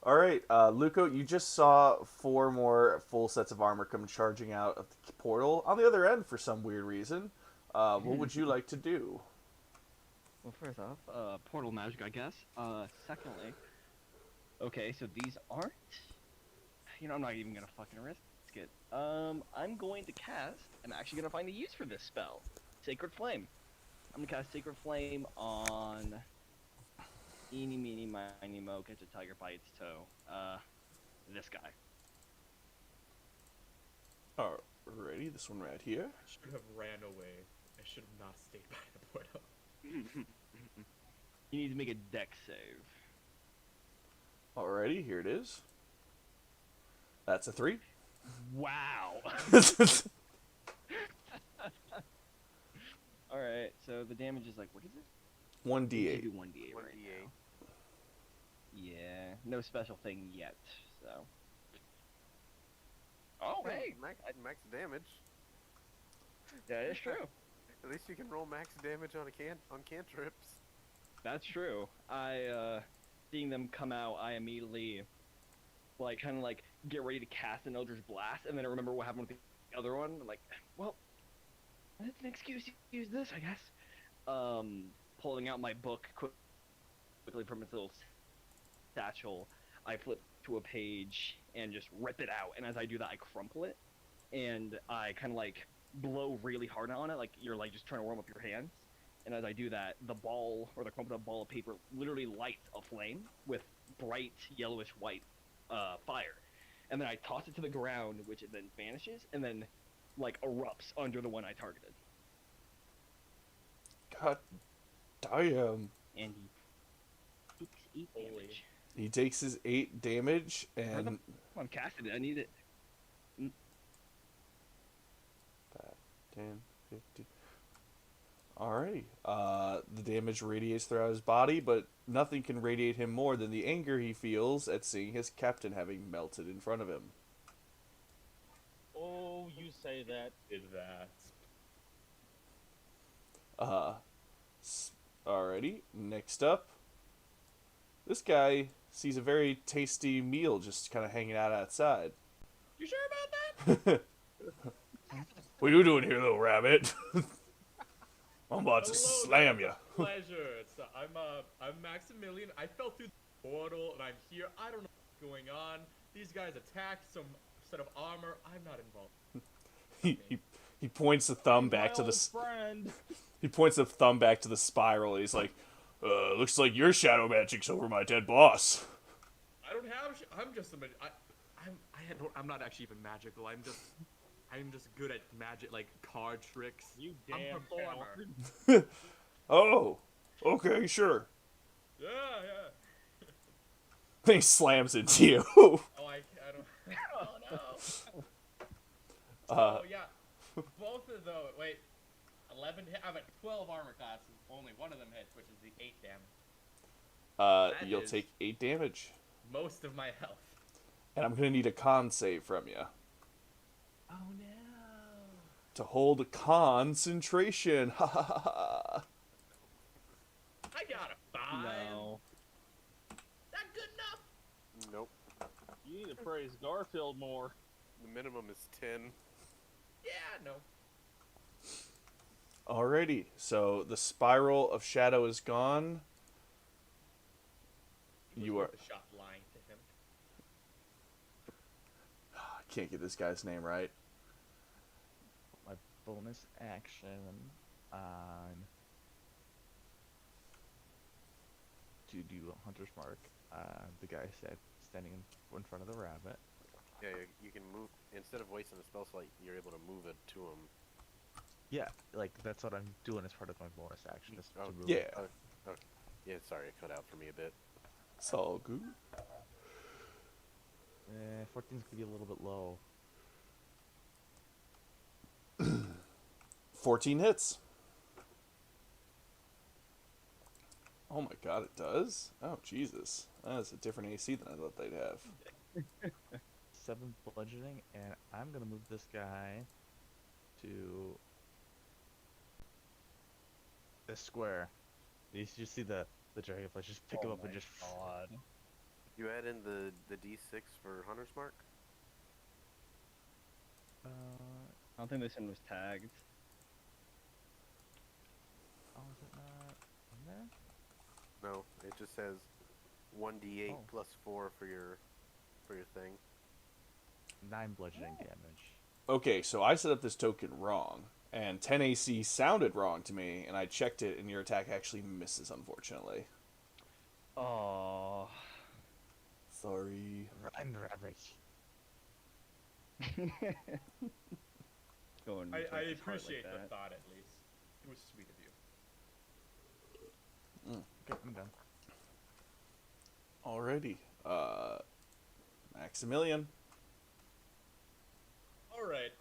All right, Luco, you just saw 4 more full sets of armor come charging out of the portal on the other end for some weird reason. What would you like to do? Well, first off, portal magic, I guess. Secondly, okay, so these aren't. You know, I'm not even gonna fucking risk it. I'm going to cast. I'm actually gonna find a use for this spell, Sacred Flame. I'm gonna cast Sacred Flame on. Eeny, meeny, miny, mo, catch a tiger by its toe. This guy. Alrighty, this one right here. I should have ran away. I should have not stayed by the portal. You need to make a dex save. Alrighty, here it is. That's a 3. Wow. Alright, so the damage is like, what is it? 1d8. Do 1d8 right 1d8. now. Yeah, no special thing yet, so. Oh, hey! Max damage. That is true. At least you can roll max damage on cantrips. That's true. Seeing them come out, I immediately, kind of get ready to cast an Eldritch Blast, and then I remember what happened with the other one. I'm like, well, that's an excuse to use this, I guess. Pulling out my book quickly from its little satchel, I flip to a page and just rip it out. And as I do that, I crumple it, and I kind of blow really hard on it, like you're just trying to warm up your hands. And as I do that, the ball, or the crumpled up ball of paper, literally lights a flame with bright yellowish white fire. And then I toss it to the ground, which it then vanishes, and then erupts under the one I targeted. God damn. And he takes 8 Holy. damage. He takes his 8 damage, and... I'm casting it, I need it. 10, 15... Alrighty. The damage radiates throughout his body, but nothing can radiate him more than the anger he feels at seeing his captain having melted in front of him. Oh, you say that. Did that. Alrighty, next up. This guy sees a very tasty meal just kind of hanging out outside. You sure about that? What you doing here, little rabbit? I'm about to Hello, slam there, you. it's a pleasure. I'm Maximilian. I fell through the portal and I'm here. I don't know what's going on. These guys attacked some set of armor. I'm not involved. He points the thumb He's back my to the old friend. he points the thumb back to the spiral. And he's like, looks like your shadow magic's over my dead boss. I don't have. I'm just a. I'm not actually even magical. I'm just good at magic, like card tricks. You I'm damn a performer. coward. Oh, okay, sure. Yeah, yeah. Then he slams into you. Oh, I don't. Oh no. Oh yeah. Both of those. Wait. 11. I'm at 12 armor classes. Only one of them hits, which is the 8 damage. That You'll is- take 8 damage. Most of my health. And I'm gonna need a con save from you. Oh no. To hold concentration. Ha ha ha ha. I got a 5. No. That good enough? Nope. You need to praise Garfield more. The minimum is 10. Yeah, no. Alrighty, so the spiral of shadow is gone. It was You worth are- a shot lying to him. I can't get this guy's name right. My bonus action on to do a hunter's mark. The guy said standing in front of the rabbit. Yeah, you can move, instead of wasting a spell slot, you're able to move it to him. Yeah, like that's what I'm doing as part of my bonus action. Is to Oh, move. Yeah, Yeah, sorry, it cut out for me a bit. it's all good. 14's gonna be a little bit low. 14 hits. Oh my god, it does? Oh, Jesus. That's a different AC than I thought they'd have. 7 bludgeoning, and I'm gonna move this guy to this square. You just see the dragonflies just pick him up and just. God. You add in the D6 for Hunter's Mark? I don't think this one was tagged. Oh, is it not in there? No, it just says 1d8 Oh. plus 4 for your thing. 9 bludgeoning damage. Okay, so I set up this token wrong, and 10 AC sounded wrong to me, and I checked it, and your attack actually misses, unfortunately. Oh. Sorry. Run, rabbit. Going I towards his heart appreciate like the that. thought, at least. It was sweet of you. Okay, I'm done. Alrighty. Maximilian. Alright.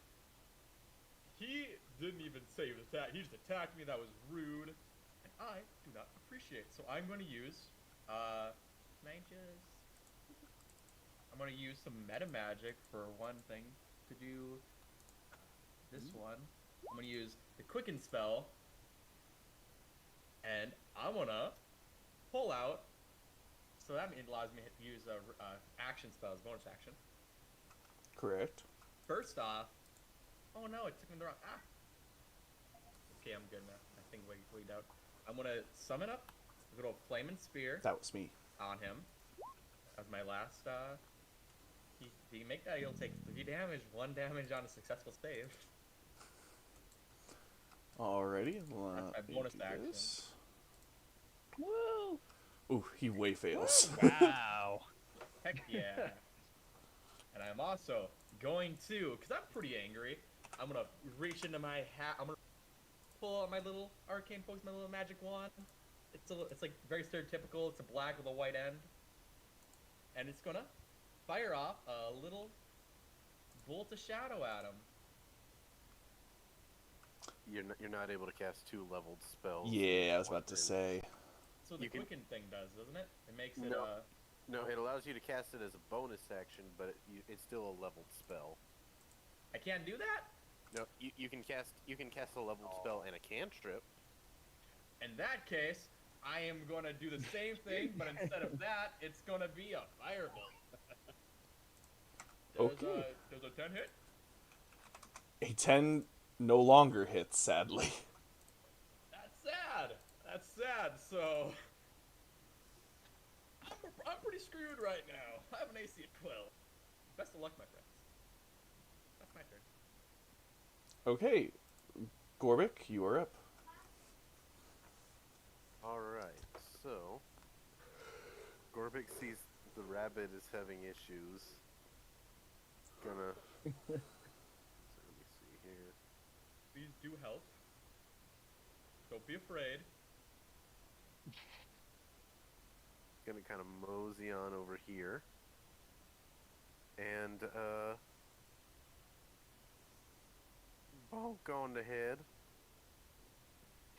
He didn't even say he was attacked. He just attacked me. That was rude. And I do not appreciate. So I'm going to use, I'm going to use some meta magic for one thing to do this one. I'm going to use the quicken spell. And I'm going to pull out. So that allows me to use action spells, bonus action. Correct. First off, oh no, it took me the wrong. Ah. Okay, I'm good now. I think weighed out. I'm gonna summon up a little flaming spear That was me. on him. As my last. He make that. He'll take 3 damage, 1 damage on a successful save. Alrighty. That's my bonus action. Woo! Ooh, he way fails. Wow. Heck yeah! And I'm also going to, because I'm pretty angry. I'm gonna reach into my hat. I'm gonna pull out my little arcane focus, my little magic wand. It's like very stereotypical. It's a black with a white end, and it's gonna fire off a little bolt of shadow at him. You're not able to cast 2 leveled spells. Yeah, I was about to One say. So the You can- quicken thing does, doesn't it? It makes it No. No, it allows you to cast it as a bonus action, but it's still a leveled spell. I can't do that. No, you can cast a leveled spell and a cantrip. In that case, I am gonna do the same thing, but instead of that, it's gonna be a firebolt. Does a 10 hit? A 10 no longer hits, sadly. That's sad. That's sad. So I'm pretty screwed right now. I have an AC of 12. Best of luck, my friends. That's my turn. Okay, Gorbik, you are up. Alright, so Gorbik sees the rabbit is having issues. Gonna so let me see here. Please do help. Don't be afraid. Gonna kind of mosey on over here. And bonk on the head.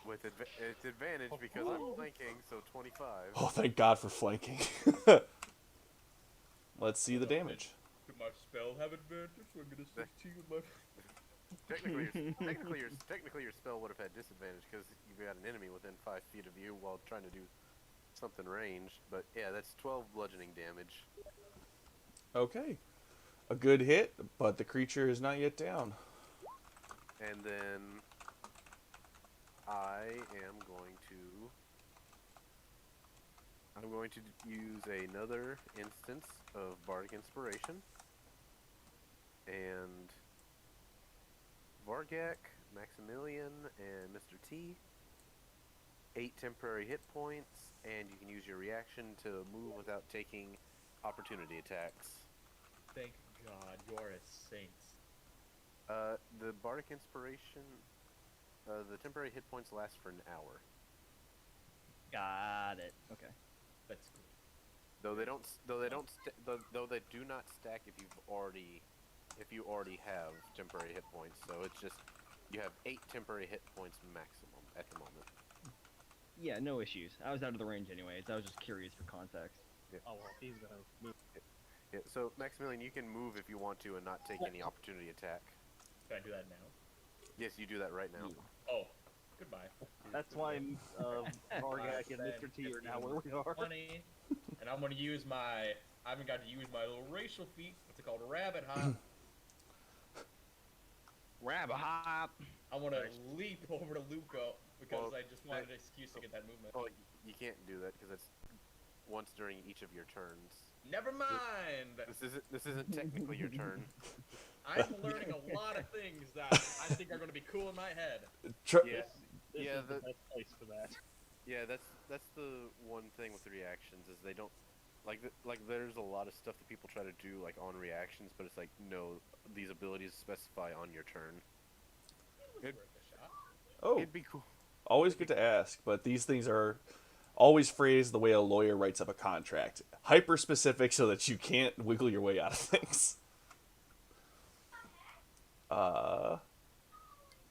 With it's advantage because I'm flanking, so 25. Oh, thank God for flanking. Let's see the damage. Do my spell have advantage? So I'm gonna 16 with my. Technically, your spell would have had disadvantage because you've got an enemy within 5 feet of you while trying to do something ranged. But yeah, that's 12 bludgeoning damage. Okay. A good hit, but the creature is not yet down. And then I'm going to use another instance of Bardic Inspiration. And Vargak, Maximilian, and Mr. T. 8 temporary hit points, and you can use your reaction to move without taking opportunity attacks. Thank God, you are a saint. The Bardic Inspiration, the temporary hit points last for an hour. Got it. Okay. That's good. Though they do not stack if you already have temporary hit points. So it's just you have 8 temporary hit points maximum at the moment. Yeah, no issues. I was out of the range anyways. I was just curious for context. Yeah. Oh well, he's gonna move. Yeah. So Maximilian, you can move if you want to and not take any opportunity attack. Can I do that now? Yes, you do that right now. Oh, goodbye. That's why Vargak and Mr. T are now where we are. 20, and I'm gonna use my. I haven't got to use my little racial feat. What's it called? Rabbit hop. Rabbit hop. I want to leap over to Luco because Well, I just wanted an excuse to get that movement. Oh, you can't do that because it's once during each of your turns. Never mind. This isn't technically your turn. I'm learning a lot of things that I think are going to be cool in my head. Yeah. This Yeah, is the best place for that. Yeah, that's the one thing with the reactions is they don't like there's a lot of stuff that people try to do like on reactions, but it's like no, these abilities specify on your turn. It was worth a shot. Oh, It'd be cool. always good to ask, but these things are always phrased the way a lawyer writes up a contract. Hyper specific so that you can't wiggle your way out of things.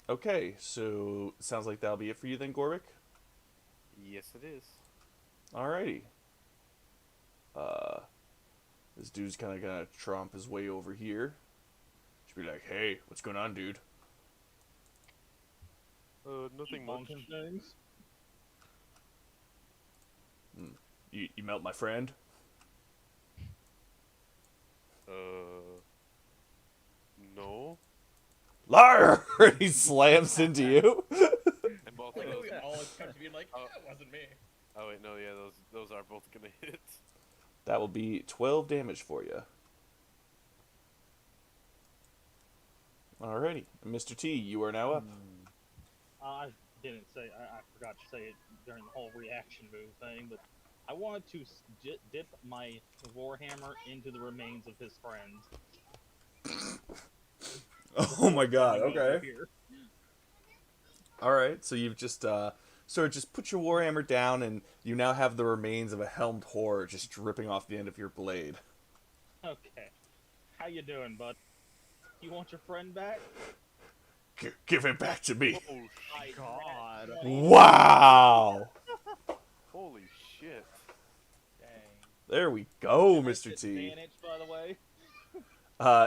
Okay, so sounds like that'll be it for you then, Gorbik? Yes, it is. Alrighty. This dude's kind of gonna tromp his way over here. Just be like, hey, what's going on, dude? Nothing much. Bonking things. You melt my friend? No. Liar! He slams into you. And both Like, of those. we all come to being like, Oh. that wasn't me. Oh wait, no, yeah, those are both gonna hit. That will be 12 damage for you. Alrighty. Mr. T, you are now up. I didn't say. I forgot to say it during the whole reaction move thing, but I wanted to dip my warhammer into the remains of his friends. Oh my god, Over okay. here. Alright, so you've just, sort of just put your warhammer down and you now have the remains of a helmed horror just dripping off the end of your blade. Okay. How you doing, bud? You want your friend back? Give it back to me. Oh I God. Wow! holy shit! Dang. There we go, That's Mr. T. advantage, by the way.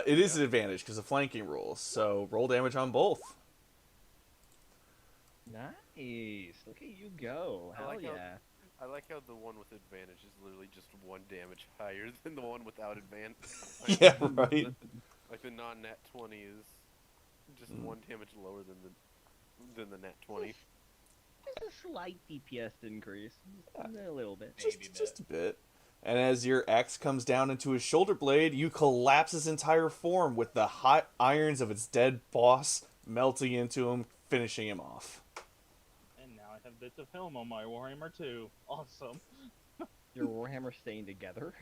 It is an advantage because of flanking rules, so roll damage on both. Nice. Look at you go. I Hell like how yeah. I like how the one with advantage is literally just 1 damage higher than the one without advantage. Yeah, right. Like the non-nat 20 is just Mm. 1 damage lower than the nat 20. Just a slight DPS increase. Just a little bit. Maybe Just a bit. And as your axe comes down into his shoulder blade, you collapse his entire form with the hot irons of its dead boss melting into him, finishing him off. And now I have bits of film on my Warhammer 2. Awesome. Your Warhammer staying together.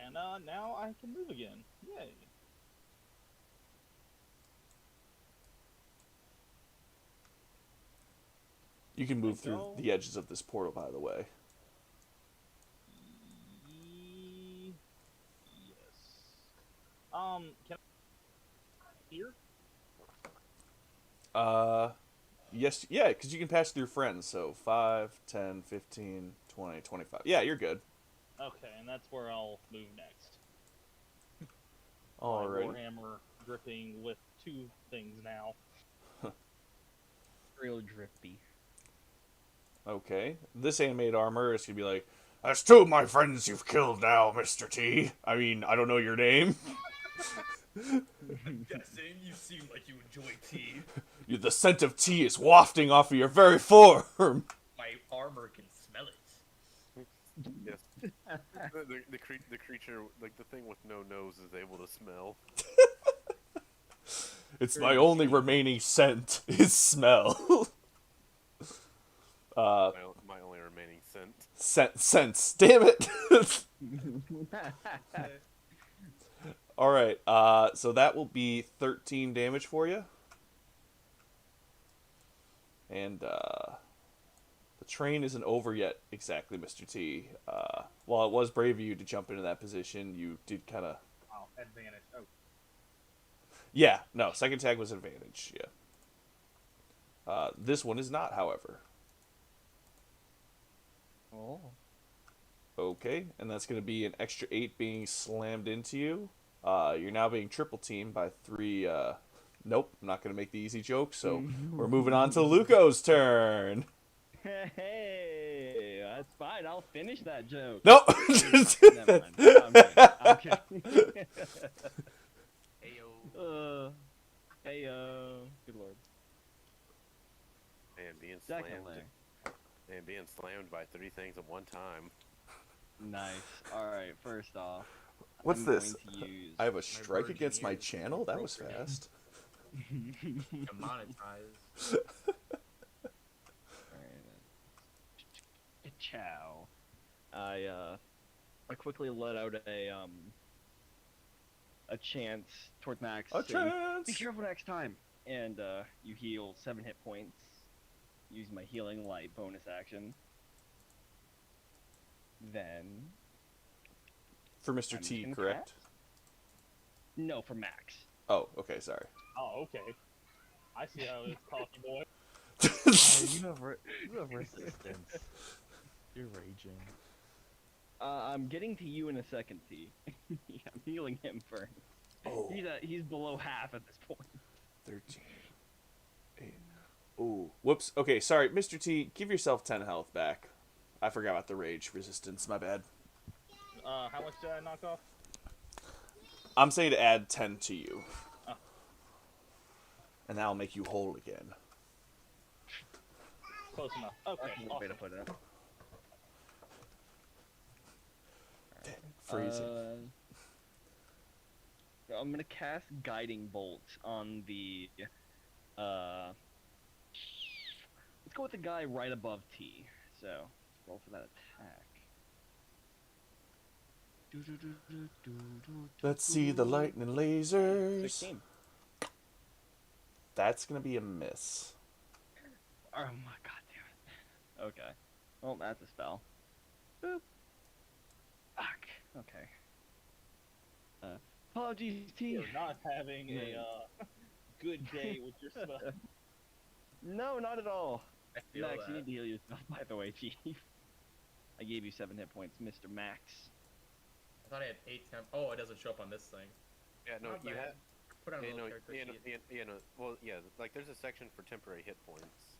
And now I can move again. Yay. You can move Let's through go. the edges of this portal, by the way. Yes. Can I here? Yes, yeah, because you can pass through friends. So 5, 10, 15, 20, 25. Yeah, you're good. Okay, and that's where I'll move next. All My right. Warhammer dripping with 2 things now. Real drippy. Okay. This animated armor is going to be like, that's 2 of my friends you've killed now, Mr. T. I mean, I don't know your name. I'm guessing you seem like you enjoy tea. The scent of tea is wafting off of your very form. My armor can smell it. Yes. The creature, like the thing with no nose, is able to smell. It's my only remaining scent is smell. My only remaining scent. Sense. Damn it. All right. So that will be 13 damage for you. And the train isn't over yet, exactly, Mr. T. While it was brave of you to jump into that position, you did kind of. Oh, advantage. Oh, Yeah, no, second tag was advantage, yeah. This one is not, however. Oh. Okay, and that's going to be an extra 8 being slammed into you. You're now being triple teamed by 3. Nope, I'm not going to make the easy joke, so we're moving on to Luco's turn. Hey, that's fine. I'll finish that joke. Nope. Never mind. I'm kidding. Heyo. Hey, good lord. And Secondly. being slammed by 3 things at one time. Nice. Alright, first off. What's I'm this? going to use... I have a strike virgin against my ears channel? That was broken. fast. To monetize. Alright, then. Ciao. I quickly let out a chance towards Max. A saying, chance! Be careful next time! And, you heal 7 hit points. Use my healing light bonus action. Then... For Mr. I'm T, just gonna correct? cast? No, for Max. Oh, okay, sorry. oh, okay. I see how it is, coffee boy. You have resistance. You're raging. I'm getting to you in a second, T. I'm healing him first. Oh. He's below half at this point. 13. 8. Ooh. Whoops. Okay, sorry. Mr. T, give yourself 10 health back. I forgot about the rage resistance. My bad. How much did I knock off? I'm saying to add 10 to you. Oh. And that'll make you whole again. Close enough. Okay, That's a good way to awesome. put it. Freezing. So I'm gonna cast Guiding Bolt on the, let's go with the guy right above T. So, let's roll for that attack. Let's see the lightning lasers. 16. That's gonna be a miss. Oh my god damn it. Okay. Well, that's a spell. Boop. Fuck. Okay. Apologies, T. You're not having a good day with your spell. No, not at all. I feel Max, you that. need to heal yourself, by the way, Chief. I gave you 7 hit points, Mr. Max. I thought I had 8 temp. Oh, it doesn't show up on this thing. Yeah, no, Not you bad. have Put on a You little know, character you know, sheet. well, yeah, like there's a section for temporary hit points.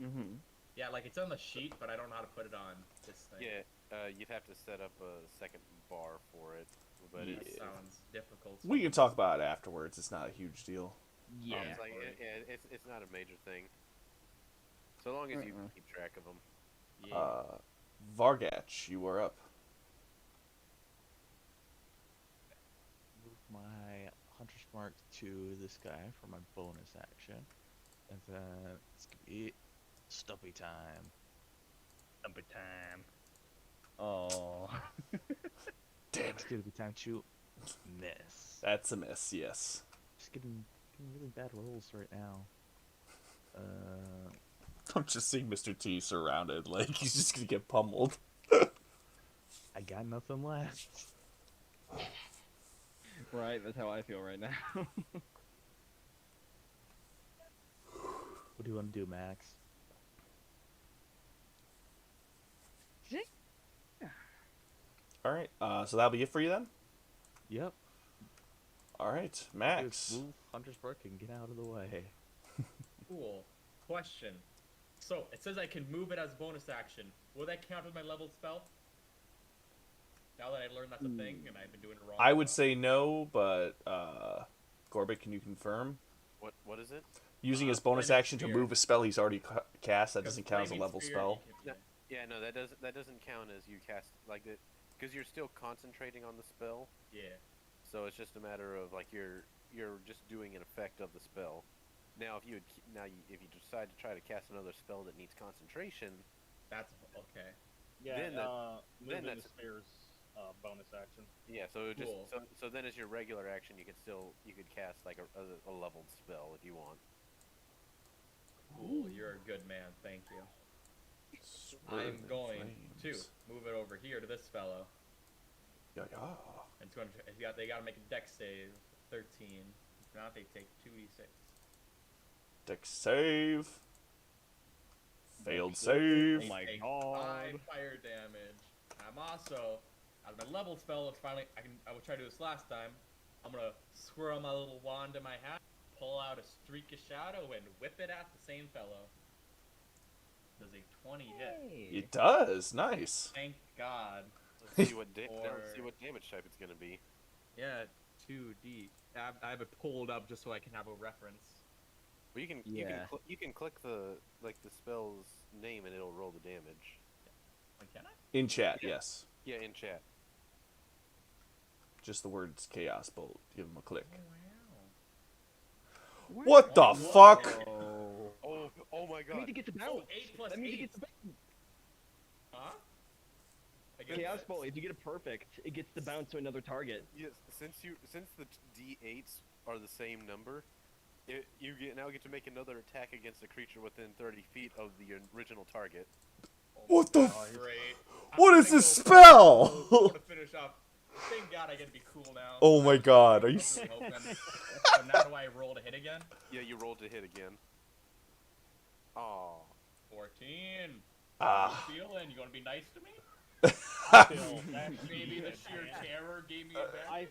Mm-hmm. Yeah, like it's on the sheet, but I don't know how to put it on this thing. Yeah, you'd have to set up a second bar for it, but Yeah. That it's sounds difficult. We can talk about it afterwards. It's not a huge deal. Yeah. it's like it's not a major thing, so long as you keep track of them. Yeah. Vargach, you are up. Move my Hunter's Mark to this guy for my bonus action. And then it's gonna be Stumpy time. Number time. Oh. Damn It's it. gonna be time to miss. That's a miss, yes. Just getting really bad rolls right now. I'm just seeing Mr. T surrounded, like he's just gonna get pummeled. I got nothing left. Right, that's how I feel right now. What do you want to do, Max? Alright, so that'll be it for you then? Yep. Alright, Just Max. move Hunter's Mark and get out of the way. Cool. Question. So it says I can move it as bonus action. Will that count as my leveled spell? Now that I learned that's a thing and I've been doing it wrong. I would say no, but Gorbik, can you confirm? What is it? Using his bonus Flaming action to Sphere. move a spell he's already cast, that 'Cause doesn't count as a Flaming level Sphere, spell. you can- Yeah, no, that doesn't count as you cast like it, because you're still concentrating on the spell. Yeah. So it's just a matter of like you're just doing an effect of the spell. Now if you decide to try to cast another spell that needs concentration, That's okay. Yeah, Then moving that's- the spear's bonus action. yeah. So just Cool. so then as your regular action, you could cast like a leveled spell if you want. Cool. You're a good man. Thank you. I'm Swerve going in to flames. move it over here to this fellow. Yeah, yeah. And it's going to, they gotta make a dex save. 13. If not, they take 2d6. Dex save. Failed Oh save. my Take god. 5 fire damage. I'm also, as my level spell, it's finally, I will try to do this last time. I'm gonna swirl my little wand in my hat, pull out a streak of shadow, and whip it at the same fellow. Does a 20 hit? It does. Nice. Thank God. Let's see what Or- let's see what damage type it's gonna be. Yeah, 2d. I have it pulled up just so I can have a reference. Well, Yeah. you can click the spell's name and it'll roll the damage. Wait, can I? In chat, yes. Yeah, in chat. Just the words Chaos Bolt. Give him a click. Wow. What the Whoa. fuck? Oh my I god. need to get the Oh, bounce. 8 plus I need to 8. get the bounce. Huh? I get Chaos this. Bolt. If you get a perfect, it gets the bounce to another target. Yes, since the D8s are the same number, you now get to make another attack against a creature within 30 feet of the original target. Oh What the my f- God, great. What I'm is gonna this go spell? for to finish off. Thank God I get to be cool now. Oh my god, are you So now do I roll to hit again? Yeah, you rolled to hit again. Oh. 14. Ah. How you feeling? You gonna be nice to me? Feel that should Maybe be the sheer advantage. terror gave me advantage.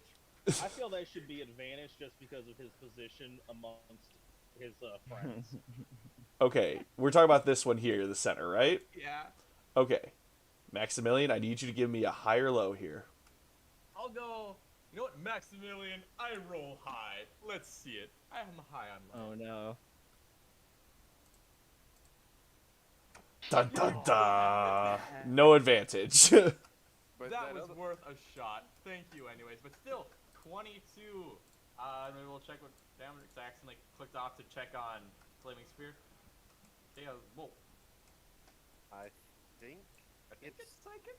I feel that should be advantage just because of his position amongst his friends. Okay, we're talking about this one here, the center, right? Yeah. Okay. Maximilian, I need you to give me a high or low here. I'll go. You know what, Maximilian? I roll high. Let's see it. I'm high on life. Oh no. Dun dun dun. No advantage. But That was other- worth a shot. Thank you, anyways. But still, 22. Maybe we'll check what damage. I accidentally clicked off to check on Flaming Spear. Yeah, whoa. I think I think it's psychic.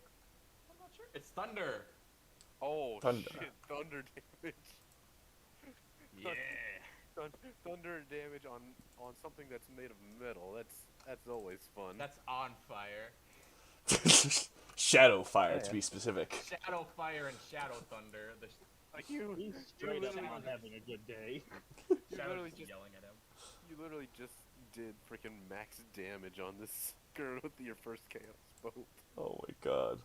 I'm not sure. It's thunder. Oh Thunder. shit! Thunder damage. Yeah. Thunder damage on something that's made of metal. That's always fun. That's on fire. Shadow fire, Yeah, to yeah. be specific. Shadow fire and shadow thunder. The Like you He's straight up literally not just- having a good day. shadow literally just just- yelling at him. You literally just did freaking max damage on this girl with your first chaos bolt. Oh my god.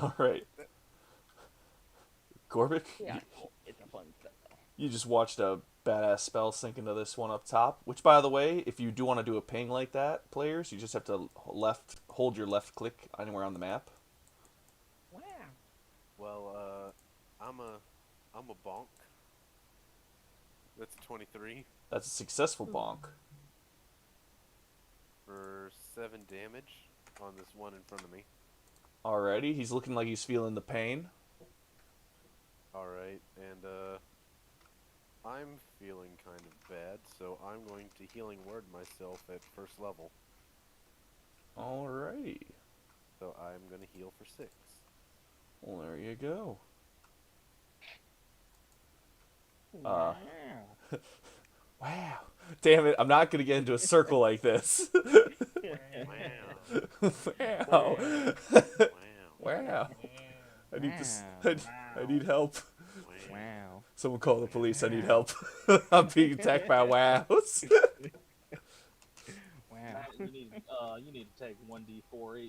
Alright. Gorbik? Yeah. It's a fun spell. You just watched a badass spell sink into this one up top. Which, by the way, if you do want to do a ping like that, players, you just have to hold your left click anywhere on the map. Wow. Well, I'm a bonk. That's a 23 That's a successful bonk. for 7 damage on this one in front of me. Alrighty, he's looking like he's feeling the pain. Alright, and I'm feeling kind of bad, so I'm going to healing word myself at first level. Alrighty. So I'm gonna heal for 6. Well, there you go. Wow. Wow. Damn it, I'm not going to get into a circle like this. Wow. Wow. Wow. Wow. I need this. Wow. I need help. Wow. Someone call the police. I need help. I'm being attacked by wows. Wow. Matt, you need to take 1d4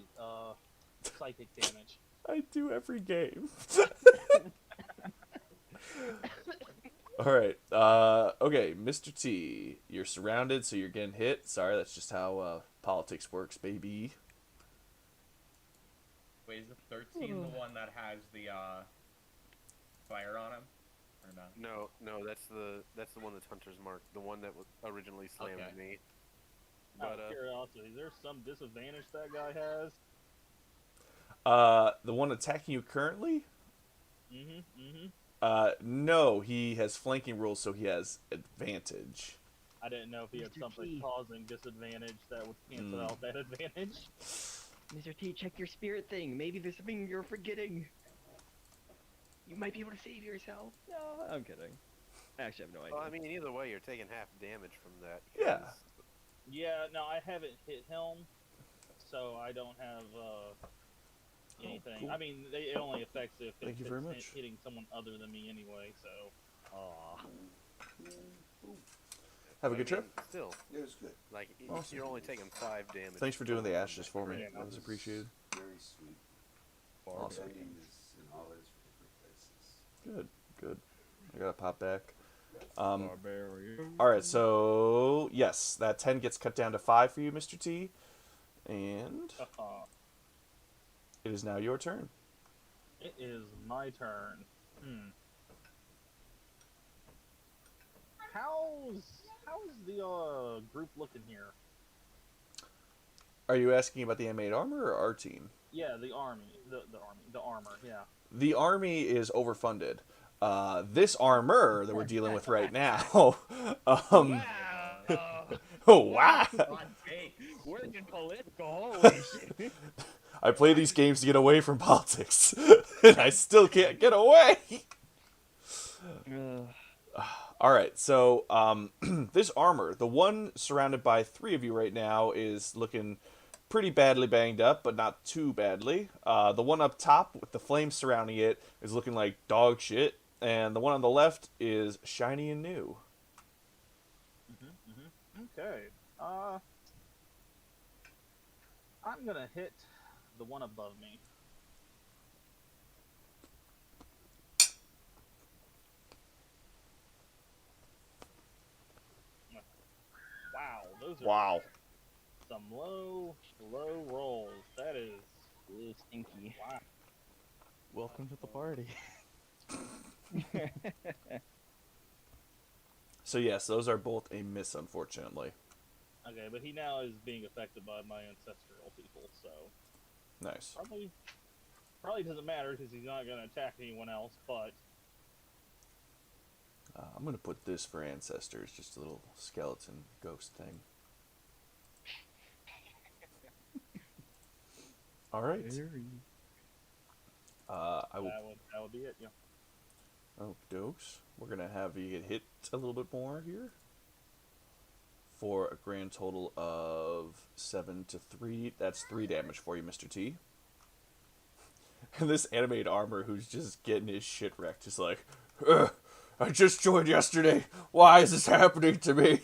psychic damage. I do every game. Alright. Okay, Mr. T. You're surrounded, so you're getting hit. Sorry, that's just how politics works, baby. Wait, is the 13 the one that has the fire on him? Or not? No, that's the one that's Hunter's Mark, the one that originally slammed Okay. me. Out But of curiosity, is there some disadvantage that guy has? The one attacking you currently? Mm-hmm. No, he has flanking rules, so he has advantage. I didn't know if he had Mr. something T. causing disadvantage that would cancel out that advantage. Mr. T, check your spirit thing. Maybe there's something you're forgetting. You might be able to save yourself. No, I'm kidding. I actually have no idea. well, I mean, either way, you're taking half damage from that. Yeah. 'cause Yeah, no, I haven't hit him, so I don't have anything. cool. I mean, it only affects if Thank you it's very much. hitting someone other than me anyway. So, Aw. Have a I good trip. mean, Still, It was good. like Awesome. you're only taking 5 damage. Thanks for doing the total ashes from for me. that That was appreciated. Very sweet. Awesome. Everything is in all its different places. Good, good. I gotta pop back. Barbarian. All right, so yes, that 10 gets cut down to 5 for you, Mr. T, and it is now your turn. it is my turn. How's the group looking here? Are you asking about the M8 armor or our team? Yeah, the army, the armor. Yeah. The army is overfunded. This armor that we're dealing with right now. Wow. Oh wow! Hot take. We're getting political. Holy shit. I play these games to get away from politics, and I still can't get away. All right, so this armor, the one surrounded by 3 of you right now, is looking pretty badly banged up, but not too badly. The one up top with the flames surrounding it is looking like dog shit, and the one on the left is shiny and new. Okay. I'm gonna hit the one above me. Wow, those are Wow. some low rolls. That is Ooh, stinky. wow. Welcome to the party. So yes, those are both a miss, unfortunately. Okay, but he now is being affected by my ancestral people, so Nice. probably doesn't matter because he's not gonna attack anyone else. But I'm gonna put this for ancestors, just a little skeleton ghost thing. All right. I will. that would be it. Yeah. Oh, dokes. We're gonna have you get hit a little bit more here, for a grand total of 7 to 3. That's 3 damage for you, Mr. T. And this animated armor who's just getting his shit wrecked is like, "Ugh, I just joined yesterday. Why is this happening to me?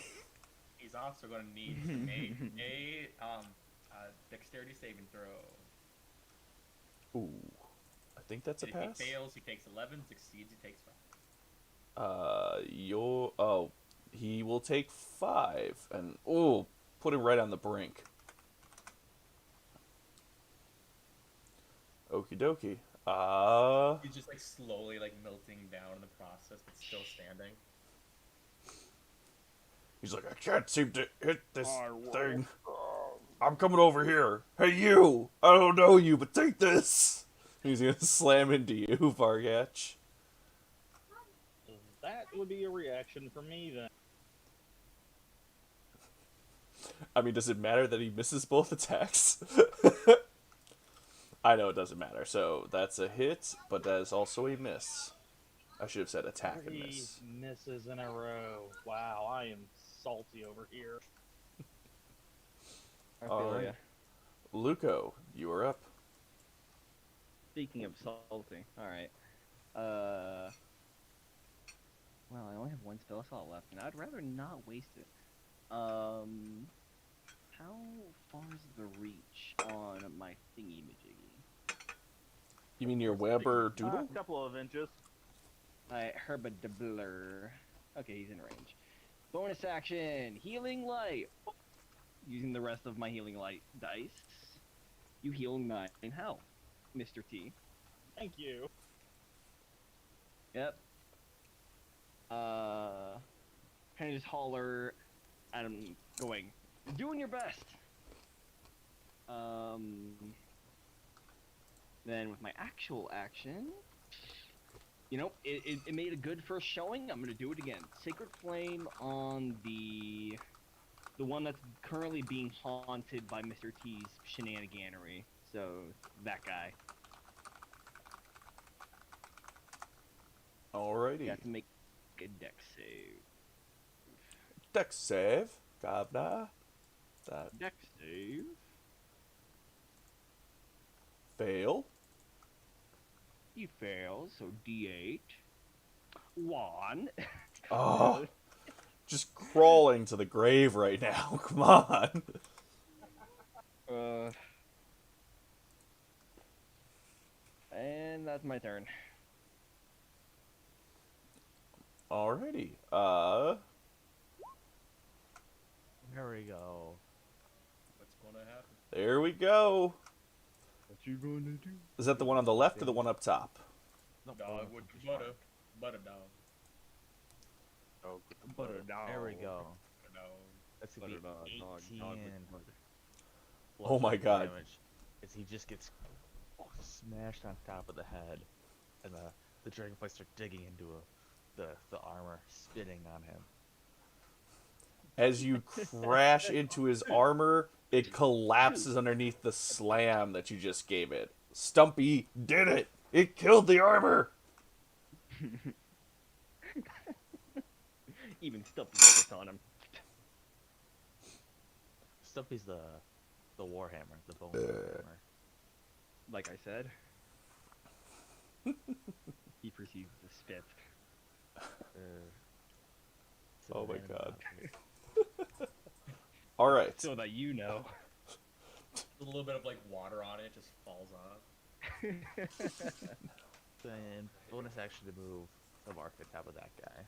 He's also going to need to make a dexterity saving throw. Ooh, I think that's a If pass. he fails, he takes 11. Succeeds, he takes 5. He will take 5 and put him right on the brink. Okie dokie. He's just like slowly like melting down in the process, but still standing. He's like, I can't seem to hit this I will thing. I'm coming over here. Hey, you! I don't know you, but take this! He's gonna slam into you, Vargatch. That would be a reaction for me then. I mean, does it matter that he misses both attacks? I know it doesn't matter. So that's a hit, but that is also a miss. I should have said attack and 3 miss. misses in a row. Wow, I am salty over here. I All feel right. ya. Luco, you are up. Speaking of salty, alright. Well, I only have one spell slot left, and I'd rather not waste it. How far is the reach on my thingy-majiggy? You mean your Weber Doodle? A couple of inches. My Herbadubler. Okay, he's in range. Bonus action, Healing Light. Using the rest of my Healing Light dice, you heal 9 health, Mr. T. Thank you. Yep. Kind of just holler at him, going, "Doing your best." Then with my actual action, you know, it made a good first showing. I'm gonna do it again. Sacred Flame on the one that's currently being haunted by Mr. T's shenaniganery. So that guy. Alrighty. Got to make a dex save. Dex save. Gabna. That Dex save. fail. He fails, so D8. 1. Oh, just crawling to the grave right now. Come on. And that's my turn. Alrighty. There we go. What's gonna happen? There we go. What you gonna do? Is that the one on the left or the one up top? No, Dog with butter. Butter dog. Oh, Butter dog. There we go. Butter dog. That's gonna be Butter dog, 18 dog with butter. Oh my bludgeoning God. damage as he just gets smashed on top of the head, and the dragonflies start digging into the armor, spitting on him. As you crash into his armor, it collapses underneath the slam that you just gave it. Stumpy did it! It killed the armor! Even Stumpy gets on him. Stumpy's the warhammer, the bone warhammer. Like I said. He perceives the spit. It's an Oh my enemy God. object. Alright. So that you know. A little bit of like water on it just falls off. Then bonus action to move the mark on top of that guy.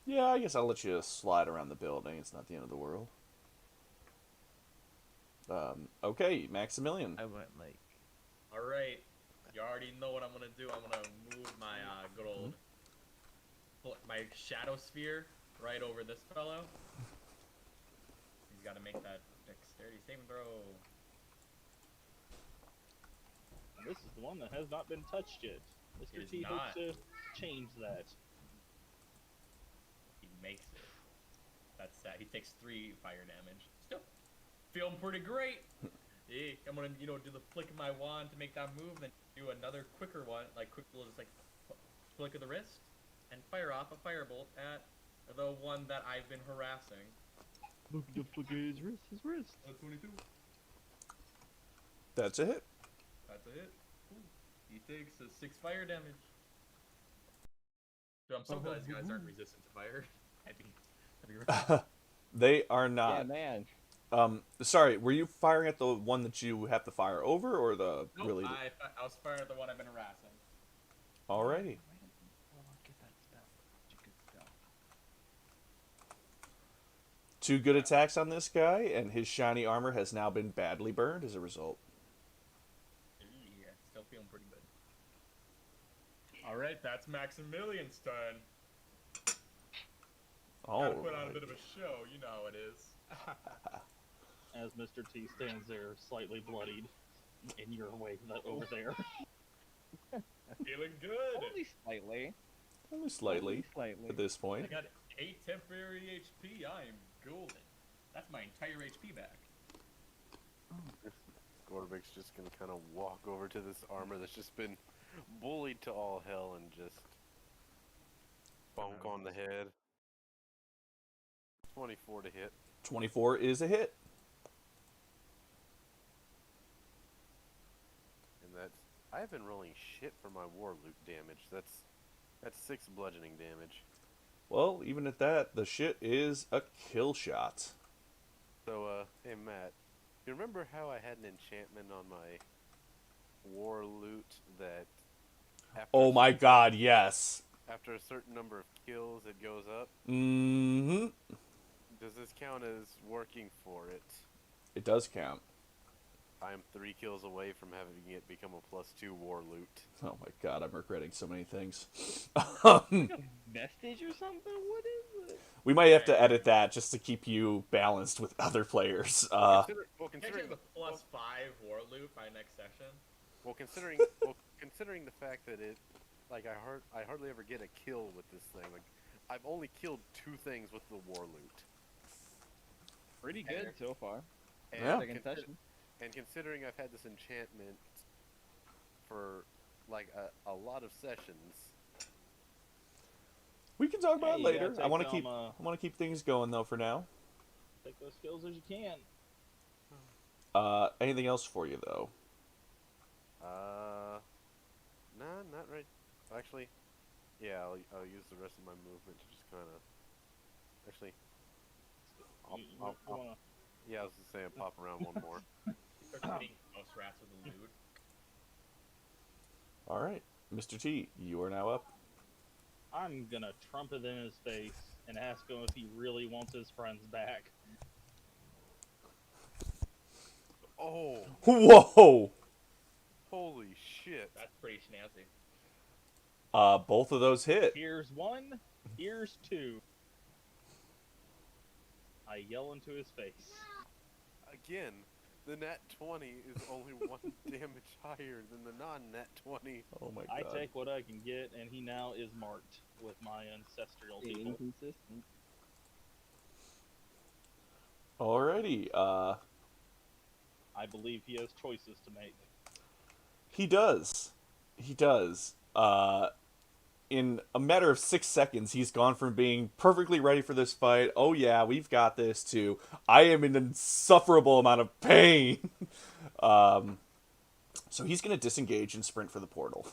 Yeah, I guess I'll let you slide around the building. It's not the end of the world. Okay, Maximilian. I went like Alright. You already know what I'm gonna do. I'm gonna move my good old my shadow sphere right over this fellow. He's gotta make that dexterity saving throw. This is the one that has not been touched yet. It Mr. is T not. hopes to change that. He makes it. That's that. He takes 3 fire damage. Still feeling pretty great. Hey, I'm gonna, do the flick of my wand to make that move, and do another quicker one, like quick little just like flick of the wrist, and fire off a firebolt at the one that I've been harassing. Look at the flick of his wrist. 22. That's a hit. That's a hit. Ooh. He takes 6 fire damage. Dude, I'm so glad these guys aren't resistant to fire. That'd be They are Yeah, not. man. Sorry, were you firing at the one that you have to fire over, or the Nope, really? I was firing at the one I've been harassing. Alrighty. I'll get that spell. Such a good spell. 2 good attacks on this guy, and his shiny armor has now been badly burned as a result. Yeah, still feeling pretty good. All right, that's Maximilian's turn. Gotta put on a bit of a show, you know how it is. As Mr. T stands there, slightly bloodied, in your way over there. Feeling good. Only slightly. Only slightly Only slightly. at this I point. got 8 temporary HP. I'm golden. That's my entire HP back. Gorbik's just gonna kind of walk over to this armor that's just been bullied to all hell and just bonk on the head. 24 to hit. 24 is a hit. And that's... I've been rolling shit for my war loot damage. That's 6 bludgeoning damage. Well, even at that, the shit is a kill shot. So, hey Matt, you remember how I had an enchantment on my war loot that... Oh my god, yes. After a certain number of kills, it goes up? Mm-hmm. Does this count as working for it? It does count. I am 3 kills away from having it become a +2 war loot. Oh my god, I'm regretting so many things. Vestige or something? What is it? We might have to edit that just to keep you balanced with other players. Considering the +5 war loot by next session. Considering the fact that it, like, I hardly ever get a kill with this thing. Like, I've only killed 2 things with the war loot. Pretty good so far. And Yeah. Second session. And considering I've had this enchantment for like a lot of sessions. We can talk about it Hey, you later. gotta I want take to keep them, I want to keep things going though for now. Take those skills as you can. Anything else for you though? Nah, not right. Actually, yeah, I'll use the rest of my movement to just kind of. Actually, yeah, I was just saying, pop around one more. Start being mouse rats with the loot. All right, Mr. T, you are now up. I'm gonna trumpet in his face and ask him if he really wants his friends back. Oh, Whoa! holy shit! That's pretty snazzy. Both of those hit. Here's 1, here's 2. I yell into his face. Again, the nat 20 is only 1 damage higher than the non-nat 20. Oh my I god. take what I can get, and he now is marked with my ancestral people. Inconsistent. Alrighty. I believe he has choices to make. He does. He does. In a matter of 6 seconds, he's gone from being perfectly ready for this fight, oh yeah, we've got this, to I am in an insufferable amount of pain. So he's going to disengage and sprint for the portal.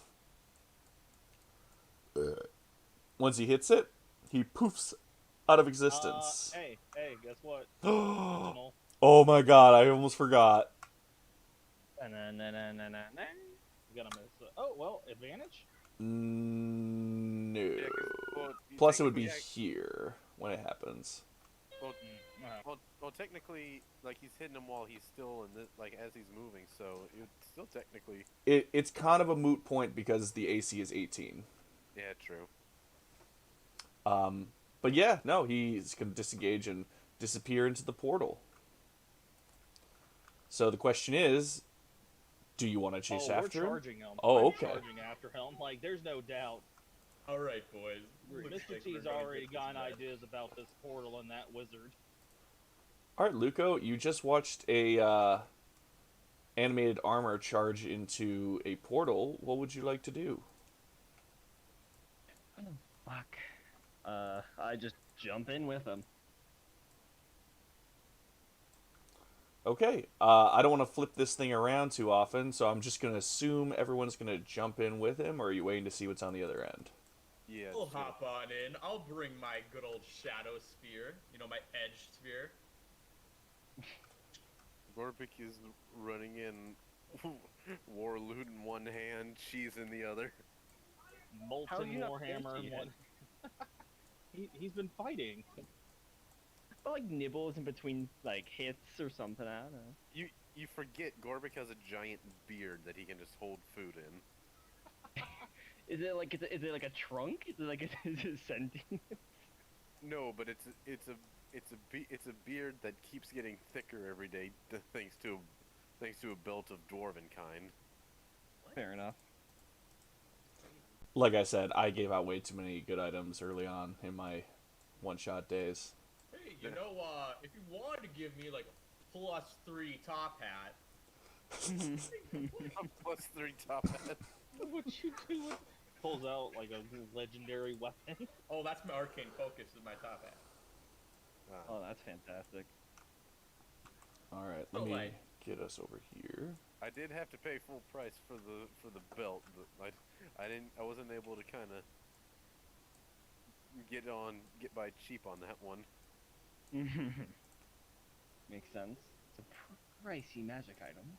Once he hits it, he poofs out of existence. Hey, guess what? Original. Oh my god, I almost forgot. You gotta miss it. Oh, well, advantage? No. Yeah, well, Plus, it would be technically, here when it happens. Well, technically, like, he's hitting him while he's still in this, like, as he's moving, so it's still technically... It's kind of a moot point because the AC is 18. Yeah, true. But yeah, no, he's going to disengage and disappear into the portal. So the question is, do you want to chase after we're him? charging him. Oh, I'm okay. charging after him. Like, there's no doubt. Alright, boys. Looks Mr. like T's we're gonna already get this got done. ideas about this portal and that wizard. All right, Luco, you just watched a animated armor charge into a portal. What would you like to do? Fuck. I just jump in with him. Okay, I don't want to flip this thing around too often, so I'm just going to assume everyone's going to jump in with him, or are you waiting to see what's on the other end? Yeah. We'll hop on in. I'll bring my good old shadow spear. You know, my edge spear. Gorbik is running in, war loot in one hand, cheese in the other. molten How are you not warhammer thirsty and what. He's been fighting. But like nibbles in between like hits or something. I don't know. You forget Gorbik has a giant beard that he can just hold food in. Is it like a trunk? Is it like is it sentient? No, but it's a beard that keeps getting thicker every day, thanks to a belt of dwarven kind. Fair enough. Like I said, I gave out way too many good items early on in my one-shot days. Hey, you know, if you wanted to give me like a +3 top hat, +3 top hat. What you do with... Pulls out like a legendary weapon. oh, that's my arcane focus is my top hat. Oh, that's fantastic. All right, let Oh, me like- get us over here. I did have to pay full price for the belt, but I wasn't able to kind of get by cheap on that one. Makes sense. It's a pricey magic item.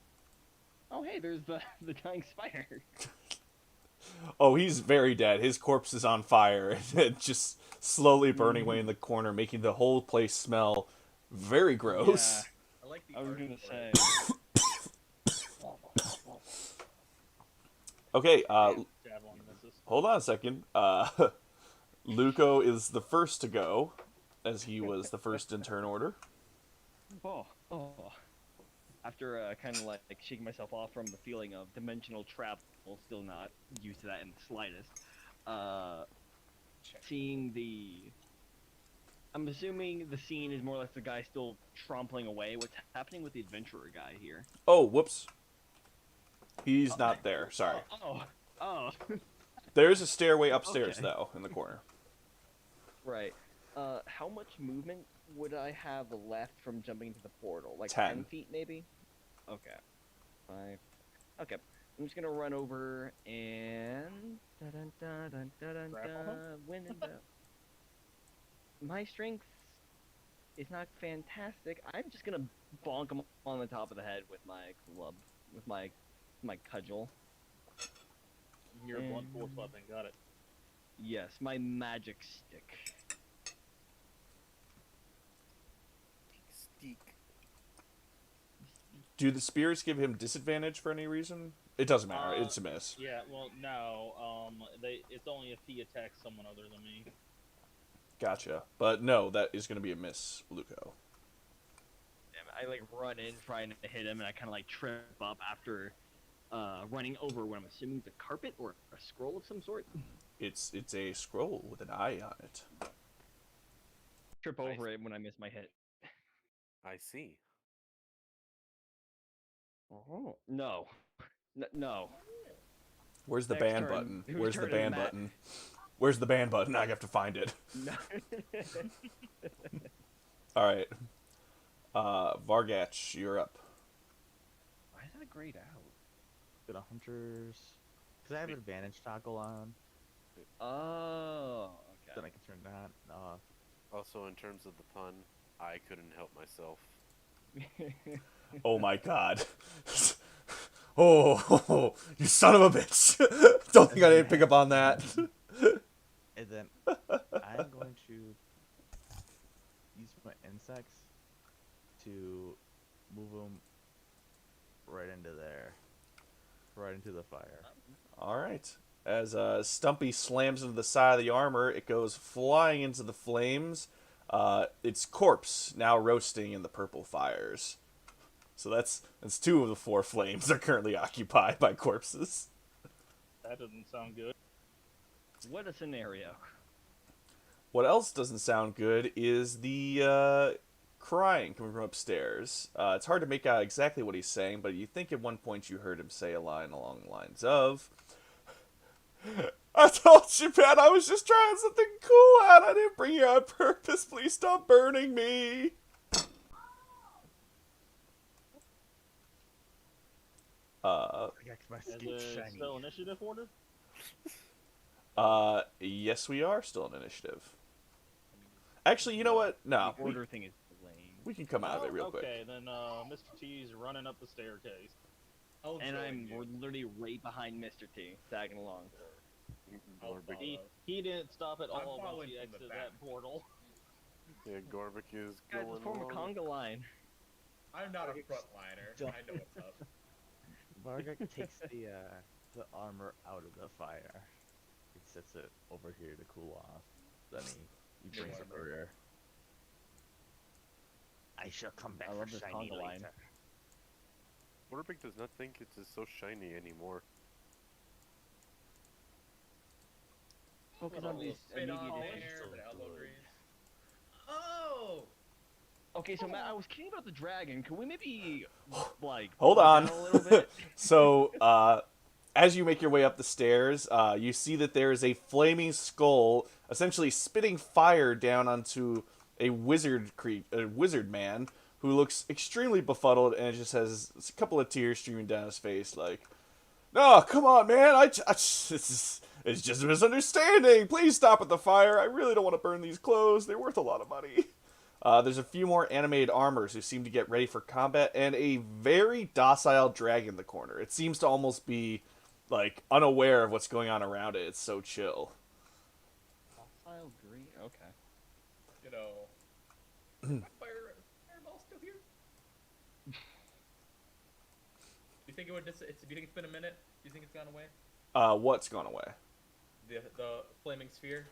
Oh, hey, there's the dying spider. Oh, he's very dead. His corpse is on fire and just slowly burning away in the corner, making the whole place smell very gross. I like the I was art gonna for it. say. Okay, Javelin misses. hold on a second. Luco is the first to go, as he was the first in turn order. Oh. After kind of like shaking myself off from the feeling of dimensional travel, still not used to that in the slightest. Seeing I'm assuming the scene is more or less the guy still trampling away. What's happening with the adventurer guy here? Oh, whoops. He's not there. Sorry. Oh. There's a stairway upstairs, Okay. though, in the corner. Right. How much movement would I have left from jumping into the portal? Like 10. 10 feet, maybe? Okay. 5. Okay. I'm just gonna run over and... Grapple When in doubt. My strength is not fantastic. I'm just gonna bonk him on the top of the head with my club. With my cudgel. Your blunt force weapon, got it. Yes, my magic stick. Steak. Do the spears give him disadvantage for any reason? It doesn't matter. It's a miss. Yeah, well, no. It's only if he attacks someone other than me. Gotcha. But no, that is going to be a miss, Luco. Damn, I like run in trying to hit him, and I kind of like trip up after running over what I'm assuming is a carpet or a scroll of some sort. It's a scroll with an eye on it. Trip over it when I miss my hit. I see. Oh no, no. Where's the Next ban turn. button? Whose Where's the turn is ban Matt? button? Where's the ban button? I have to find it. No. All right. Vargach, you're up. Why is that grayed out? Go to hunters. Cause I have advantage toggle on. Oh, Then okay. I can turn that off. Also, in terms of the pun, I couldn't help myself. Oh my god. Oh, you son of a bitch. Don't think I didn't pick up on that. And then I'm going to use my insects to move them right into there. Right into the fire. All right. As Stumpy slams into the side of the armor, it goes flying into the flames. Its corpse now roasting in the purple fires. So that's 2 of the 4 flames are currently occupied by corpses. That doesn't sound good. What a scenario. What else doesn't sound good is the crying coming from upstairs. It's hard to make out exactly what he's saying, but you think at one point you heard him say a line along the lines of, I told you, Pat, I was just trying something cool out. I didn't bring you on purpose. Please stop burning me. I got my Is skin it shiny. still initiative order? Yes, we are still in initiative. Actually, you know what? No, The order thing is lame. we can come out of it real quick. Okay, then Mr. T's running up the staircase. I'll And join I'm you. literally right behind Mr. T, tagging along. I'll Gorbik. follow. He didn't stop at I'm all once following he from the exited back. that portal. Yeah, Gorbik is Guys, going let's form a along. conga line. I'm not a frontliner. Don't- I know what's up. Vargak takes the armor out of the fire. He sets it over here to cool off. Then he New brings up the armor. rear. I shall come back I for love this shiny conga line. later. Gorbik does not think it's so shiny anymore. Focus Little on these Spit on immediate there, issues. the elbow grease. Oh! Okay, so Matt, I was kidding about the dragon. Can we maybe like Hold calm on. down a little bit? So, as you make your way up the stairs, you see that there is a flaming skull, essentially spitting fire down onto a wizard man who looks extremely befuddled and just has a couple of tears streaming down his face. Like, no, come on, man! It's just a misunderstanding. Please stop at the fire. I really don't want to burn these clothes. They're worth a lot of money. There's a few more animated armors who seem to get ready for combat, and a very docile dragon in the corner. It seems to almost be, like, unaware of what's going on around it. It's so chill. Hostile green. Okay. You know. Fireball still here? Do you think do you think it's been a minute? Do you think it's gone away? What's gone away? The flaming sphere?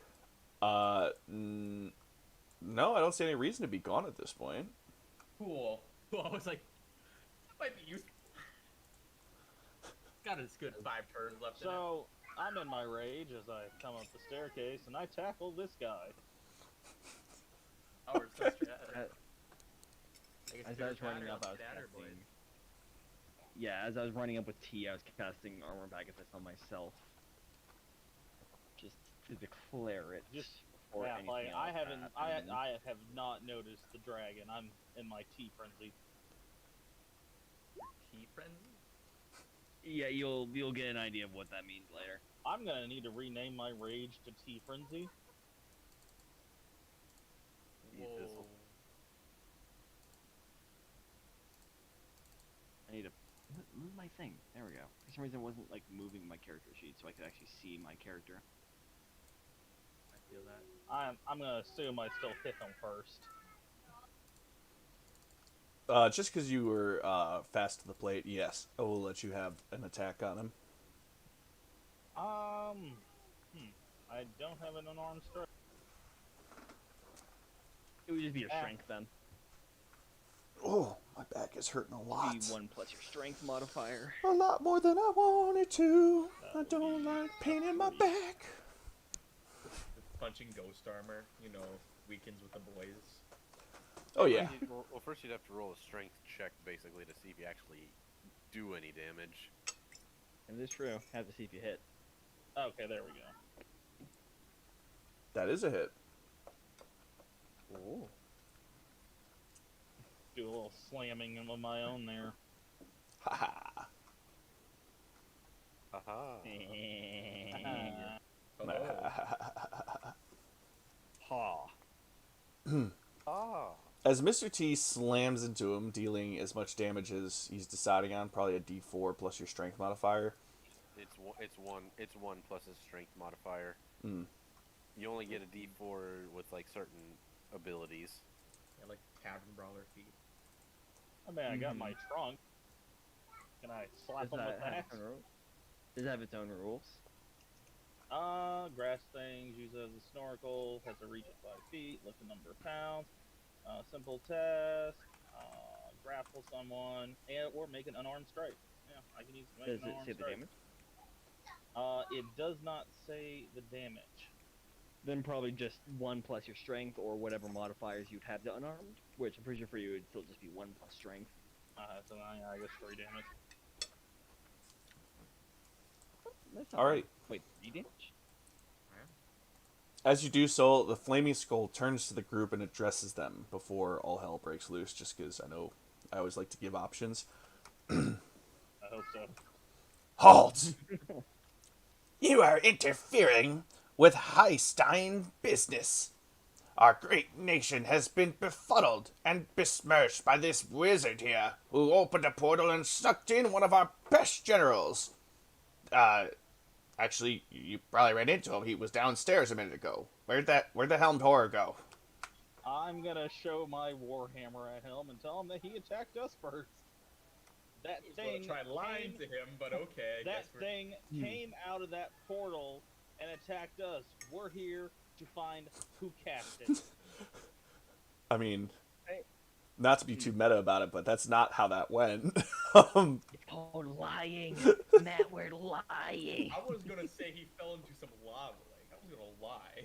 No, I don't see any reason to be gone at this point. Cool. Cool. I was like, that might be useful. Got a good 5 turns left in it. So I'm in my rage as I come up the staircase and I tackle this guy. Oh, we're so strat. I guess As you're I was running Shatter, up, I was Shatter casting. Boys. Yeah, as I was running up with T, I was casting armor magnifice on myself, just to declare it. Just before yeah, anything like else I haven't, happened. I have not noticed the dragon. I'm in my tea frenzy. Tea frenzy? Yeah, you'll get an idea of what that means later. I'm gonna need to rename my rage to tea frenzy. Eat thistle. I need to move my thing. There we go. For some reason, it wasn't like moving my character sheet, so I could actually see my character. I feel that. I'm gonna assume I still hit him first. Just because you were fast to the plate, yes, I will let you have an attack on him. I don't have an unarmed strike. It would just be your Ah. strength then. Oh, my back is hurting a lot. Be 1 plus your strength modifier. A lot more than I wanted to. I don't like pain in my back. Punching ghost armor, you know, weakens with the boys. Oh yeah. Well, first you'd have to roll a strength check, basically, to see if you actually do any damage. And it is true. Have to see if you hit. Okay, there we go. That is a hit. Ooh. Do a little slamming of my own there. Haha. Haha. Oh. Ha. Ah. As Mr. T slams into him, dealing as much damage as he's deciding on, probably a D4 plus your strength modifier. It's one plus his strength modifier. Mm. You only get a D4 with like certain abilities. Yeah, like tavern brawler feet. I mean, I got my trunk. Can I slap Does him with that have that? its own rules? Does it have its own rules? Grass things, use as a snorkel, has a reach of 5 feet, lift a number of pounds, simple test, grapple someone, or make an unarmed strike. Yeah, I can use make Does an it unarmed say the strike. damage? It does not say the damage. Then probably just 1 plus your strength or whatever modifiers you'd have to unarmed, which I'm pretty sure for you it'd still just be 1 plus strength. So I guess 3 damage. That's not All bad. right. Wait, 3 damage? As you do so, the flaming skull turns to the group and addresses them before all hell breaks loose, just because I know I always like to give options. I hope so. Halt! You are interfering with Highstein business. Our great nation has been befuddled and besmirched by this wizard here, who opened a portal and sucked in one of our best generals. I Actually, you probably ran into him. He was downstairs a minute ago. Where'd the helmed horror go? I'm gonna show my warhammer at him and tell him that he attacked us first. That I was gonna thing try lying to him, but okay, I that guess we're... thing came out of that portal and attacked us. We're here to find who cast it. I mean, Hey. not to be too meta about it, but that's not how that went. It's called lying, Matt. We're lying. I was gonna say he fell into some lava. Like, I was gonna lie.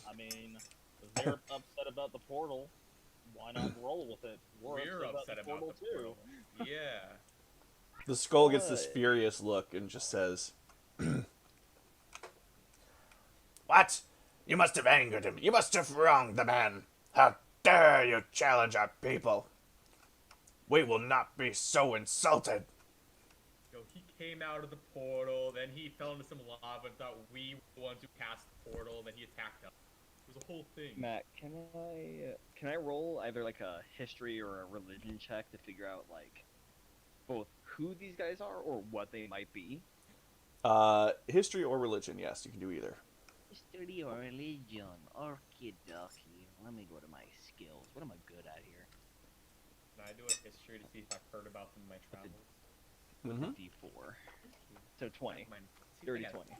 I mean, if they're upset about the portal, why not roll with it? We're upset about the portal. Yeah. The skull gets this What? furious look and just says, "What? You must have angered him. You must have wronged the man. How dare you challenge our people? We will not be so insulted." Yo, he came out of the portal, then he fell into some lava and thought we were the ones who cast the portal, and then he attacked us. It was a whole thing. Matt, can I roll either like a history or a religion check to figure out like both who these guys are or what they might be? History or religion, yes, you can do either. History or religion? Okie dokie. Let me go to my skills. What am I good at here? Can I do a history to see if I've heard about them in my travels? With Mhm. a D4. So 20. Mine- see if I Dirty got it. 20.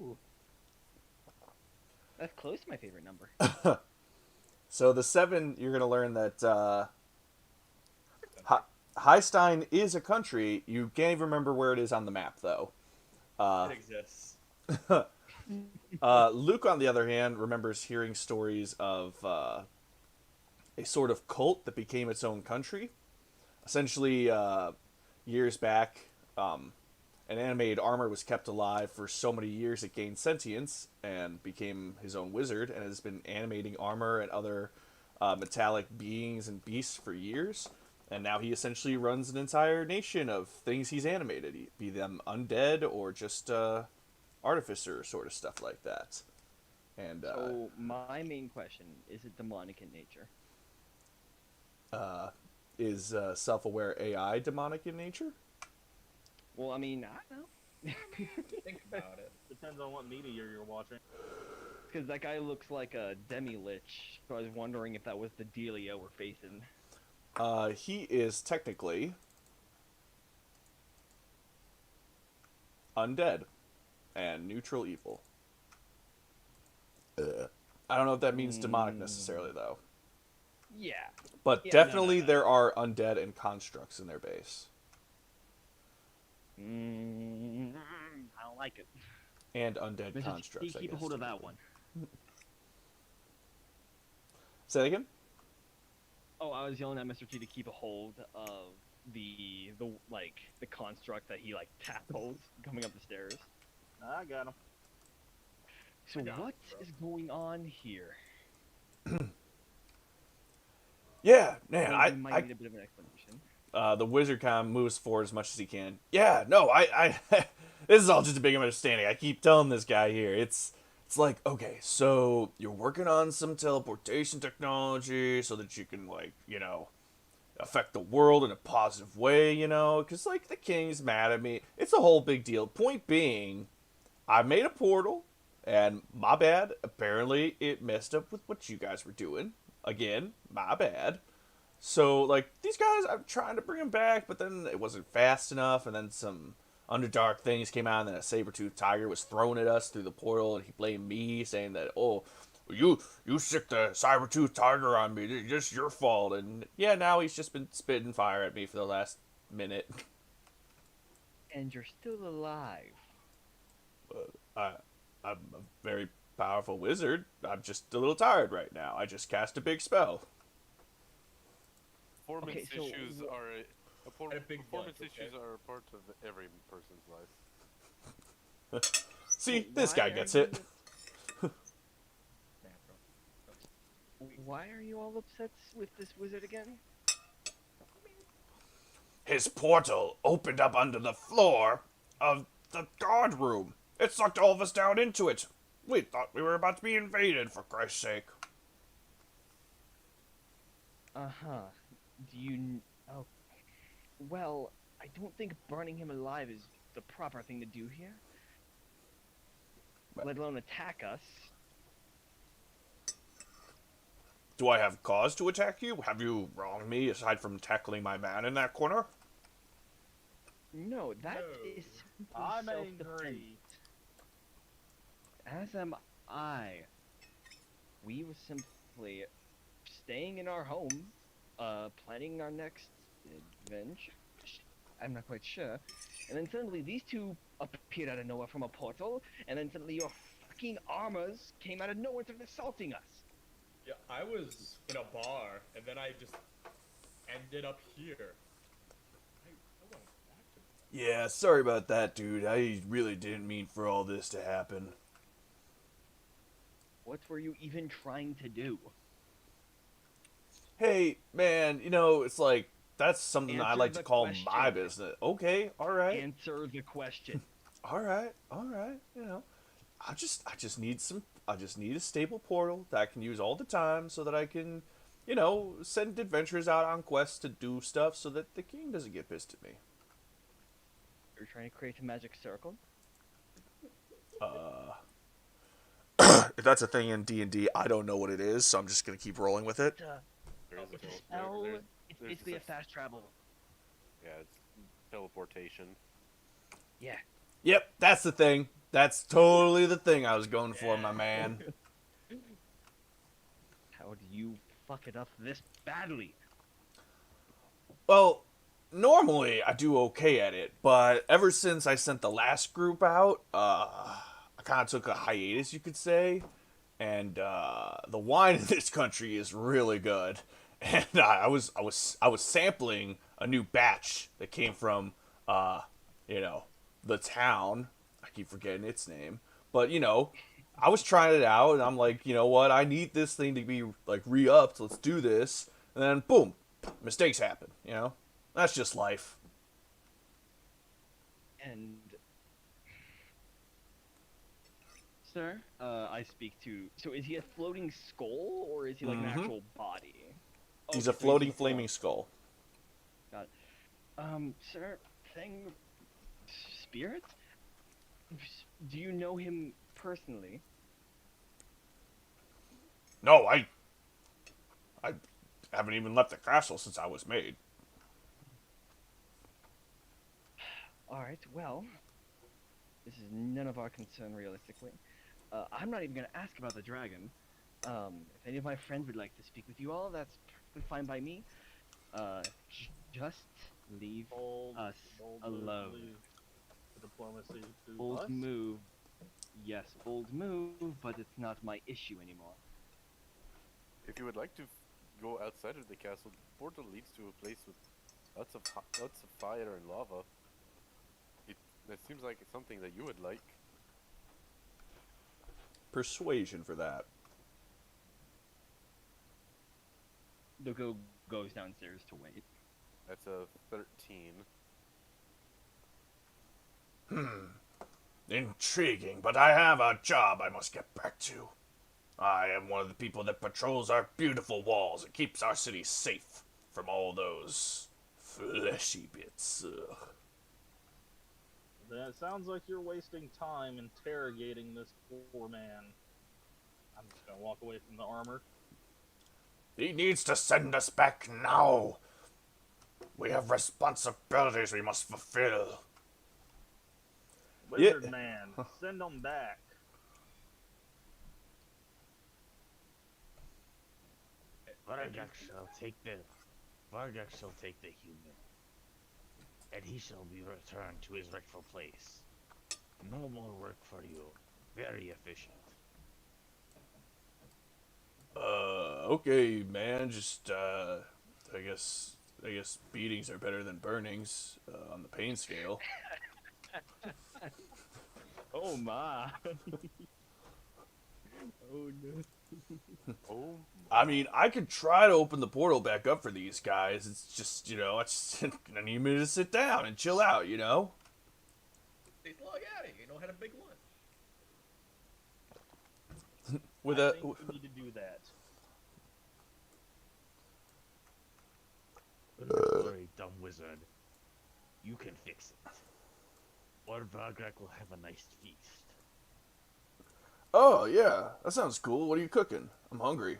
Ooh. That's close to my favorite number. So the 7, you're going to learn that Highstein is a country. You can't even remember where it is on the map, though. It exists. Luke, on the other hand, remembers hearing stories of a sort of cult that became its own country. Essentially, years back, an animated armor was kept alive for so many years it gained sentience and became his own wizard, and has been animating armor and other metallic beings and beasts for years. And now he essentially runs an entire nation of things he's animated, be them undead or just artificer sort of stuff like that. And So my main question, is it demonic in nature? is self-aware AI demonic in nature? Well, I mean, I don't know. Think about it. Depends on what media you're watching. Because that guy looks like a demi-lich, so I was wondering if that was the dealio we're facing. He is technically undead and neutral evil. I don't know if that means demonic necessarily, though. Yeah. But Yeah, definitely no. there are undead and constructs in their base. I don't like it. And undead Mr. constructs, T, I keep a guess. hold of that one. Say that again? Oh, I was yelling at Mr. T to keep a hold of the construct that he like tackles coming up the stairs. I got him. So I got it, what bro. is going on here? Yeah, man, Well, we might need a bit of an explanation. the wizard kind of moves forward as much as he can. Yeah, no, I this is all just a big understanding. I keep telling this guy here. It's like, okay, so you're working on some teleportation technology so that you can, like, affect the world in a positive way, because, like, the king's mad at me. It's a whole big deal. Point being, I made a portal, and my bad. Apparently, it messed up with what you guys were doing. Again, my bad. So, like, these guys, I'm trying to bring them back, but then it wasn't fast enough, and then some Underdark things came out, and then a saber-toothed tiger was thrown at us through the portal, and he blamed me, saying that, oh, you sicked the saber-toothed tiger on me, it's just your fault, and yeah, now he's just been spitting fire at me for the last minute. And you're still alive. I'm a very powerful wizard. I'm just a little tired right now. I just cast a big spell. Performance Okay, so issues are And a big performance bunch, okay? issues are a part of every person's life. See, So this why guy are gets you- it. Why are you all upset with this wizard again? His portal opened up under the floor of the guard room. It sucked all of us down into it. We thought we were about to be invaded, for Christ's sake. Do you? Oh, well, I don't think burning him alive is the proper thing to do here. Right. Let alone attack us. Do I have cause to attack you? Have you wronged me aside from tackling my man in that corner? No, that No. is simply I'm self-defense. angry. As am I. We were simply staying in our home, planning our next adventure. I'm not quite sure. And then suddenly these two appeared out of nowhere from a portal, and then suddenly your fucking armors came out of nowhere and started assaulting us. Yeah, I was in a bar, and then I just ended up here. I went back to Yeah, sorry about that, dude. I really didn't mean for all this to happen. What were you even trying to do? Hey, man, you know, it's like, that's something I Answer like to the call my question. business. Okay, alright. Answer the question. Alright, you know. I just need a stable portal that I can use all the time so that I can, you know, send adventurers out on quests to do stuff so that the king doesn't get pissed at me. You're trying to create a magic circle? If that's a thing in D&D, I don't know what it is, so I'm just going to keep rolling with it. There is a It's a tel- spell. there's- It's there's basically a this- fast travel. Yeah, it's teleportation. Yeah. Yep, that's the thing. That's totally the thing I was going for, my Yeah. man. How do you fuck it up this badly? Well, normally I do okay at it, but ever since I sent the last group out, I kind of took a hiatus, you could say. And the wine in this country is really good. And I was sampling a new batch that came from, you know, the town. I keep forgetting its name, but you know, I was trying it out, and I'm like, you know what? I need this thing to be like re-upped. Let's do this, and then boom, mistakes happen. You know, that's just life. And sir, I speak to. So is he a floating skull or is he like an Mhm. actual body? He's Okay, a so floating a flaming skull. Got it. Sir, thing, spirit? Do you know him personally? No, I haven't even left the castle since I was made. All right. Well, this is none of our concern, realistically. I'm not even gonna ask about the dragon. If any of my friends would like to speak with you all, that's perfectly fine by me. Just leave Bold, us bold alone. move, leave the diplomacy to Bold us. move. Yes, bold move, but it's not my issue anymore. If you would like to go outside of the castle, the portal leads to a place with lots of fire and lava. That seems like it's something that you would like. Persuasion for that. Doko goes downstairs to wait. That's a 13. Intriguing, but I have a job I must get back to. I am one of the people that patrols our beautiful walls and keeps our city safe from all those fleshy bits. Ugh. Then it sounds like you're wasting time interrogating this poor man. I'm just gonna walk away from the armor. He needs to send us back now. We have responsibilities we must fulfill. Wizard man, send him back. Vargak shall take the human, and he shall be returned to his rightful place. No more work for you. Very efficient. Okay, man, just, I guess beatings are better than burnings, on the pain scale. Oh my. Oh no. Oh, I mean, I could try to open the portal back up for these guys. It's just, you know, I need me to sit down and chill out, you know? They log at it, you know, had a big lunch. With I a, think we need to do that. Don't worry, dumb wizard. You can fix it. Or Vargrak will have a nice feast. Oh, yeah. That sounds cool. What are you cooking? I'm hungry.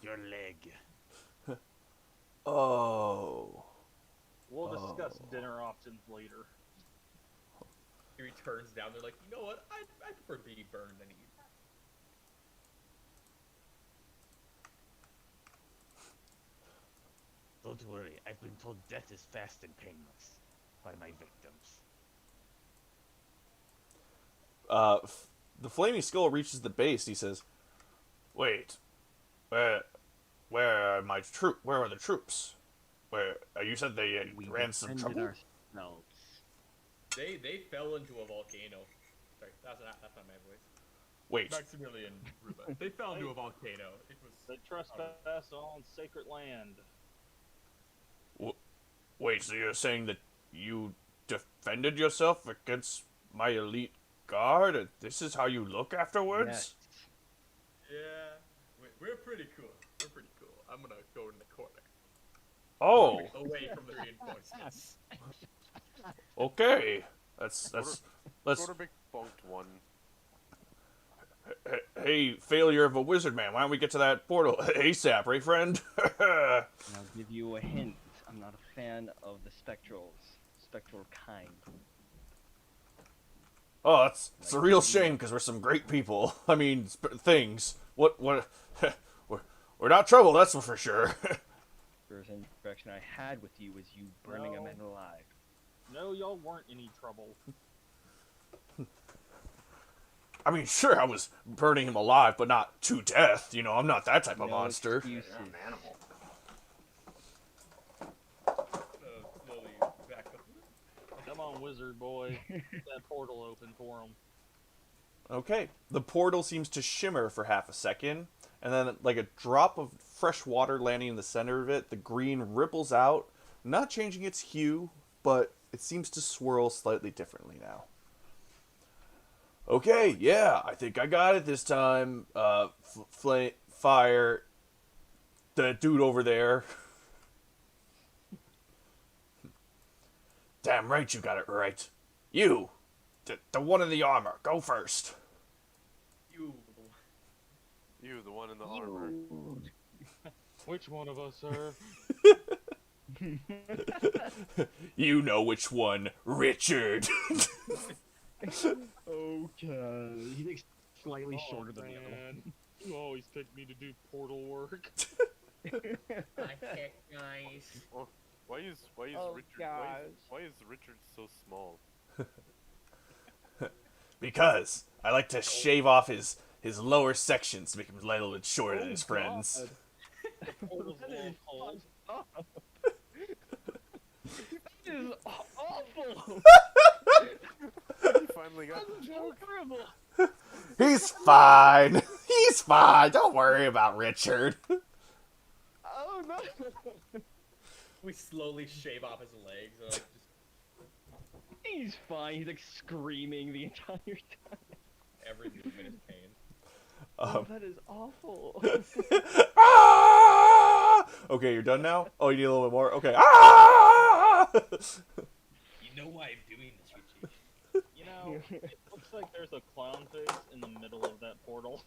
Your leg. Oh. We'll discuss Oh. dinner options later. He returns down. They're like, you know what? I prefer being burned than eaten. Don't worry, I've been told death is fast and painless by my victims. The flaming skull reaches the base. He says, "Wait, where, where are my troop? Where are the troops? Where you said they We ran some defended trouble? ourselves. They fell into a volcano. Sorry, that's not my voice. Wait, Maximilian Ruba. They fell into a volcano. It was. They trespass on sacred land. wait. So you're saying that you defended yourself against my elite guard, and this is how you look afterwards?" Yes. Yeah, we're pretty cool. We're pretty cool. I'm gonna go in the corner. Oh, Away from the reinforcements. okay. That's let's. Quarterback bunked one. Hey, failure of a wizard man. Why don't we get to that portal ASAP, right, friend? And I'll give you a hint. I'm not a fan of the spectral kind. Oh, it's a real shame because we're some great people. I mean, things. What? We're not trouble. That's for sure. First interaction I had with you was you burning a No. man alive. No, y'all weren't any trouble. I mean, sure, I was burning him alive, but not to death. You know, I'm not that type of No monster. excuses. Slowly back up. Come on, wizard boy. Get that portal open for him. Okay. The portal seems to shimmer for half a second, and then, like a drop of fresh water landing in the center of it, the green ripples out, not changing its hue, but it seems to swirl slightly differently now. Okay, yeah, I think I got it this time. Fire the dude over there. Damn right you got it right. You, the one in the armor, go first. You, The one in the armor. Which one of us, sir? You know which one, Richard. Okay. He's like slightly shorter than the other one. man. You always pick me to do portal work. I hit guys. Why is Oh, Richard gosh. why is Richard so small? Because I like to shave off his lower sections to make him a little bit shorter than his friends. The portal's a That little is cold. That is awful. He finally got the joke. Horrible. He's fine. He's fine. Don't worry about Richard. Oh no. We slowly shave off his legs. Just He's fine. He's like screaming the entire time. every movement is pain. Oh, that is awful. Ah! Okay, you're done now? Oh, you need a little bit more? Okay. Ah! You know why I'm doing this, Richie? You know, it looks like there's a clown face in the middle of that portal.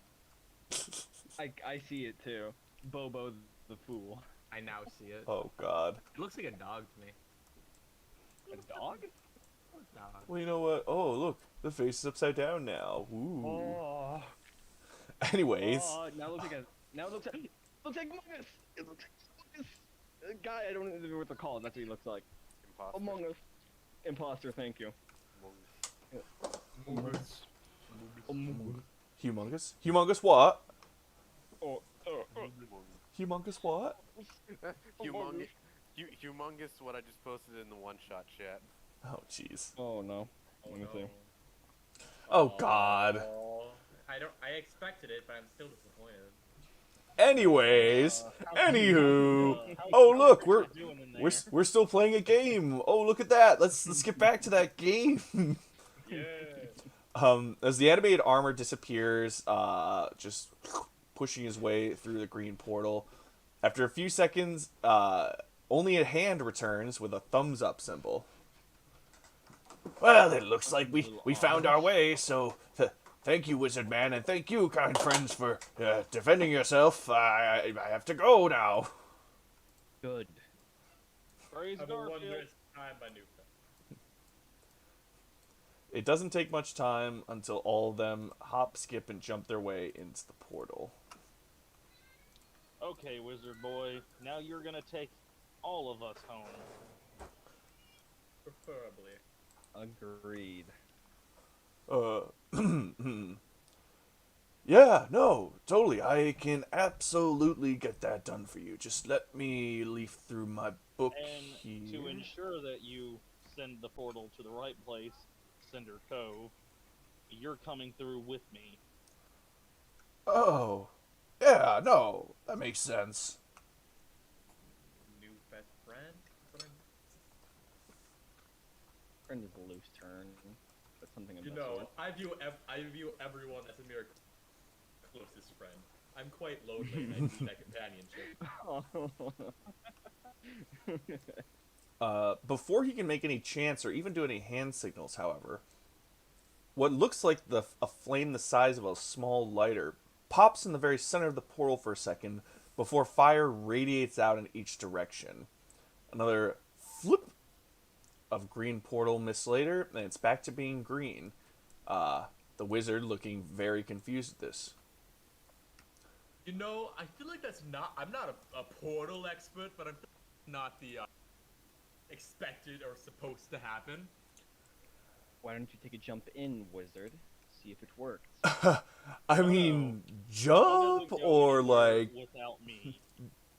I see it too. Bobo the fool. I now see it. Oh, God. It looks like a dog to me. A dog? Dog. Well, you know what? Oh, look. The face is upside down now. Ooh. Oh. Anyways. Oh, now it looks like looks like Among Us. It looks like Among Us. Guy, I don't know what they're called. That's what he looks like. Imposter. Among Us. Imposter. Thank you. Humongous? Humongous what? Oh, Humongous what? Humongous. Humongous. What I just posted in the one-shot chat. Oh, jeez. oh no. Let me see. Oh, God. I expected it, but I'm still disappointed. Anyways. Anywho. How's Oh, look. Richard doing in there? We're still playing a game. Oh, look at that. Let's get back to that game. Yeah. As the animated armor disappears, pushing his way through the green portal. After a few seconds, only a hand returns with a thumbs up symbol. Well, it looks like we found our way, so thank you, Wizard Man, and thank you, kind friends, for defending yourself. I have to go now. Good. Praise Have a Garfield. wondrous time, my new friend. It doesn't take much time until all of them hop, skip, and jump their way into the portal. Okay, wizard boy. Now you're gonna take all of us home. Preferably. Agreed. Yeah, no, totally. I can absolutely get that done for you. Just let me leaf through my book And here. to ensure that you send the portal to the right place, Cinder Cove, you're coming through with me. Oh, yeah, no, that makes sense. New best friend? What I'm... Friend is a loose term, but something of You that know, sort. I view everyone as a mere closest friend. I'm quite lonely and I need that companionship. Before he can make any chants or even do any hand signals, however, what looks like a flame the size of a small lighter pops in the very center of the portal for a second before fire radiates out in each direction. Another flip of green portal mist later, and it's back to being green. The wizard looking very confused at this. You know, I feel like that's not... I'm not a portal expert, but I'm not the expected or supposed to happen. Why don't you take a jump in, wizard? See if it works. I mean, How jump does it go or anywhere like, without me?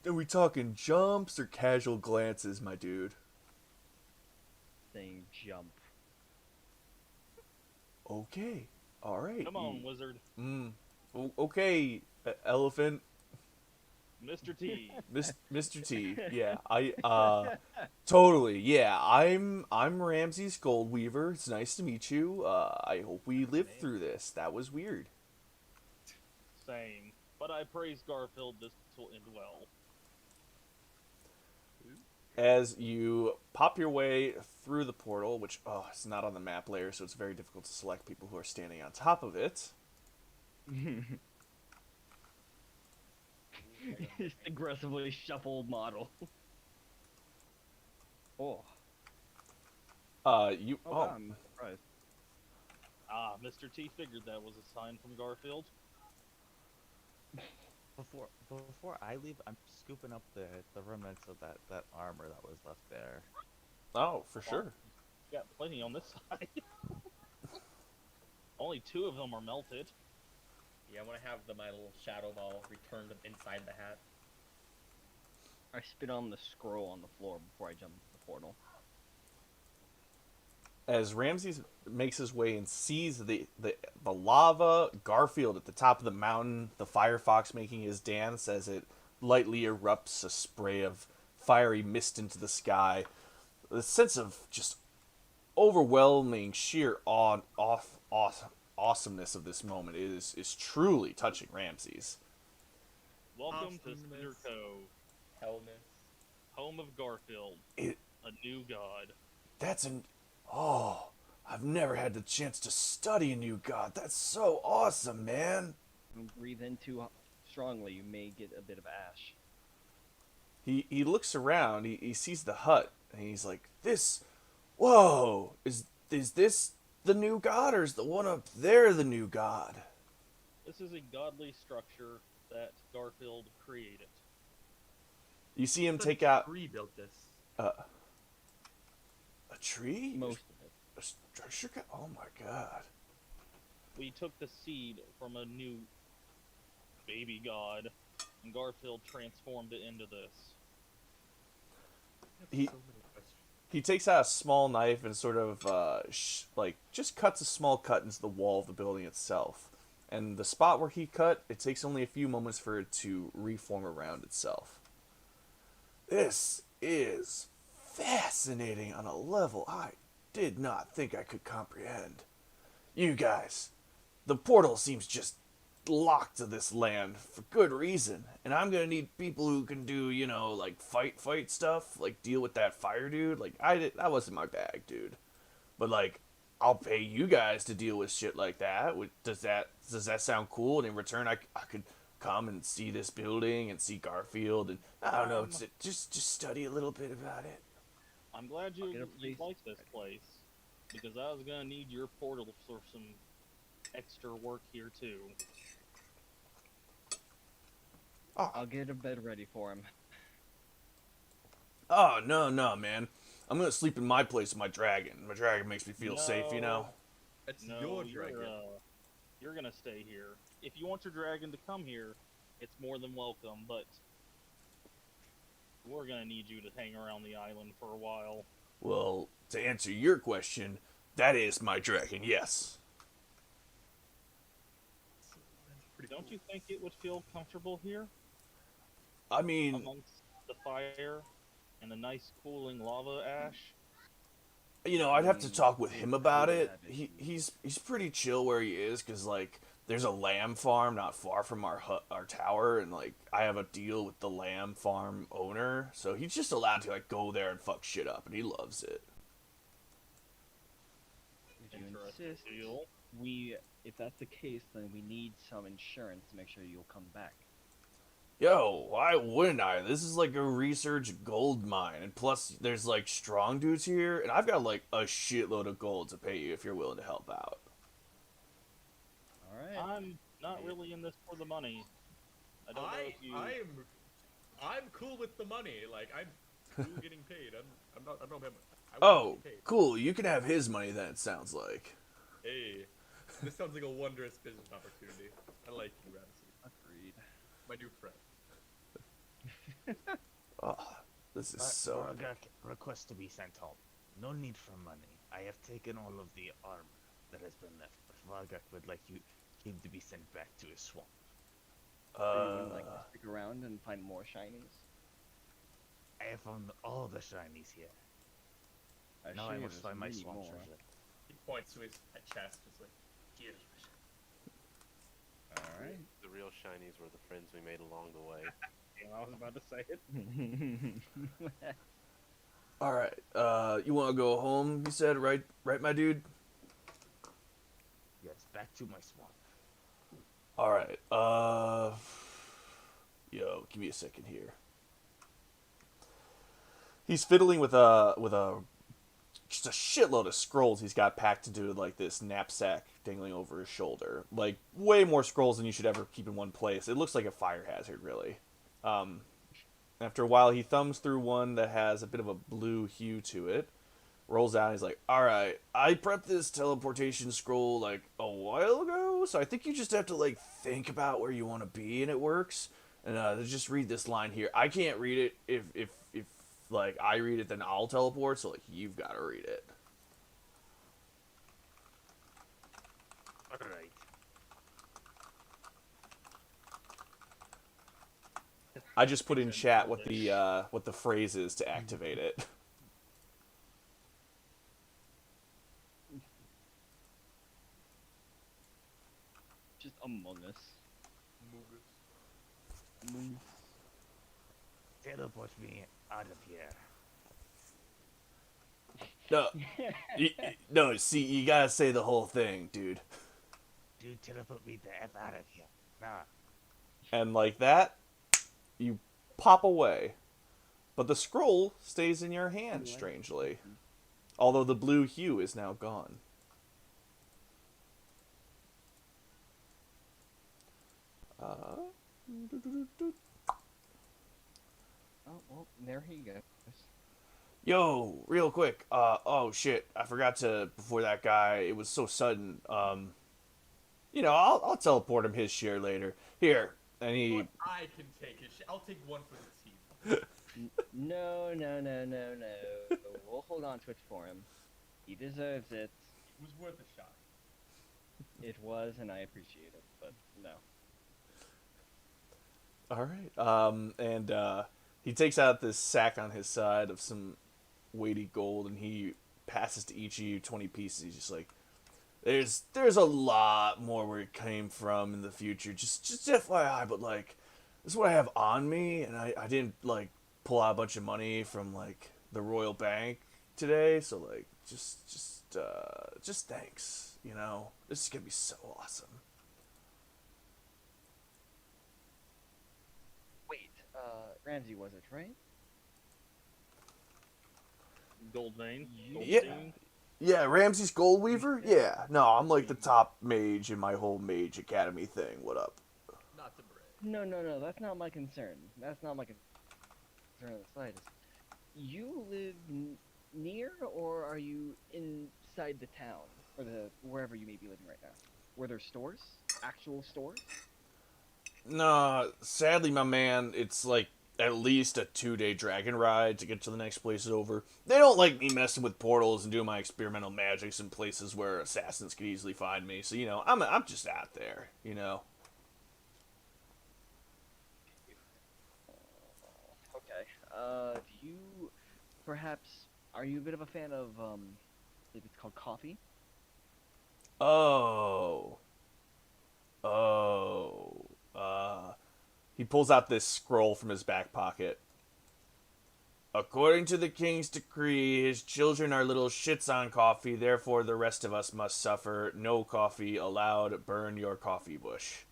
are we talking jumps or casual glances, my dude? Saying jump. Okay, all right. Come on, wizard. Okay, elephant, Mr. T. Mr. T. Yeah, totally. Yeah, I'm Ramses Goldweaver. It's nice to meet you. I hope we live through this. That was weird. Same. But I praise Garfield, this will end well. As you pop your way through the portal, which it's not on the map layer, so it's very difficult to select people who are standing on top of it. Just aggressively shuffled model. Oh. You Wow, I'm surprised. Ah, Mr. T figured that was a sign from Garfield. Before I leave, I'm scooping up the remnants of that armor that was left there. Oh, for sure. Got plenty on this side. Only 2 of them are melted. Yeah, I want to have my little shadow ball returned inside the hat. I spit on the scroll on the floor before I jump into the portal. As Ramses makes his way and sees the lava, Garfield at the top of the mountain, the Firefox making his dance as it lightly erupts a spray of fiery mist into the sky. The sense of just overwhelming sheer awesomeness of this moment is truly touching Ramses. Welcome to Awesomeness. Cinder Cove, Hellness. home of Garfield, It a new god. that's an oh, I've never had the chance to study a new god. That's so awesome, man. Don't breathe in too strongly, you may get a bit of ash. He looks around, he sees the hut, and he's like, whoa, is this the new god, or is the one up there the new god? This is a godly structure that Garfield created. You see him The take out tree built this. a tree? Most of it. A structure? Oh my god. We took the seed from a new baby god, and Garfield transformed it into this. He- So many questions. He takes out a small knife and sort of, just cuts a small cut into the wall of the building itself. And the spot where he cut, it takes only a few moments for it to reform around itself. This is fascinating on a level I did not think I could comprehend. You guys, the portal seems just locked to this land for good reason, and I'm gonna need people who can do, like fight stuff, like deal with that fire dude. Like that wasn't my bag, dude. But like, I'll pay you guys to deal with shit like that. Does that sound cool? And in return, I could come and see this building and see Garfield, and I don't know, just study a little bit about it. I'm glad I'll you get a you place like this ready. place because I was gonna need your portal for some extra work here too. I'll get a bed ready for him. Oh no, man, I'm gonna sleep in my place with my dragon. My dragon makes me feel safe, you know. It's No, your dragon. you're gonna stay here. If you want your dragon to come here, it's more than welcome. But we're gonna need you to hang around the island for a while. Well, to answer your question, that is my dragon. Yes. That's pretty Don't cool. you think it would feel comfortable here I mean, amongst the fire and the nice cooling lava ash? I'd have to talk with We him about would it. have issues. He's pretty chill where he is, cause like there's a lamb farm not far from our tower, and like I have a deal with the lamb farm owner, so he's just allowed to like go there and fuck shit up, and he loves it. If you Interesting insist, deal. if that's the case, then we need some insurance to make sure you'll come back. Yo, why wouldn't I? This is like a research gold mine, and plus there's like strong dudes here, and I've got like a shitload of gold to pay you if you're willing to help out. All right. I'm not really in this for the money. I don't know if you. I'm cool with the money. Like I'm cool getting paid. I'm not. I wouldn't Oh, get paid. cool. You can have his money then, it sounds like. Hey, this sounds like a wondrous business opportunity. I like you, Ramsey. Agreed. My new friend. Oh, this is so. Vargak request to be sent home. No need for money. I have taken all of the armor that has been left, but Vargak would like him to be sent back to his swamp. So you wouldn't like to stick around and find more shinies? I have found all the shinies here. Now I assure you must there's find my many swamp more. treasure. He points to his chest. It's like, here's All right. The real shinies were the friends we made along the way. I was about to say it. All right. You want to go home? You said, right, my dude. Yes, back to my swamp. All right. Yo, give me a second here. He's fiddling with just a shitload of scrolls he's got packed into like this knapsack dangling over his shoulder. Like way more scrolls than you should ever keep in one place. It looks like a fire hazard, really. After a while, he thumbs through one that has a bit of a blue hue to it, rolls out, and he's like, alright, I prepped this teleportation scroll like a while ago, so I think you just have to like think about where you want to be and it works. And just read this line here. I can't read it. If like I read it, then I'll teleport, so like you've got to read it. Alright. I just put in chat what the phrase is to activate it. Just Among Us. Mugus. Teleport me out of here. No, no. See, you gotta say the whole thing, dude. Dude, teleport me the F out of here. Nah. And like that, you pop away. But the scroll stays in your hand, strangely. Although the blue hue is now gone. Oh, well, there he goes. Yo, real quick. Oh shit, I forgot to before that guy. It was so sudden. I'll teleport him his share later. Here, and he. But I can take it. I'll take one for the team. No. We'll hold on to it for him. He deserves it. It was worth a shot. It was, and I appreciate it, but no. All right. And he takes out this sack on his side of some weighty gold, and he passes to each of you 20 pieces. He's just like, there's a lot more where it came from in the future. Just FYI, but like this is what I have on me, and I didn't like pull out a bunch of money from like the Royal Bank today, so like just thanks. You know, this is gonna be so awesome. Wait, Ramsey was it, right? Gold vein. Gold Yeah. vein. Yeah, Ramsey's Gold Weaver? Yeah. No, I'm like the top mage in my whole mage academy thing. What up? Not to brag. No, that's not my concern. That's not my concern in the slightest. You live near, or are you inside the town, or wherever you may be living right now? Were there stores? Actual stores? Nah, sadly, my man, it's like at least a 2-day dragon ride to get to the next place is over. They don't like me messing with portals and doing my experimental magics in places where assassins could easily find me. So, you know, I'm just out there, you know. Okay. Do you perhaps are you a bit of a fan of I believe it's called coffee? Oh. Oh. He pulls out this scroll from his back pocket. According to the king's decree, his children are little shits on coffee, therefore the rest of us must suffer. No coffee allowed. Burn your coffee bush.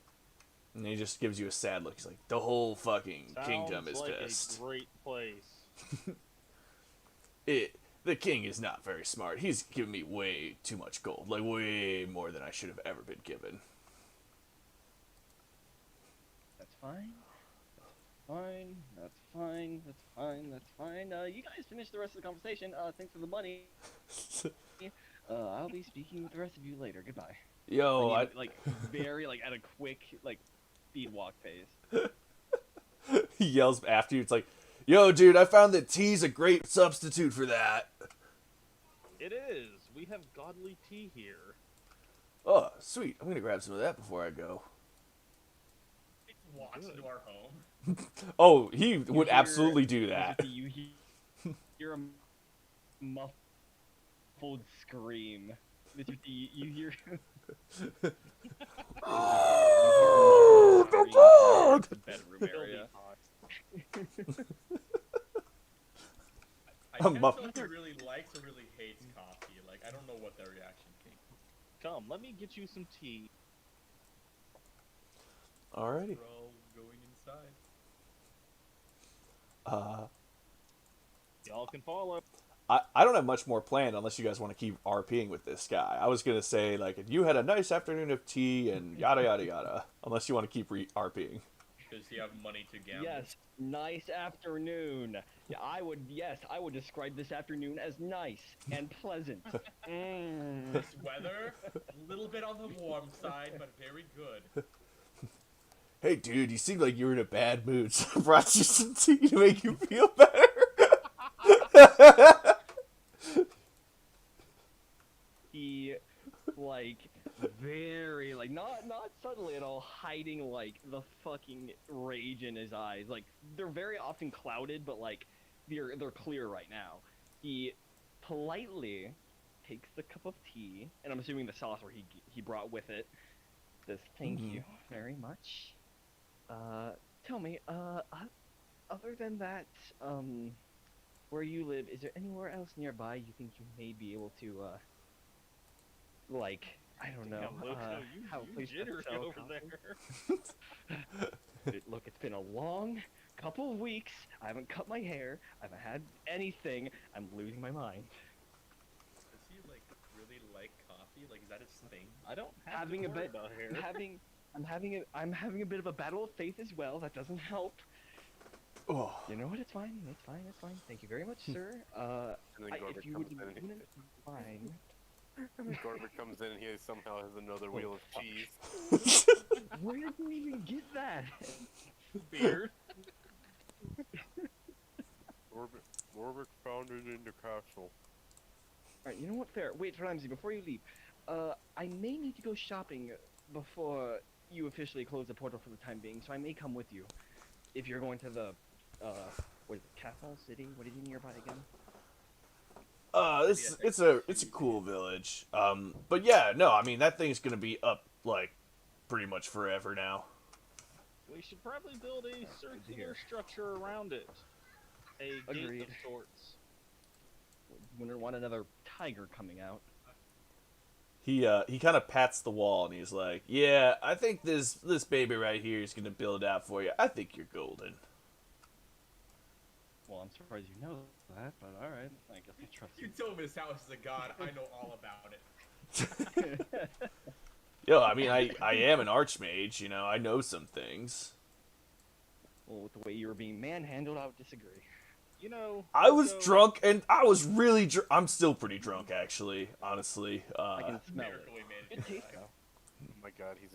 And he just gives you a sad look. He's like, the whole fucking kingdom Sounds is like pissed. a great place. The king is not very smart. He's given me way too much gold. Like, way more than I should have ever been given. That's fine. Fine. That's fine. That's fine. That's fine. You guys finish the rest of the conversation. Thanks for the money. I'll be speaking with the rest of you later. Goodbye. Yo, like very like at a quick like speed walk pace. he yells after you. It's like, yo, dude, I found that tea's a great substitute for that. It is. We have godly tea here. Oh, sweet. I'm gonna grab some of that before I go. It walks into our home. Oh, he would hear- absolutely do that. You hear a muffled scream. You hear. Oh, the dog! The bedroom area. I A can't muff- tell if he really likes or really hates coffee. Like, I don't know what their reaction came. Come, let me get you some tea. Alrighty. We're all going inside. Y'all can follow. I don't have much more planned unless you guys want to keep RPing with this guy. I was gonna say like you had a nice afternoon of tea and yada yada yada. Unless you want to keep RPing. Does he have money to gamble? Yes, nice afternoon. Yeah, I would describe this afternoon as nice and pleasant. This weather, a little bit on the warm side, but very good. Hey dude, you seem like you were in a bad mood, so I brought you some tea to make you feel better. He like very like not subtly at all hiding like the fucking rage in his eyes. Like they're very often clouded, but like they're clear right now. He politely takes the cup of tea, and I'm assuming the saucer he brought with it. Says thank you very much. Tell me, other than that, where you live, is there anywhere else nearby you think you may be able to, like, I don't know, have a place to jittery sell over coffee? there. Look, it's been a long couple of weeks. I haven't cut my hair. I haven't had anything. I'm losing my mind. Does he like really like coffee? Like, is that his thing? I don't have Having to a worry bit, about hair. I'm having a bit of a battle of faith as well. That doesn't help. Oh. You know what? It's fine. It's fine. It's fine. Thank you very much, sir. And then If Gorber you comes would in and wouldn't mind. and then Gorber comes in and he somehow has another wheel of cheese. Where did you even get that? Beard. Gorber found it in the castle. Alright, you know what? Fair. Wait, Ramsey, before you leave, I may need to go shopping before you officially close the portal for the time being, so I may come with you. If you're going to the, what is it, Castle City? What is it nearby again? It's a cool village. But yeah, no, I mean that thing's gonna be up like pretty much forever now. We should probably build a circular structure around it. A gate Agreed. of sorts. Wouldn't want another tiger coming out. He kind of pats the wall and he's like, "Yeah, I think this baby right here is gonna build out for you. I think you're golden." Well, I'm surprised you know that, but alright. I guess I'll trust You you. told me this house is a god. I know all about it. Yo, I mean, I am an archmage. You know, I know some things. Well, with the way you were being manhandled, I would disagree. You know, I was so- drunk and I was really I'm still pretty drunk actually, honestly. I can smell it. Miracle we made it. Good taste, though. Oh my god, he's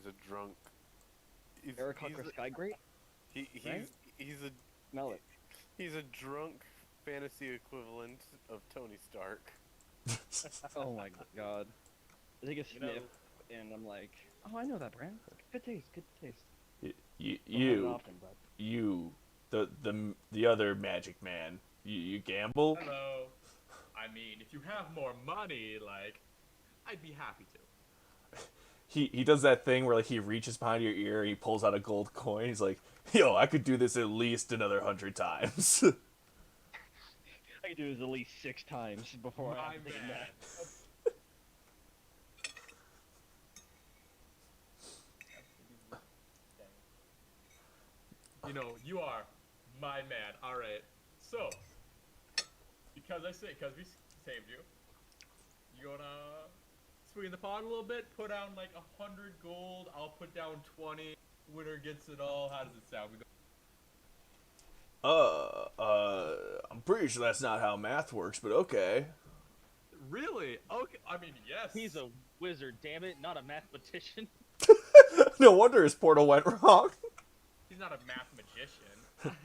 a drunk. Eric Hucker Sky Great? Right? He's a Smell it. he's a drunk fantasy equivalent of Tony Stark. Oh my god. I take a You know- sniff, and I'm like, oh, I know that brand. Good taste, good taste. you Don't have it you often, but you the other magic man. You gamble? Hello. I mean, if you have more money, like, I'd be happy to. He does that thing where like he reaches behind your ear and he pulls out a gold coin. He's like, "Yo, I could do this at least another 100 times." I could do this at least 6 times before I My have to take a man. nap. You know, you are my man. All right. So, because we saved you, you gonna swing the pot a little bit? Put down like 100 gold. I'll put down 20. Winner gets it all. How does it sound? We go. I'm pretty sure that's not how math works, but okay. Really? Okay. I mean, yes. He's a wizard, damn it, not a mathematician. No wonder his portal went wrong. He's not a math magician.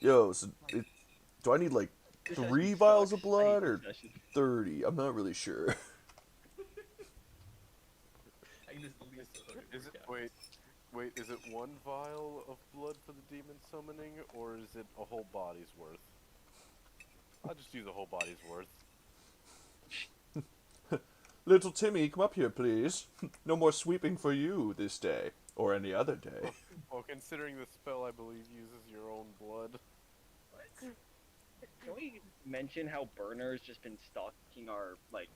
Yo, so do I need like This 3 session vials of sucks. I blood hate or this session. 30? I'm not really sure. I can just least Is it wait, is it 1 vial of blood for the demon summoning, or is it a whole body's worth? I'll just use a whole body's worth. Little Timmy, come up here, please. No more sweeping for you this day. Or any other day. Well, considering the spell, I believe, uses your own blood. Can we mention how Burner's just been stalking our, like,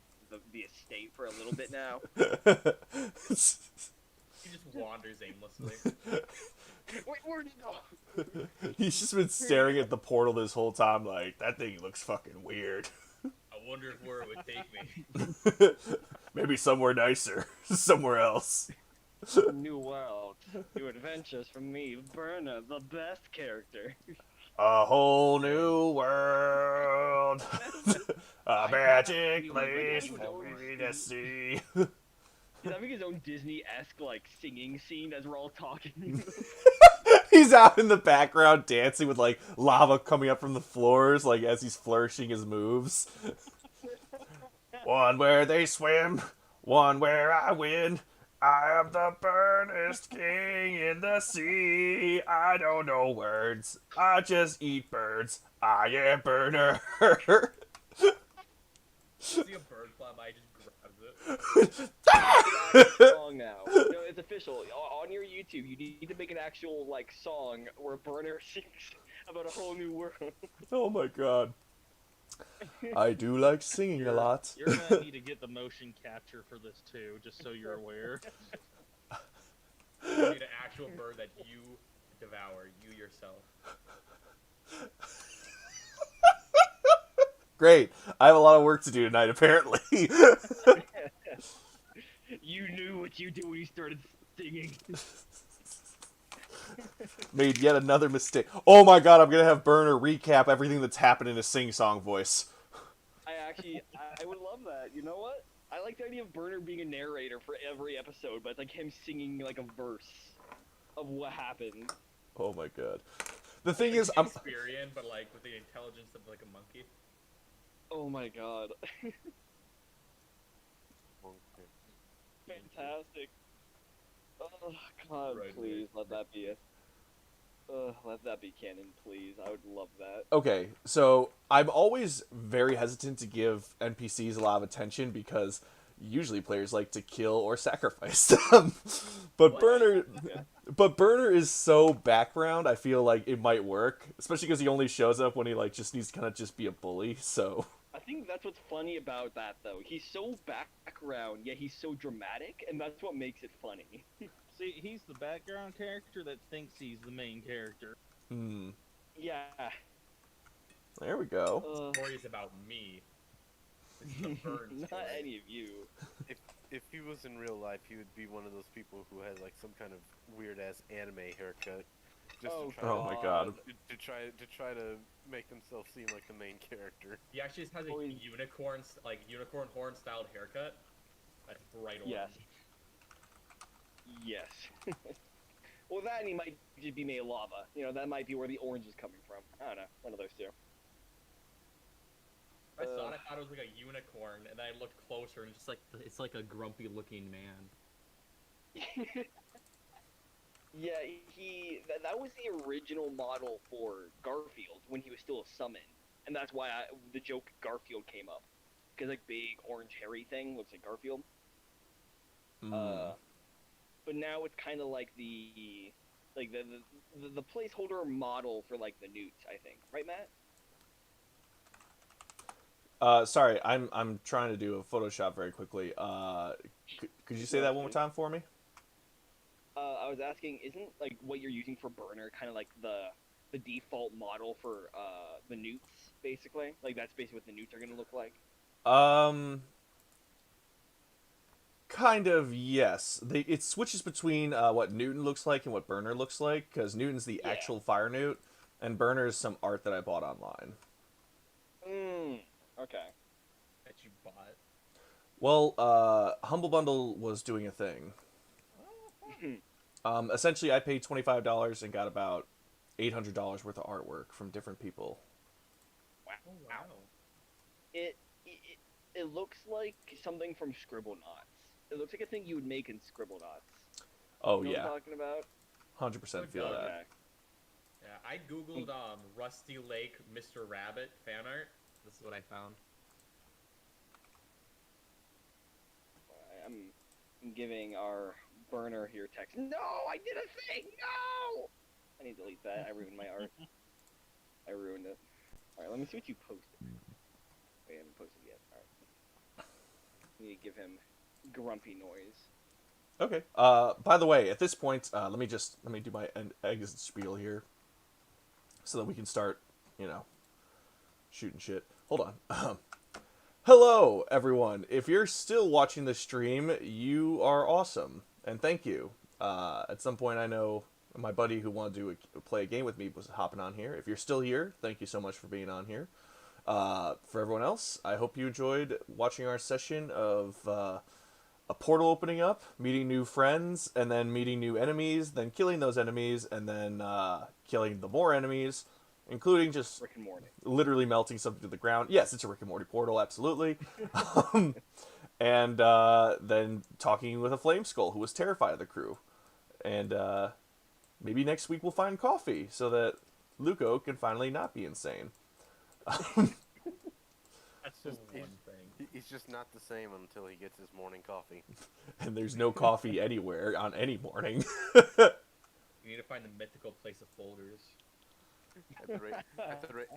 the estate for a little bit now? He just wanders aimlessly. Wait, where'd he go? He's just been staring at the portal this whole time like, that thing looks fucking weird. I wonder if where it would take me. Maybe somewhere nicer. Somewhere else. New world, new adventures from me, Burner, the best character. A whole new world. A magic place for me to see. He's having his own Disney-esque, like, singing scene as we're all talking. He's out in the background dancing with like lava coming up from the floors, like as he's flourishing his moves. One where they swim, one where I win. I am the burnest king in the sea. I don't know words. I just eat birds. I am Burner. See a bird fly by, he just grabs it. Song now. No, it's official. On your YouTube, you need to make an actual, like, song where Burner sings about a whole new world. Oh my god. I do like singing a lot. You're gonna need to get the motion capture for this too, just so you're aware. You need an actual bird that you devour, you yourself. Great. I have a lot of work to do tonight, apparently. You knew what you did when you started singing. Made yet another mistake. Oh my god, I'm gonna have Burner recap everything that's happened in a sing-song voice. I would love that. You know what? I like the idea of Burner being a narrator for every episode, but it's like him singing like a verse of what happened. Oh my god. The thing is, I'm... Shakespearean, but like with the intelligence of like a monkey. Oh my god. Okay. Fantastic. Oh god, Right, please let that be it. Let that be canon, please. I would love that. Okay, so I'm always very hesitant to give NPCs a lot of attention because usually players like to kill or sacrifice them. but What? Burner, Yeah. but Burner is so background. I feel like it might work, especially because he only shows up when he like just needs to kind of just be a bully. So I think that's what's funny about that, though. He's so background, yet he's so dramatic, and that's what makes it funny. See, he's the background character that thinks he's the main character. Yeah. There we go. Stories about me. This is a burn Not story. any of you. If he was in real life, he would be one of those people who has like some kind of weird ass anime haircut, just Oh, to try Oh my god. to try to make himself seem like the main character. He actually just has a Oh, he- unicorn horn styled haircut. That's bright orange. Yes. Yes. Well, that and he might just be made of lava. You know, that might be where the orange is coming from. I don't know. One of those two. I saw it, I thought it was like a unicorn, and then I looked closer, and it's like a grumpy looking man. Yeah, that was the original model for Garfield when he was still a summon, and that's why the joke Garfield came up, because like big orange hairy thing looks like Garfield. But now it's kind of like the placeholder model for like the newts, I think, right, Matt? Sorry, I'm trying to do a Photoshop very quickly. Could you say that one more time for me? I was asking, isn't like what you're using for Burner kind of like the default model for the newts, basically? Like that's basically what the newts are gonna look like. Kind of, yes. It switches between what Newton looks like and what Burner looks like, because Newton's the Yeah. actual fire newt, and Burner is some art that I bought online. Okay. That you bought. Well, Humble Bundle was doing a thing. Essentially, I paid $25 and got about $800 worth of artwork from different people. Oh wow. It looks like something from Scribblenauts. It looks like a thing you would make in Scribblenauts. Oh, You know yeah. what I'm talking about? 100% feel Okay. that. Okay. Yeah, I googled Rusty Lake Mr. Rabbit fan art. This is what I found. I'm giving our Burner here text. No, I did a thing. No. I need to delete that. I ruined my art. I ruined it. All right, let me see what you posted. We haven't posted yet. All right. Need to give him grumpy noise. Okay. By the way, at this point, let me do my exit spiel here, so that we can start, shooting shit. Hold on. Hello, everyone. If you're still watching the stream, you are awesome, and thank you. At some point, I know my buddy who wanted to play a game with me was hopping on here. If you're still here, thank you so much for being on here. For everyone else, I hope you enjoyed watching our session of a portal opening up, meeting new friends, and then meeting new enemies, then killing those enemies, and then killing the more enemies, including just Rick and Morty. literally melting something to the ground. Yes, it's a Rick and Morty portal, absolutely. And then talking with a flame skull who was terrified of the crew. And maybe next week we'll find coffee so that Luco can finally not be insane. That's the one thing. He's just not the same until he gets his morning coffee. And there's no coffee anywhere on any morning. You need to find the mythical place of folders. At the rate